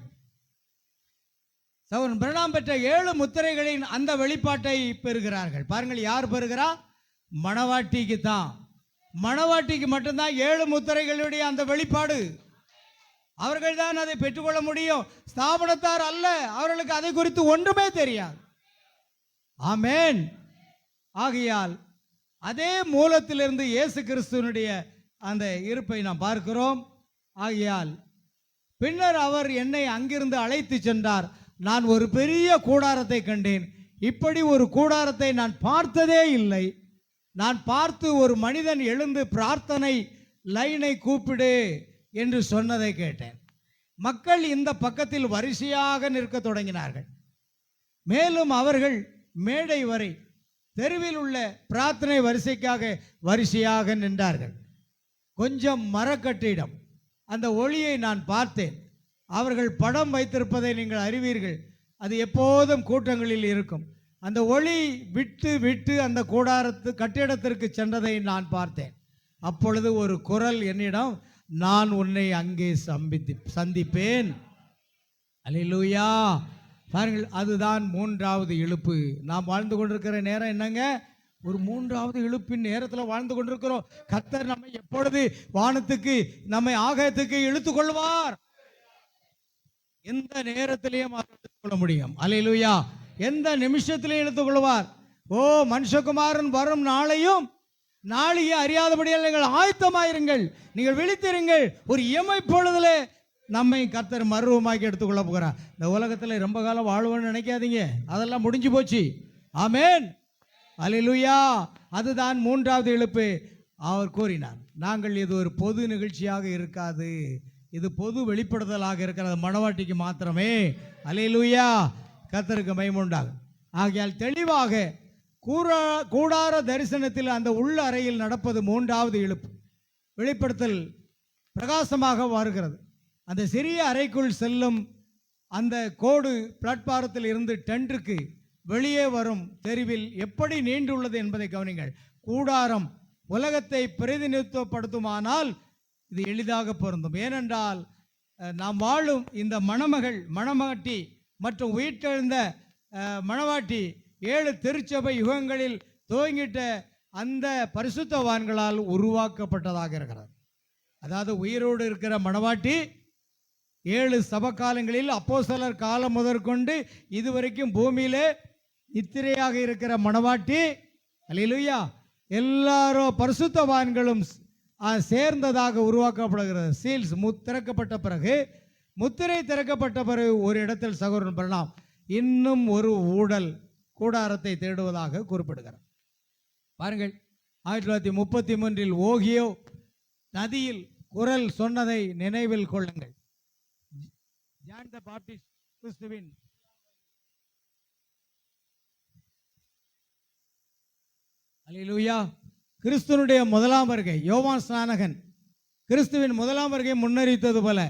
சகோதரன் பிரணாம் பெற்ற 7 முத்திரைகளின் அந்த வெளிப்பாட்டை பெறுகிறார்கள். பாருங்கள், யார் பெறுகிறா? மணவாட்டிக்கு தான். மணவாட்டிக்கு மட்டும்தான் 7 முத்திரைகளுடைய அந்த வெளிப்பாடு. அவர்கள் தான் அதை பெற்றுக்கொள்ள முடியும். ஸ்தாபனத்தார் அல்ல, அவர்களுக்கு அதை குறித்து ஒன்றுமே தெரியாது. ஆமென். ஆகையால் அதே மூலத்திலிருந்து இயேசு கிறிஸ்துவனுடைய அந்த இருப்பை நாம் பார்க்கிறோம். ஆகையால் பின்னர் அவர் என்னை அங்கிருந்து அழைத்து சென்றார். நான் ஒரு பெரிய கூடாரத்தை கண்டேன். இப்படி ஒரு கூடாரத்தை நான் பார்த்ததே இல்லை. நான் பார்த்து ஒரு மனிதன் எழுந்து பிரார்த்தனை லைனை கூப்பிடு என்று சொன்னதை கேட்டேன். மக்கள் இந்த பக்கத்தில் வரிசையாக நிற்க தொடங்கினார்கள். மேலும் அவர்கள் மேடை வரை தெருவில் உள்ள பிரார்த்தனை வரிசையாக நின்றார்கள். கொஞ்சம் மரக்கட்டிடம் அந்த ஒளியை நான் பார்த்தேன். அவர்கள் படம் வைத்திருப்பதை நீங்கள் அறிவீர்கள். அது எப்போதும் கூட்டங்களில் இருக்கும். அந்த ஒளி விட்டு விட்டு அந்த கட்டிடத்திற்கு சென்றதை நான் பார்த்தேன். அப்பொழுது ஒரு குரல் என்னிடம், நான் உன்னை அங்கே சந்திப்பேன். அல்லேலூயா. பாருங்கள், அதுதான் 3வது இழுப்பு. நாம் வாழ்ந்து கொண்டிருக்கிற நேரம் என்னங்க? ஒரு 3வது இழுப்பின் நேரத்தில் வாழ்ந்து கொண்டிருக்கிறோம். கர்த்தர் நம்மை எப்பொழுது வானத்துக்கு, நம்மை ஆகாயத்துக்கு இழுத்துக் கொள்வார். எந்த நேரத்திலையும் இழுத்துக் கொள்ள முடியும். அல்லேலூயா. எந்த நிமிஷத்திலையும் இழுத்துக் கொள்வார். ஓ, மனுஷகுமாரன் வரும் நாளையே அறியாதபடியால் நீங்கள் ஆயத்தமாயிருங்கள், நீங்கள் விழித்திருங்கள். ஒரு இமை பொழுதுல நம்மை கர்த்தர் மறுரூபமாக்கி எடுத்துக்கொள்ள போகிறார். இந்த உலகத்தில் ரொம்ப காலம் வாழ்வோன்னு நினைக்காதீங்க, அதெல்லாம் முடிஞ்சு போச்சு. ஆமென். அல்லேலூயா. அதுதான் 3வது இழுப்பு. அவர் கூறினார், நாங்கள் இது ஒரு பொது நிகழ்ச்சியாக இருக்காது, இது பொது வெளிப்படுதலாக இருக்கிறது, மணவாட்டிக்கு மாத்திரமே. அல்லேலூயா. கர்த்தருக்கு மகிமை உண்டாகும். ஆகையால் தெளிவாக கூடார தரிசனத்தில் அந்த உள்ள அறையில் நடப்பது 3வது இழுப்பு. வெளிப்படுத்தல் பிரகாசமாக வருகிறது. அந்த சிறிய அறைக்குள் செல்லும் அந்த கோடு பிளாட்பாரத்தில் இருந்து டென்ட்டுக்கு வெளியே வரும் தெருவில் எப்படி நீண்டுள்ளது என்பதை கவனிங்கள். கூடாரம் உலகத்தை பிரதிநிதித்துவப்படுத்துமானால் இது எளிதாக பொருந்தும். ஏனென்றால் நாம் வாழும் இந்த மணவாட்டி மற்றும் உயிர்த்தெழுந்த மணவாட்டி 7 திருச்சபை யுகங்களில் துவங்கிட்ட அந்த பரிசுத்தவான்களால் உருவாக்கப்பட்டதாக இருக்கிறது. அதாவது உயிரோடு இருக்கிற மணவாட்டி 7 சபகாலங்களில் அப்போஸ்தலர் காலம் முதற்கொண்டு இதுவரைக்கும் பூமியிலே நித்திரையாக இருக்கிற மணவாட்டி, அல்லேலூயா, எல்லாரும் பரிசுத்தவான்களும் சேர்ந்ததாக உருவாக்கப்படுகிறது. சீல்ஸ் திறக்கப்பட்ட பிறகு, முத்திரை திறக்கப்பட்ட பிறகு ஒரு இடத்தில் சகோதரன் பிரணாம் இன்னும் ஒரு ஊடல் கூடாரத்தை தேடுவதாக குறிப்பிடுகிறார். பாருங்கள், 1933 ஓகியோ நதியில் குரல் சொன்னதை நினைவில் கொள்ளுங்கள். ஜான் தி பாப்டிஸ்ட் கிறிஸ்துவின் அல்லேலூயா கிறிஸ்துவனுடைய முதலாம் வருகை, யோவான் ஸ்நானகன் கிறிஸ்துவின் முதலாம் வருகை முன்னறிவித்தது போல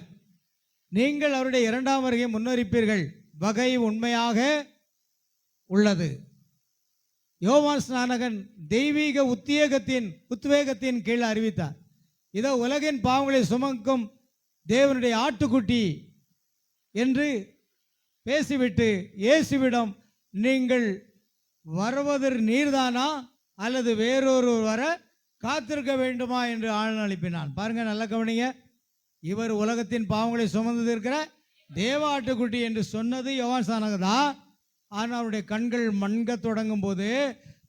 நீங்கள் அவருடைய 2ஆம் வருகை முன்னறிப்பீர்கள். வகை உண்மையாக உள்ளது. யோவான் ஸ்நானகன் தெய்வீக உத்வேகத்தின் கீழ் அறிவித்தார், இதோ உலகின் பாவங்களை சுமக்கும் தேவனுடைய ஆட்டுக்குட்டி என்று பேசிவிட்டு இயேசுவிடம், நீங்கள் வருவதற்கு நீர்தானா அல்லது வேறொரு வர காத்திருக்க வேண்டுமா என்று ஆள் அனுப்பினான். பாருங்க, நல்ல கவனிங்க. இவர் உலகத்தின் பாவங்களை சுமந்து இருக்கிற தேவ ஆட்டுக்குட்டி என்று சொன்னது யோவான் ஸ்நானகன் தான். ஆனால் அவருடைய கண்கள் மண்க தொடங்கும் போது,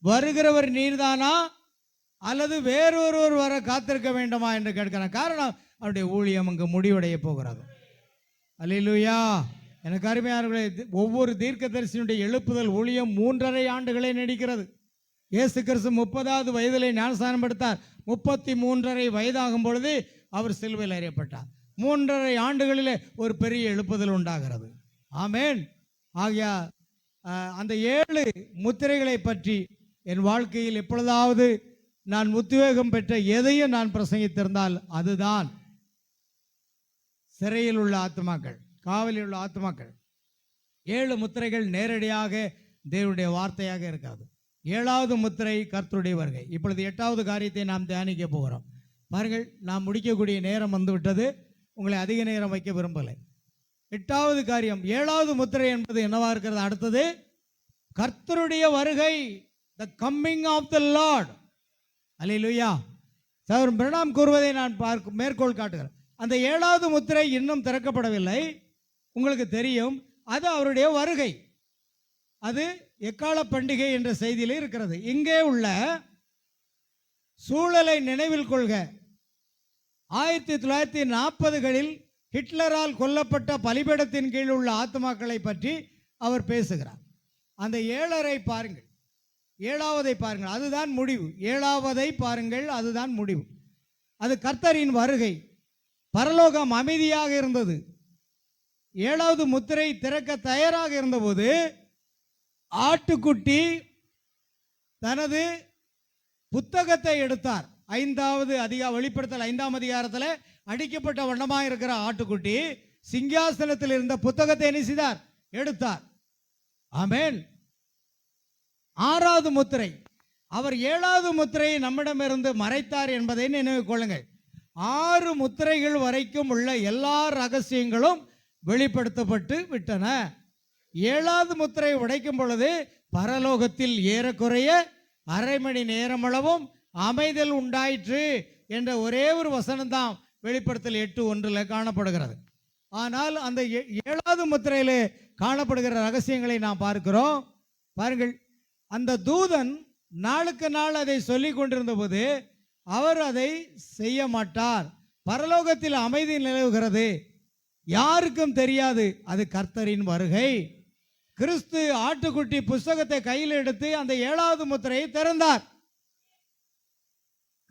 வருகிறவர் நீர்தானா அல்லது வேறொருவர் வர காத்திருக்க வேண்டுமா என்று கேட்கிறார். காரணம், அவருடைய ஊழியம் அங்கு முடிவடைய போகிறது. அல்லேலூயா. எனக்கு அருமையானவர்களே, ஒவ்வொரு தீர்க்கதரிசியினுடைய எழுப்புதல் ஊழியம் 3½ ஆண்டுகளே நீடிக்கிறது. இயேசு கிறிஸ்து 30வது வயதிலே ஞானஸ்நானம் எடுத்தார். 33½ வயதாகும் பொழுது அவர் சிலுவையில் அறையப்பட்டார். 3½ ஆண்டுகளிலே ஒரு பெரிய எழுப்புதல் உண்டாகிறது. ஆமென். ஆகியா அந்த 7 முத்திரைகளை பற்றி என் வாழ்க்கையில் எப்பொழுதாவது நான் உத்வேகம் பெற்ற எதையும் நான் பிரசங்கித்திருந்தால் அதுதான் சிறையில் உள்ள ஆத்மாக்கள், காவலில் உள்ள ஆத்மாக்கள். 7 முத்திரைகள் நேரடியாக தேவனுடைய வார்த்தையாக இருக்காது. ஏழாவது முத்திரை கர்த்தருடைய வருகை. இப்பொழுது எட்டாவது காரியத்தை நாம் தியானிக்க போகிறோம். பாருங்கள், நாம் முடிக்கக்கூடிய நேரம் வந்துவிட்டது. உங்களை அதிக நேரம் வைக்க விரும்பலை. எட்டாவது காரியம், ஏழாவது முத்திரை என்பது என்னவா இருக்கிறது? அடுத்தது கர்த்தருடைய வருகை, the coming of the Lord. Hallelujah. சகோதரன் பிரணாம் கூறுவதை நான் மேற்கோள் காட்டுகிறேன். அந்த ஏழாவது முத்திரை இன்னும் திறக்கப்படவில்லை. உங்களுக்கு தெரியும், அது அவருடைய வருகை. அது எக்கால பண்டிகை என்ற செய்தியிலே இருக்கிறது. இங்கே உள்ள சூழலை நினைவில் கொள்க. 1940களில் ஹிட்லரால் கொல்லப்பட்ட பலிபீடத்தின் கீழ் உள்ள ஆத்மாக்களை பற்றி அவர் பேசுகிறார். அந்த 7 பாருங்கள், 7வதை பாருங்கள், அதுதான் முடிவு. 7வதை பாருங்கள், அதுதான் முடிவு. அது கர்த்தரின் வருகை. பரலோகம் அமைதியாக இருந்தது. 7வது முத்திரை திறக்க தயாராக இருந்தபோது ஆட்டுக்குட்டி தனது புத்தகத்தை எடுத்தார். 5வது வெளிப்படுத்தல் 5ஆம் அதிகாரத்தில் அடிக்கப்பட்ட வண்ணமாக இருக்கிற ஆட்டுக்குட்டி சிங்காசனத்தில் இருந்த புத்தகத்தை என்ன செய்தார்? எடுத்தார். ஆமென். 6வது முத்திரை, அவர் 7வது முத்திரையை நம்மிடமிருந்து மறைத்தார் என்பதை நினைவு கொள்ளுங்கள். 6 முத்திரைகள் வரைக்கும் உள்ள எல்லா ரகசியங்களும் வெளிப்படுத்தப்பட்டு விட்டன. 7வது முத்திரை உடைக்கும் பொழுது பரலோகத்தில் ஏறக்குறைய அரை மணி நேரமளவும் அமைதல் உண்டாயிற்று என்ற ஒரே ஒரு வசனம் தான் வெளிப்படுத்தல் 8:1 காணப்படுகிறது. ஆனால் அந்த 7வது முத்திரையிலே காணப்படுகிற ரகசியங்களை நாம் பார்க்கிறோம். பாருங்கள், அந்த தூதன் நாளுக்கு நாள் அதை சொல்லிக் கொண்டிருந்த போது அவர் அதை செய்ய மாட்டார். பரலோகத்தில் அமைதி நிலவுகிறது, யாருக்கும் தெரியாது. அது கர்த்தரின் வருகை. கிறிஸ்து ஆட்டுக்குட்டி புஸ்தகத்தை கையில் எடுத்து அந்த 7வது முத்திரையை திறந்தார்.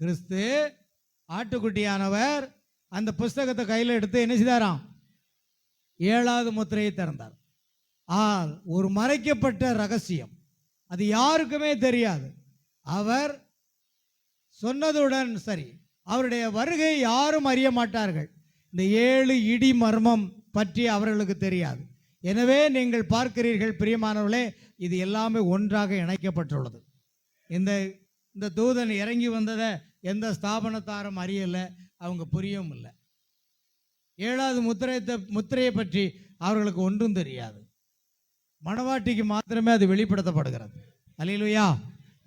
கிறிஸ்து ஆட்டுக்குட்டியானவர் அந்த புஸ்தகத்தை கையில் எடுத்து என்ன செய்தாராம்? 7வது முத்திரையை திறந்தார். ஒரு மறைக்கப்பட்ட ரகசியம், அது யாருக்குமே தெரியாது. அவர் சொன்னதுடன் சரி, அவருடைய வருகை யாரும் அறிய மாட்டார்கள். இந்த 7 இடி மர்மம் பற்றி அவர்களுக்கு தெரியாது. எனவே நீங்கள் பார்க்கிறீர்கள் பிரியமானவர்களே, இது எல்லாமே ஒன்றாக இணைக்கப்பட்டுள்ளது. இந்த தூதன் இறங்கி வந்ததை எந்த ஸ்தாபனத்தாரும் அறியலை, அவங்க புரியவும் இல்லை. 7வது முத்திரையை பற்றி அவர்களுக்கு ஒன்றும் தெரியாது. மணவாட்டிக்கு மாத்திரமே அது வெளிப்படுத்தப்படுகிறது. அல்லேலூயா.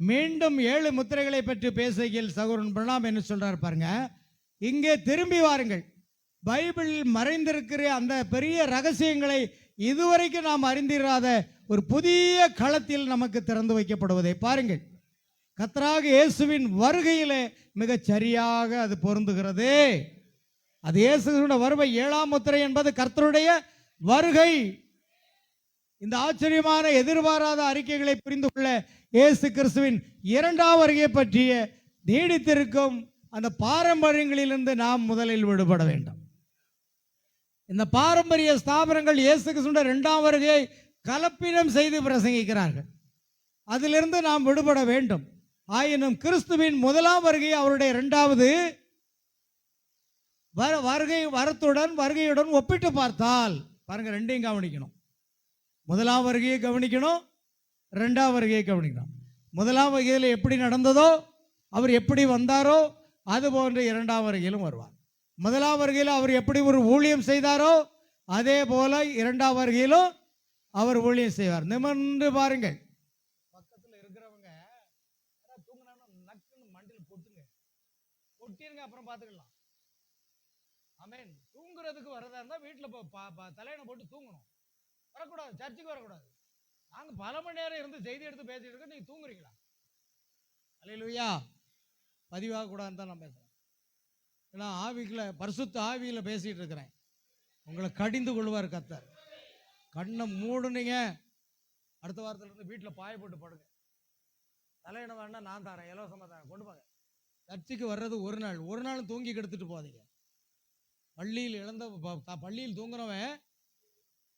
மீண்டும் 7 முத்திரைகளை பற்றி பேசுகையில் சகோதரன் பிரணாம் என்ன சொல்றார் பாருங்க. இங்கே திரும்பி வாருங்கள். பைபிளில் மறைந்திருக்கிற அந்த பெரிய ரகசியங்களை இதுவரைக்கும் நாம் அறிந்திராத ஒரு புதிய களத்தில் நமக்கு திறந்து வைக்கப்படுவதை பாருங்கள். கர்த்தராக இயேசுவின் வருகையிலே மிகச் சரியாக அது பொருந்துகிறது. அது இயேசுவின் வருகை. 7ஆம் முத்திரை என்பது கர்த்தருடைய வருகை. இந்த ஆச்சரியமான எதிர்பாராத அறிக்கைகளை புரிந்து கொள்ள இயேசு கிறிஸ்துவின் 2ஆம் வருகை பற்றிய நீடித்திருக்கும் அந்த பாரம்பரியங்களிலிருந்து நாம் முதலில் விடுபட வேண்டும். இந்த பாரம்பரிய ஸ்தாபனங்கள் இயேசு கிறிஸ்துவின் 2ஆம் வருகையை கலப்பினம் செய்து பிரசங்கிக்கிறார்கள். அதிலிருந்து நாம் விடுபட வேண்டும். ஆயினும் கிறிஸ்துவின் 1ஆம் வருகை அவருடைய 2வது வருகையுடன் ஒப்பிட்டு பார்த்தால் பாருங்க, ரெண்டையும் கவனிக்கணும். 1ஆம் வருகையை கவனிக்கணும், 2ஆம் வருகையை கவனிக்கணும். 1ஆம் வருகையில் எப்படி நடந்ததோ, அவர் எப்படி வந்தாரோ, அது போன்று 2ஆம் வருகையிலும் வருவார். 1ஆம் வருகையில் அவர் எப்படி ஒரு ஊழியம் செய்தாரோ அதே போல 2ஆம் வருகையிலும் அவர் ஊழியம் செய்வார். நிமிர்ந்து பாருங்கள். பக்கத்தில் இருக்கிறவங்க நக்குன்னு மண்டில் கொட்டிருங்க, அப்புறம் பார்த்துக்கலாம். ஆமென். தூங்குறதுக்கு வரதா இருந்தால் வீட்டில் தலையணை போட்டு தூங்கணும், வரக்கூடாது, சர்ச்சுக்கு வரக்கூடாது. நாங்கள் பல மணி நேரம் இருந்து செய்தி எடுத்து பேசிட்டு இருக்கோம், நீங்கள் தூங்குறீங்களா? அல்லேலூயா. பதிவாக கூடாதுன்னு தான் நான் பேசுகிறேன். ஏன்னா ஆவிக்குள்ள பரிசுத்த ஆவியில் பேசிட்டு இருக்கிறேன். உங்களை கடிந்து கொள்வார் கர்த்தர். கண்ணை மூடுனீங்க, அடுத்த வாரத்திலிருந்து வீட்டில் பாய போட்டு படுங்க. தலையணை வேணா நான் தரேன், இலவசமாக தரேன், கொண்டு போங்க. சர்ச்சுக்கு வர்றது ஒரு நாள் தூங்கி கெடுத்துட்டு போதீங்க. பள்ளியில் தூங்குறவன்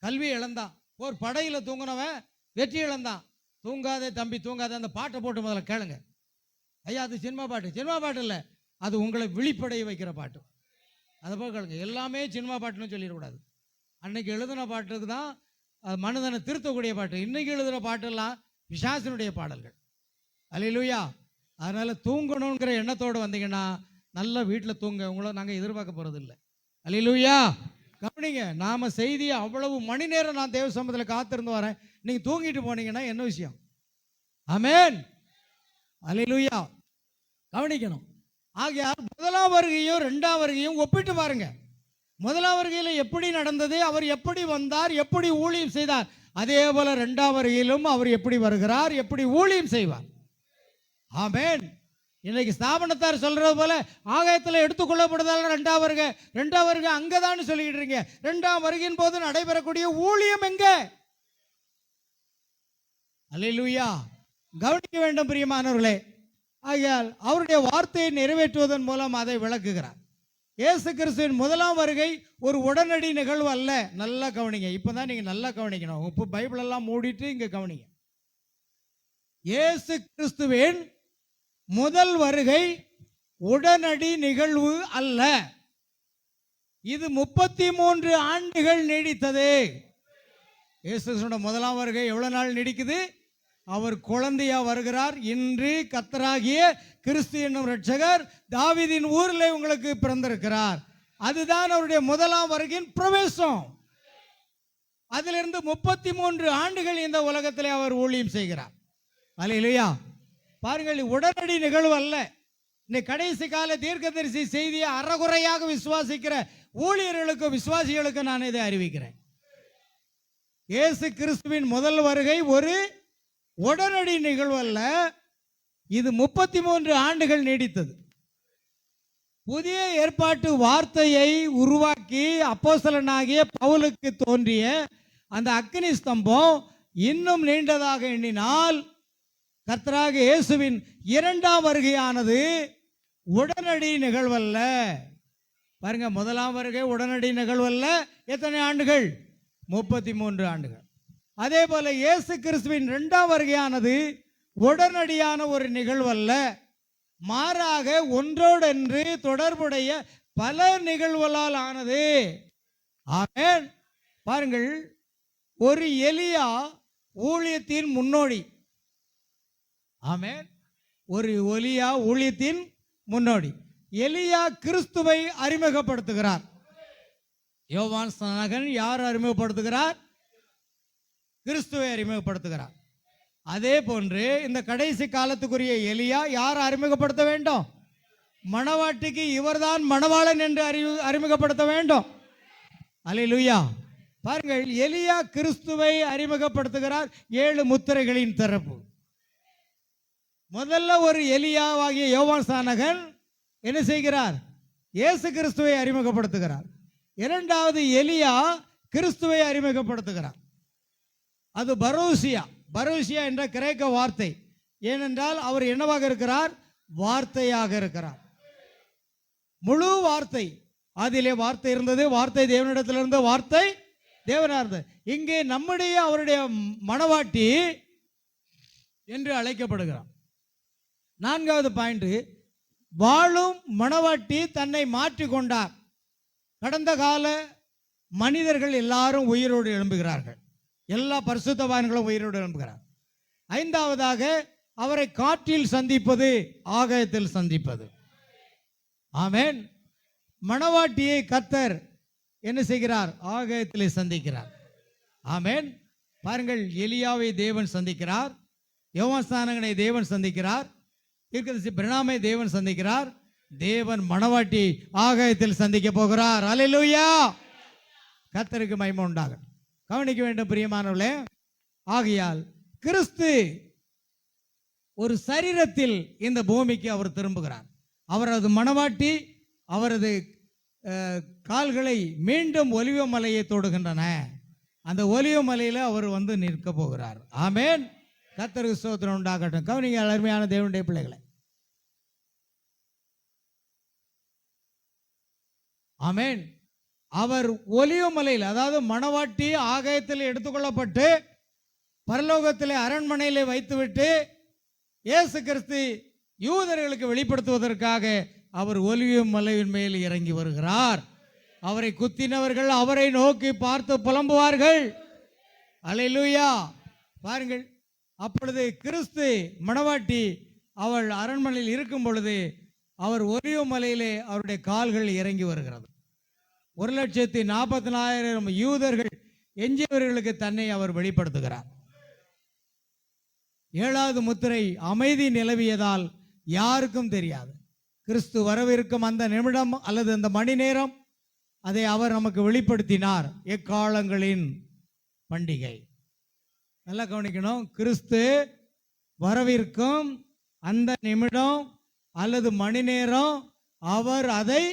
கல்வி இழந்தான், ஒரு படையில் தூங்குனவன் வெற்றி இழந்தான். தூங்காதே தம்பி தூங்காதே, அந்த பாட்டை போட்டு முதல்ல கேளுங்க. ஐயா, அது சினிமா பாட்டு இல்லை, அது உங்களை விழிப்படைய வைக்கிற பாட்டு. அதை போய் கேளுங்க. எல்லாமே சினிமா பாட்டுன்னு சொல்லிடக்கூடாது. அன்னைக்கு எழுதின பாட்டுக்கு தான் மனிதனை திருத்தக்கூடிய பாட்டு. இன்னைக்கு எழுதுகிற பாட்டெல்லாம் பிசாசினுடைய பாடல்கள். அல்லேலூயா. அதனால தூங்கணுங்கிற எண்ணத்தோடு வந்தீங்கன்னா நல்லா வீட்டில் தூங்க, உங்களை நாங்கள் எதிர்பார்க்க போகிறது இல்லை. அல்லேலூயா. கவனிங்க, நாம செய்தியை அவ்வளவு மணி நேரம் நான் தேவ சமூகத்தில் காத்திருந்து வரேன், நீங்க தூங்கிட்டு போனீங்கன்னா என்ன விஷயம்? ஆமென். அல்லேலூயா. கவனிக்கணும். ஆகையால் முதலாம் வருகையும் இரண்டாம் வருகையும் ஒப்பிட்டு பாருங்க. முதலாம் வருகையில் எப்படி நடந்தது, அவர் எப்படி வந்தார், எப்படி ஊழியம் செய்தார், அதே போல இரண்டாம் வருகையிலும் அவர் எப்படி வருகிறார், எப்படி ஊழியம் செய்வார். ஆமென். இன்னைக்கு ஸ்தாபனத்தார் சொல்றது போல ஆகாயத்தில் எடுத்துக்கொள்ளப்படுதால் இரண்டாம் வருகை அங்கதான் சொல்லிட்டு இருக்கீங்க. இரண்டாம் வருகையின் போது நடைபெறக்கூடிய ஊழியம் எங்க? அல்லேலூயா. கவனிக்க வேண்டும் பிரியமானவர்களே. ஆகையால் அவருடைய வார்த்தையை நிறைவேற்றுவதன் மூலம் அதை விளக்குகிறார். இயேசு கிறிஸ்துவின் முதலாம் வருகை ஒரு உடனடி நிகழ்வு அல்ல. நல்லா கவனிங்க. இப்பதான் நீங்க நல்லா கவனிக்கணும். இப்போ பைபிள் எல்லாம் மூடிட்டு இங்க கவனிங்க. இயேசு கிறிஸ்துவின் முதல் வருகை உடனடி நிகழ்வு அல்ல. இது 33 ஆண்டுகள் நீடித்தது. இயேசுவோட முதலாம் வருகை எவ்வளவு நாள் நீடிக்குது? அவர் குழந்தையா வருகிறார். இன்று கர்த்தராகிய கிறிஸ்து என்னும் இரட்சகர் தாவீதின் ஊரில் உங்களுக்கு பிறந்திருக்கிறார். அதுதான் அவருடைய முதலாம் வருகையின் பிரவேசம். அதிலிருந்து 33 ஆண்டுகள் இந்த உலகத்திலே அவர் ஊழியம் செய்கிறார். அல்லேலூயா. பாருங்கள், உடனடி நிகழ்வு அல்ல. இந்த கடைசி கால தீர்க்கதரிசி செய்தியை அறகுறையாக விசுவாசிக்கிற ஊழியர்களுக்கு, விசுவாசிகளுக்கு நான் இதை அறிவிக்கிறேன். இயேசு கிறிஸ்துவின் முதல் வருகை ஒரு உடனடி நிகழ்வு அல்ல. இது 33 ஆண்டுகள் நீடித்தது. புதிய ஏற்பாட்டு வார்த்தையை உருவாக்கி அப்போஸ்தலனாகிய பவுலுக்கு தோன்றிய அந்த அக்கினி ஸ்தம்பம் இன்னும் நீண்டதாக எண்ணினால் கர்த்தராகிய இயேசுவின் இரண்டாம் வருகையானது உடனடி நிகழ்வல்ல. பாருங்க, முதலாம் வருகை உடனடி நிகழ்வல்ல. எத்தனை ஆண்டுகள்? 33 ஆண்டுகள். அதே போல இயேசு கிறிஸ்துவின் இரண்டாம் வருகையானது உடனடியான ஒரு நிகழ்வல்ல. மாறாக ஒன்றோடொன்று தொடர்புடைய பல நிகழ்வுகளால் ஆனது. ஆமென். பாருங்கள், ஒரு எலியா ஊழியத்தின் முன்னோடி. ஆமென். ஒரு எலியா ஊழியத்தின் முன்னோடி. எலியா கிறிஸ்துவை அறிமுகப்படுத்துகிறார். யோவான் ஸ்நானகன் யார் அறிமுகப்படுத்துகிறார்? கிறிஸ்துவை அறிமுகப்படுத்துகிறார். அதே போன்று இந்த கடைசி காலத்துக்குரிய எலியா யார் அறிமுகப்படுத்த வேண்டும்? மணவாட்டிக்கு இவர்தான் மணவாளன் என்று அறிமுகப்படுத்த வேண்டும். அல்லேலூயா. பாருங்கள், எலியா கிறிஸ்துவை அறிமுகப்படுத்துகிறார். 7 முத்திரைகளின் திறப்பு. முதல்ல ஒரு எலியாவாகிய யோவான் ஸ்நானகன் என்ன செய்கிறார்? இயேசு கிறிஸ்துவை அறிமுகப்படுத்துகிறார். இரண்டாவது எலியா கிறிஸ்துவை அறிமுகப்படுத்துகிறார். அது பரோசியா. பரோசியா என்ற கிரேக்க வார்த்தை. ஏனென்றால் அவர் என்னவாக இருக்கிறார்? வார்த்தையாக இருக்கிறார். முழு வார்த்தை. அதிலே வார்த்தை இருந்தது, வார்த்தை தேவனிடத்திலிருந்து, வார்த்தை தேவனா இருந்தது. இங்கே நம்முடைய அவருடைய மணவாட்டி என்று அழைக்கப்படுகிறார். நான்காவது பாயிண்ட், வாழும் மணவாட்டி தன்னை மாற்றி கொண்டார். கடந்த கால மனிதர்கள் எல்லாரும் உயிரோடு எழும்புகிறார்கள். எல்லா பரிசுத்தவான்களும் உயிரோடு எழும்புகிறார். ஐந்தாவதாக அவரை காற்றில் சந்திப்பது, ஆகாயத்தில் சந்திப்பது. ஆமென். மணவாட்டியை கர்த்தர் என்ன செய்கிறார்? ஆகாயத்திலே சந்திக்கிறார். ஆமென். பாருங்கள், எலியாவை தேவன் சந்திக்கிறார், யோவான் ஸ்நானகனை தேவன் சந்திக்கிறார், தீர்க்கதரிசி பிரணாமை தேவன் சந்திக்கிறார். தேவன் மணவாட்டி ஆகாயத்தில் சந்திக்க போகிறார். அல்லேலூயா. கர்த்தருக்கு மகிமை உண்டாகும். கவனிக்க வேண்டும் பிரியமானவர்களே. ஆகையால் கிறிஸ்து ஒரு சரீரத்தில் இந்த பூமிக்கு அவர் திரும்புகிறார். அவரது மணவாட்டி அவரது கால்களை மீண்டும் ஒலிவ மலையை தொடுகின்றன. அந்த ஒலிவ மலையில அவர் வந்து நிற்க போகிறார். ஆமென். கர்த்தருக்கு ஸ்தோத்திரம் உண்டாகட்டும். கவனிங்க அருமையான தேவனுடைய பிள்ளைகளை. ஆமென். அவர் ஒலிவ மலையில், அதாவது மணவாட்டி ஆகாயத்தில் எடுத்துக்கொள்ளப்பட்டு பரலோகத்திலே அரண்மனையிலே வைத்துவிட்டு இயேசு கிறிஸ்து யூதர்களுக்கு வெளிப்படுத்துவதற்காக அவர் ஒலிவ மலையின் மேல் இறங்கி வருகிறார். அவரை குத்தினவர்கள் அவரை நோக்கி பார்த்து புலம்புவார்கள். அல்லேலூயா. பாருங்கள், அப்பொழுது கிறிஸ்து மணவாட்டி அவள் அரண்மனையில் இருக்கும் பொழுது அவர் ஒலிவ மலையிலே அவருடைய கால்கள் இறங்கி வருகிறது. 1,44,000 யூதர்கள் எஞ்சியவர்களுக்கு தன்னை அவர் வெளிப்படுத்துகிறார். 7வது முத்திரை அமைதி நிலவியதால் யாருக்கும் தெரியாது. கிறிஸ்து வரவிருக்கும் அந்த நிமிடம் அல்லது அந்த மணி நேரம் அதை அவர் நமக்கு வெளிப்படுத்தினார். எக்காலங்களின் பண்டிகை. நல்லா கவனிக்கணும். கிறிஸ்து வரவிருக்கும் அந்த நிமிடம் அல்லது மணி நேரம் அவர் அதை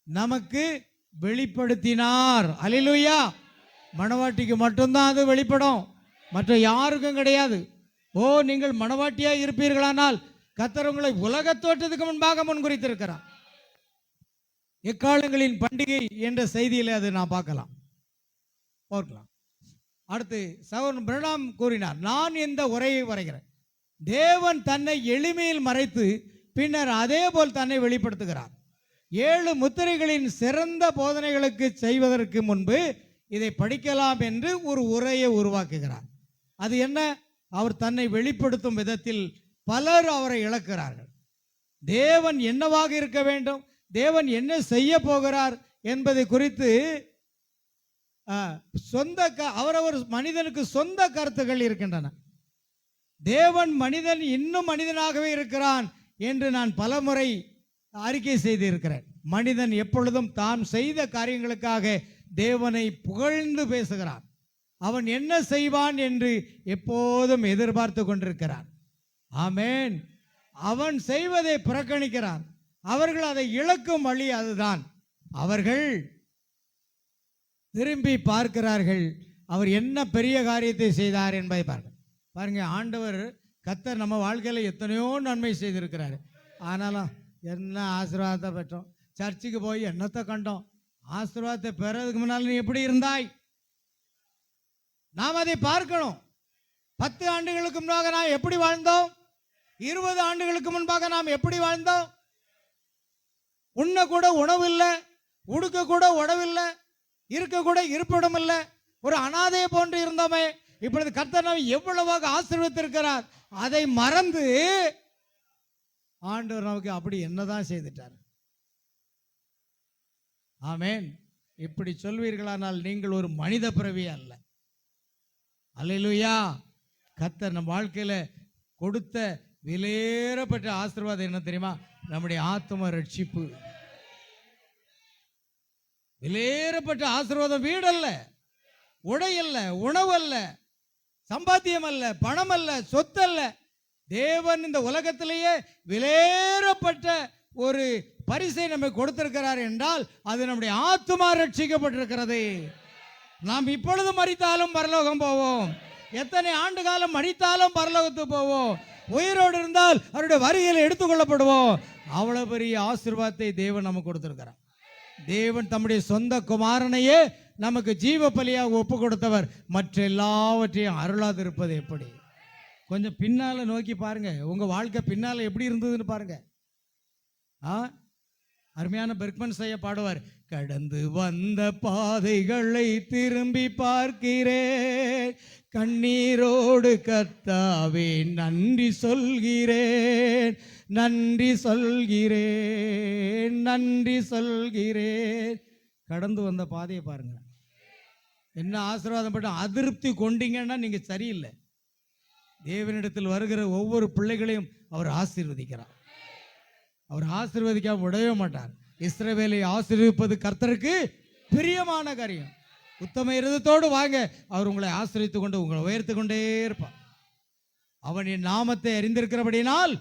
நமக்கு வெளிப்படுத்தினார். அல்லேலூயா. மணவாட்டிக்கு மட்டும்தான் அது வெளிப்படும், மற்ற யாருக்கும் கிடையாது. ஓ, நீங்கள் மணவாட்டியாக இருப்பீர்களானால் கர்த்தர் உங்களை உலக தோற்றத்துக்கு முன்பாக முன்குறித்திருக்கிறார். எக்காலங்களின் பண்டிகை என்ற செய்தியில் அதை நான் பார்க்கலாம். அடுத்து சகோதரன் பிரணாம் கூறினார், நான் இந்த உரையை வரைகிறேன். தேவன் தன்னை எளிமையில் மறைத்து பின்னர் அதே போல் தன்னை வெளிப்படுத்துகிறார். 7 முத்திரைகளின் சிறந்த போதனைகளுக்கு செய்வதற்கு முன்பு இதை படிக்கலாம் என்று ஒரு உரையை உருவாக்குகிறார். அது என்ன? அவர் தன்னை வெளிப்படுத்தும் விதத்தில் பலர் அவரை இழக்கிறார்கள். தேவன் என்னவாக இருக்க வேண்டும், தேவன் என்ன செய்ய போகிறார் என்பதை குறித்து அவரவர் மனிதனுக்கு சொந்த கருத்துக்கள் இருக்கின்றன. தேவன் மனிதன் இன்னும் மனிதனாகவே இருக்கிறான் என்று நான் பலமுறை அறிக்கை செய்திருக்கிறேன். மனிதன் எப்பொழுதும் தான் செய்த காரியங்களுக்காக தேவனை புகழ்ந்து பேசுகிறான். அவன் என்ன செய்வான் என்று எப்போதும் எதிர்பார்த்து கொண்டிருக்கிறான். ஆமென். அவன் செய்வதை புறக்கணிக்கிறான். அவர்கள் அதை இழக்கும் வழி அதுதான். அவர்கள் திரும்பி பார்க்கிறார்கள், அவர் என்ன பெரிய காரியத்தை செய்தார் என்பதை பாருங்க. ஆண்டவர் கர்த்தர் நம்ம வாழ்க்கையில் எத்தனையோ நன்மை செய்திருக்கிறாரு. ஆனாலும் என்ன ஆசீர்வாதத்தை பெற்றோம், சர்ச்சுக்கு போய் என்னத்தை கண்டோம், ஆசீர்வாதத்தை பெறதுக்கு முன்னால் நீ எப்படி இருந்தாய்? நாம் அதை பார்க்கணும். 10 ஆண்டுகளுக்கு முன்பாக நாம் எப்படி வாழ்ந்தோம், 20 ஆண்டுகளுக்கு முன்பாக நாம் எப்படி வாழ்ந்தோம்? உண்ண கூட உணவு இல்லை, உடுக்க கூட உணவில்லை, இருக்க கூட இருப்பிடம் இல்லை, ஒரு அனாதையை போன்று இருந்தோமே. இப்பொழுது கர்த்தர் நாம் எவ்வளவாக ஆசீர்வதித்திருக்கிறார். அதை மறந்து ஆண்டவர் நமக்கு அப்படி என்னதான் செய்துட்டார். ஆமென். இப்படி சொல்வீர்களானால் நீங்கள் ஒரு மனித பிறவி அல்ல. அல்லேலூயா. கர்த்தர் நம் வாழ்க்கையில கொடுத்த விலையேறப்பட்ட ஆசீர்வாதம் என்ன தெரியுமா? நம்முடைய ஆத்தும ரட்சிப்பு. விலையேறப்பட்ட ஆசீர்வாதம் வீடு அல்ல, உடை அல்ல, உணவு அல்ல, சம்பாத்தியம் அல்ல, பணம் அல்ல, சொத்து அல்ல. தேவன் இந்த உலகத்திலேயே விலையேறப்பட்ட ஒரு பரிசை நம்ம கொடுத்திருக்கிறார் என்றால் அது நம்முடைய ஆத்துமா ரட்சிக்கப்பட்டிருக்கிறது. நாம் இப்பொழுது மரித்தாலும் பரலோகம் போவோம். எத்தனை ஆண்டு காலம் மரித்தாலும் பரலோகத்துக்கு போவோம். உயிரோடு இருந்தால் அவருடைய வருகையில் எடுத்துக்கொள்ளப்படுவோம். அவ்வளவு பெரிய ஆசீர்வாதத்தை தேவன் நமக்கு கொடுத்திருக்கிறார். தேவன் தம்முடைய சொந்த குமாரனையே நமக்கு ஜீவ பலியாக ஒப்பு கொடுத்தவர். மற்ற எல்லாவற்றையும் அருளாது இருப்பது எப்படி? கொஞ்சம் பின்னால நோக்கி பாருங்க. உங்க வாழ்க்கை பின்னால எப்படி இருந்ததுன்னு பாருங்க. அருமையான பெர்க்மன் செய்ய பாடுவார், கடந்து வந்த பாதைகளை திரும்பி பார்க்கிறேன், கண்ணீரோடு கர்த்தாவே நன்றி சொல்கிறேன், நன்றி சொல்கிறேன், நன்றி சொல்கிறேன். கடந்து வந்த பாதையை பாருங்க. என்ன ஆசீர்வாதம் பட்ட அதிருப்தி கொண்டீங்கன்னா நீங்க சரியில்லை. தேவனிடத்தில் வருகிற ஒவ்வொரு பிள்ளைகளையும் அவர் ஆசீர்வதிக்கிறார். அவர் ஆசீர்வதிக்காம விடவே மாட்டார். இஸ்ரவேலை ஆசீர்வதிப்பது கர்த்தருக்கு பிரியமான காரியம். உத்தம இருதத்தோடு வாங்க, அவர் உங்களை ஆசீர்வதித்து கொண்டு உங்களை உயர்த்து கொண்டே இருப்பார். அவன் என் நாமத்தை அறிந்திருக்கிறபடினால்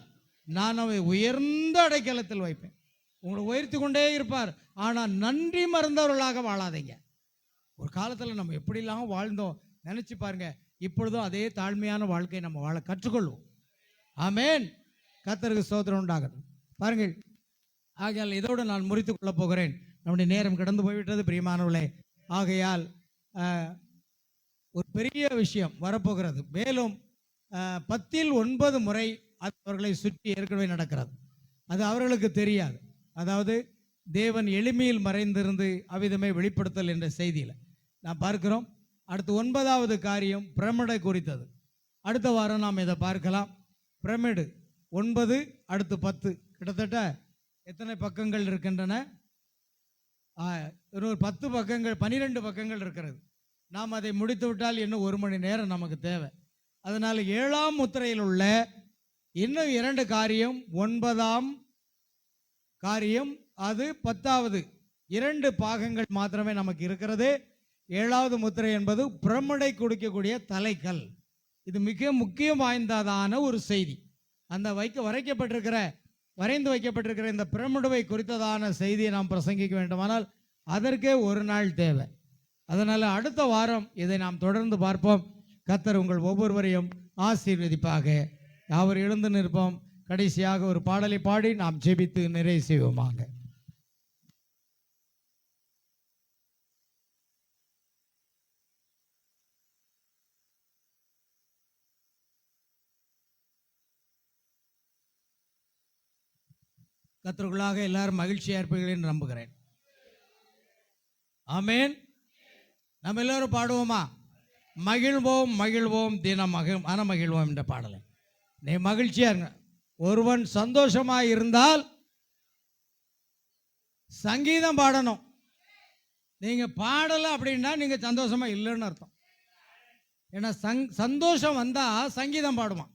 நான் அவனை உயர்ந்த அடைக்கலத்தில் வைப்பேன். உங்களை உயர்த்தி கொண்டே இருப்பார். ஆனால் நன்றி மறந்தவர்களாக வாழாதீங்க. ஒரு காலத்தில் நம்ம எப்படிலாம் வாழ்ந்தோம் நினைச்சு பாருங்க. இப்பொழுதும் அதே தாழ்மையான வாழ்க்கையை நம்ம வாழ கற்றுக்கொள்வோம். ஆமென். கர்த்தருக்கு ஸ்தோத்திரம் உண்டாகட்டும். பாருங்கள், ஆகையால் இதோடு நான் முறித்துக் கொள்ளப் போகிறேன். நம்முடைய நேரம் கடந்து போய்விட்டது பிரியமானவர்களே. ஆகையால் ஒரு பெரிய விஷயம் வரப்போகிறது. மேலும் 10 முறை அது அவர்களை சுற்றி ஏற்கனவே நடக்கிறது. அது அவர்களுக்கு தெரியாது. அதாவது தேவன் எளிமையில் மறைந்திருந்து அவ்விதமே வெளிப்படுத்தல் என்ற செய்தியில் நாம் பார்க்கிறோம். அடுத்து 9வது காரியம் பிரமிடை குறித்தது. அடுத்த வாரம் நாம் இதை பார்க்கலாம். பிரமிடு 9 அடுத்து 10 கிட்டத்தட்ட எத்தனை பக்கங்கள் இருக்கின்றன? ஒரு 10 பக்கங்கள் 12 பக்கங்கள் இருக்கிறது. நாம் அதை முடித்து விட்டால் இன்னும் 1 மணி நேரம் நமக்கு தேவை. அதனால் 7ஆம் முத்திரையில் உள்ள இன்னும் 2 காரியம், 9ஆம் காரியம், அது 10வது 2 பாகங்கள் மாத்திரமே நமக்கு இருக்கிறது. 7வது முத்திரை என்பது பிரமிடை கொடுக்கக்கூடிய தலைக்கல். இது மிக முக்கியம் வாய்ந்ததான ஒரு செய்தி. அந்த வரைந்து வைக்கப்பட்டிருக்கிற இந்த பிரமிடுவை குறித்ததான செய்தியை நாம் பிரசங்கிக்க வேண்டுமானால் அதற்கே 1 நாள் தேவை. அதனால் அடுத்த வாரம் இதை நாம் தொடர்ந்து பார்ப்போம். கர்த்தர் உங்கள் ஒவ்வொருவரையும் ஆசீர்வதிப்பாக. யாவர் எழுந்து நிற்போம். கடைசியாக ஒரு பாடலை பாடி நாம் ஜெபித்து நிறைவு செய்வோமாக. கர்த்தருக்குள்ளாக எல்லாரும் மகிழ்ச்சியா இருப்பீர்கள் என்று நம்புகிறேன். ஆமேன். நம்ம எல்லாரும் பாடுவோமா? மகிழ்வோம் மகிழ்வோம் தினம் மனமகிழ்வோம் என்ற பாடலை. நீ மகிழ்ச்சியா இருங்க. ஒருவன் சந்தோஷமா இருந்தால் சங்கீதம் பாடணும். நீங்க பாடலை அப்படின்னா நீங்க சந்தோஷமா இல்லைன்னு அர்த்தம். ஏன்னா சந்தோஷம் வந்தா சங்கீதம் பாடுவான்.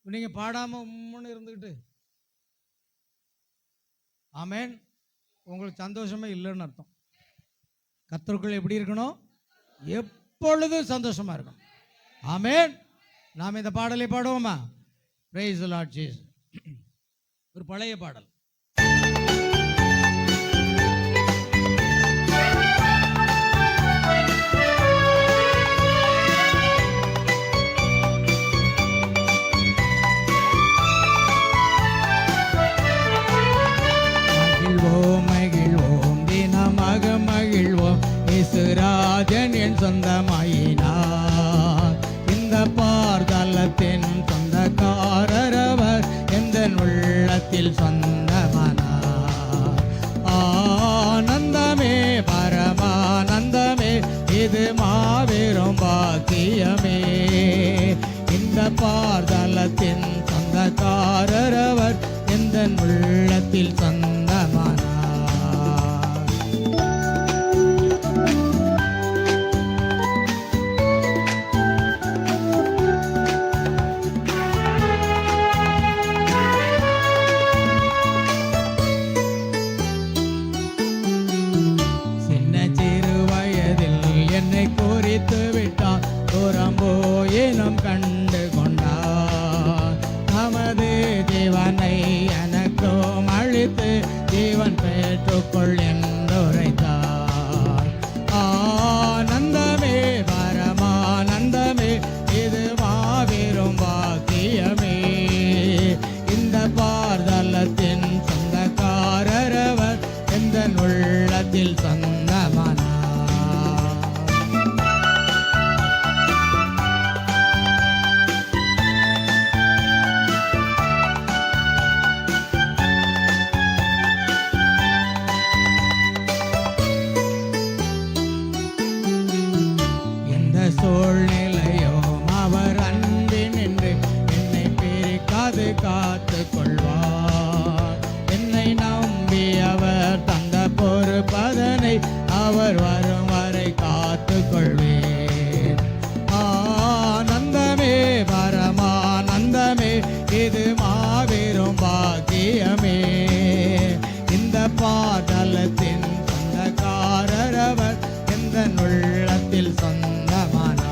நீங்க பாடாம உம்முன்னு இருந்துக்கிட்டு ஆமேன், உங்களுக்கு சந்தோஷமே இல்லைன்னு அர்த்தம். கர்த்தருக்குள் எப்படி இருக்கணும்? எப்பொழுதும் சந்தோஷமா இருக்கணும். ஆமேன். நாம் இந்த பாடலை பாடுவோமா? Praise the Lord Jesus. ஒரு பழைய பாடல். மகிழ்வோம் தினமாக மகிழ்வோம், இயேசுராஜன் என் சொந்தமாயினார். இந்த பார்தலத்தின் சொந்தக்காரரவர் எந்த உள்ளத்தில் சொந்தமானார். ஆனந்தமே பரமானந்தமே, இது மாபெரும் பாக்கியமே. இந்த பார்தலத்தின் சொந்தக்காரரவர் எந்த உள்ளத்தில் சொந்தமானார். சின்ன சிறு வயதில் என்னை குறித்து விட்டார், தூரம் போயினும் கண்டு கொண்டார். நமது ஜீவனை எனக்கும் அழித்து ஜீவன் பெற்றுக்கொள் என்றுரைத்தார். ஆனந்தமே பரமானந்தமே, இது மாபெரும் பாக்கியமே. இந்த பார்தலத்தின் சொந்தக்காரரவர் எந்த உள்ளத்தில் சொந்தமானார். சூழ்நிலையோ அவர் அன்பின் என்று என்னை பிரிக்காது காத்து கொள்வார். என்னை நம்பி அவர் தந்த பொறுப்பதனை அவர் வரும் வரை காத்து கொள்வேன். ஆனந்தமே பரமானந்தமே, இது மாபெரும் பாக்கியமே. இந்த பாதலத்தின் சொந்தக்காரரவர் எந்த உள்ளத்தில் சொந்தமானார்.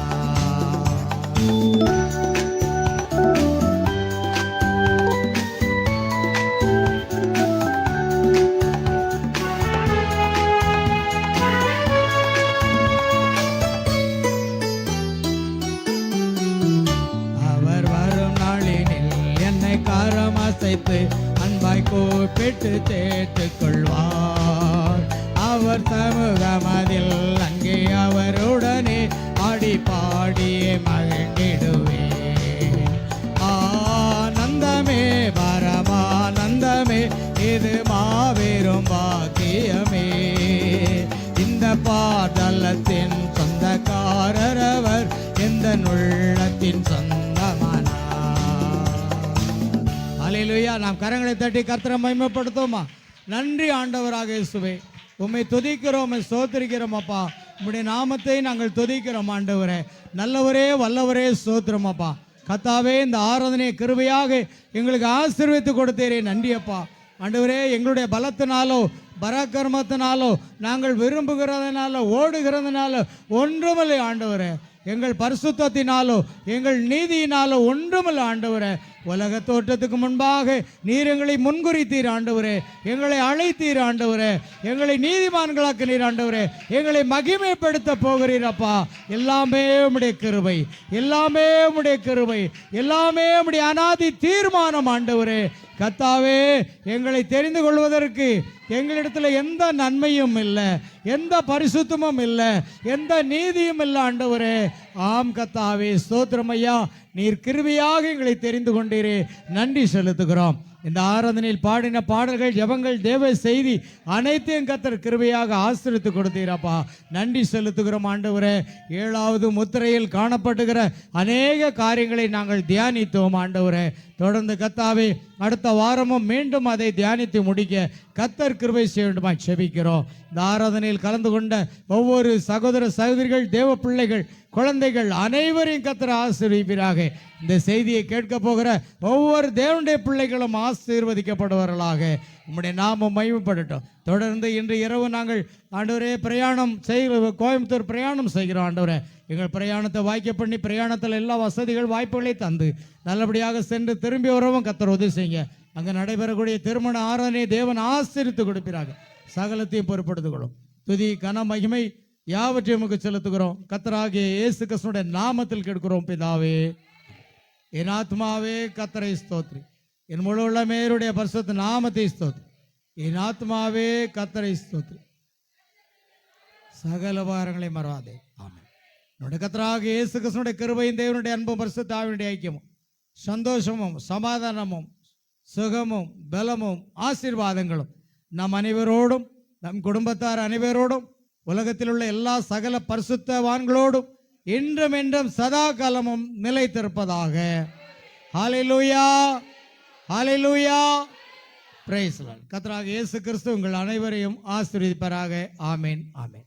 அவர் வரும் நாளினில் என்னை காரம் அசைத்து அன்பாய் கூப்பிட்டு சேர்த்துக் கொள்வார். அவர் சமூகமதில் அங்கே அவருடனே ஆடி பாடியே மகிழ்ந்திடுவேன். ஆனந்தமே பரமானந்தமே, இது மாபெரும் பாக்கியமே. இந்த பாதலத்தின் சொந்தக்காரரவர் எந்த உள்ளத்தில் பரலோகத்தின் சொந்தமானார். அல்லேலூயா. நாம் கரங்களை தட்டி கர்த்தரை மகிமைப்படுத்துவோமா? நன்றி ஆண்டவராக இயேசுவே, உம்மை துதிக்கிறோம், உம்மை ஸ்தோத்திரிக்கிறோம் அப்பா. உம்முடைய நாமத்தை நாங்கள் துதிக்கிறோம் ஆண்டவரே. நல்லவரே வல்லவரே ஸ்தோத்திரம் அப்பா. கர்த்தாவே, இந்த ஆராதனை கிருபையாக எங்களுக்கு ஆசீர்வதித்து கொடுத்தீரே, நன்றி அப்பா. ஆண்டவரே, எங்களுடைய பலத்தினாலோ பராக்கிரமத்தினாலோ நாங்கள் விரும்புகிறதுனாலோ ஓடுகிறதுனாலோ ஒன்றுமில்லை ஆண்டவரே. எங்கள் பரிசுத்தத்தினாலோ எங்கள் நீதியினாலோ ஒன்றுமில்லை ஆண்டவரே. உலக தோற்றத்துக்கு முன்பாக நீர் எங்களை முன்குறித்தீர் ஆண்டவரே. எங்களை அழைத்தீர் ஆண்டவரே. எங்களை நீதிமான்களாக்கினீர் ஆண்டவரே. எங்களை மகிமைப்படுத்த போகிறீரப்பா. எல்லாமே உம்முடைய கிருபை, எல்லாமே உம்முடைய கிருபை, எல்லாமே உம்முடைய அநாதி தீர்மானம் ஆண்டவரே. கர்த்தாவே, எங்களை தெரிந்து கொள்வதற்கு எங்களிடத்தில் எந்த நன்மையும் இல்லை, எந்த பரிசுத்தமும் இல்லை, எந்த நீதியும் இல்லை ஆண்டவரே. ஆம் கர்த்தாவே, ஸ்தோத்திரம் ஐயா. நீர் கிருபையாக எங்களை தெரிந்து கொண்டீரே, நன்றி செலுத்துகிறோம். இந்த ஆராதனையில் பாடின பாடல்கள், ஜெபங்கள், தேவ செய்தி அனைத்தையும் கர்த்தர் கிருபையாக ஆசீர்வதித்து கொடுத்தீரப்பா. நன்றி செலுத்துகிறோம் ஆண்டவரே. 7வது முத்திரையில் காணப்படுகிற அநேக காரியங்களை நாங்கள் தியானித்தோம் ஆண்டவரே. தொடர்ந்து கர்த்தாவே, அடுத்த வாரமும் மீண்டும் அதை தியானித்து முடிக்க கர்த்தர் கிருபை செய்ய வேண்டுமாய் செபிக்கிறோம். இந்த ஆராதனையில் கலந்து கொண்ட ஒவ்வொரு சகோதர சகோதரிகள், தேவ பிள்ளைகள், குழந்தைகள் அனைவரையும் கர்த்தர் ஆசீர்வதிப்பீராக. இந்த செய்தியை கேட்க போகிற ஒவ்வொரு தேவனுடைய பிள்ளைகளும் ஆசீர்வதிக்கப்படுவார்களாக. உம்முடைய நாமம் மகிமைப்படட்டும். தொடர்ந்து இன்று இரவு நாங்கள் ஆண்டவரே பிரயாணம் கோயம்புத்தூர் பிரயாணம் செய்கிறோம் ஆண்டவரே. எங்கள் பிரயாணத்தை வாய்க்க பண்ணி பிரயாணத்தில் எல்லா வசதிகள் வாய்ப்புகளை தந்து நல்லபடியாக சென்று திரும்பி வரவும் கர்த்தர் உதவி செய்யுங்க. அங்கே நடைபெறக்கூடிய திருமண ஆராதனை தேவன் ஆசீர்வதித்து கொடுப்பீராக. சகலத்தையும் பொறுப்படுத்திக் கொள்ளும். துதி கன மகிமை யாவற்றையும் உமக்கு செலுத்துகிறோம். கர்த்தராகிய இயேசு கிறிஸ்துவினுடைய நாமத்தில் கேட்கிறோம் பிதாவே. என் ஆத்மாவே கர்த்தரை ஸ்தோத்ரி, என் முழு உள்ளமேருடைய பரிசுத்த நாமத்தை ஸ்தோத்ரி. என் ஆத்மாவே கர்த்தரை ஸ்தோத்ரி, சகல பாரங்களை மறவாதே. ஆமென். என்னுடைய கர்த்தராகிய இயேசு கிறிஸ்துவினுடைய கிருபையும் தேவனுடைய அன்பும் பரிசுத்த ஆவியினுடைய ஐக்கியமும் சந்தோஷமும் சமாதானமும் சுகமும் பலமும் ஆசீர்வாதங்களும் நம் அனைவரோடும், நம் குடும்பத்தார் அனைவரோடும், உலகத்தில் உள்ள எல்லா சகல பரிசுத்தவான்களோடும் இன்றும் என்றும் சதா காலமும் நிலைத்திருப்பதாக. ஹல்லேலூயா, ஹல்லேலூயா, பிரைஸ் தி லார்ட். கர்த்தராகிய இயேசு கிறிஸ்து உங்கள் அனைவரையும் ஆசீர்வதிப்பாராக. ஆமென், ஆமென்.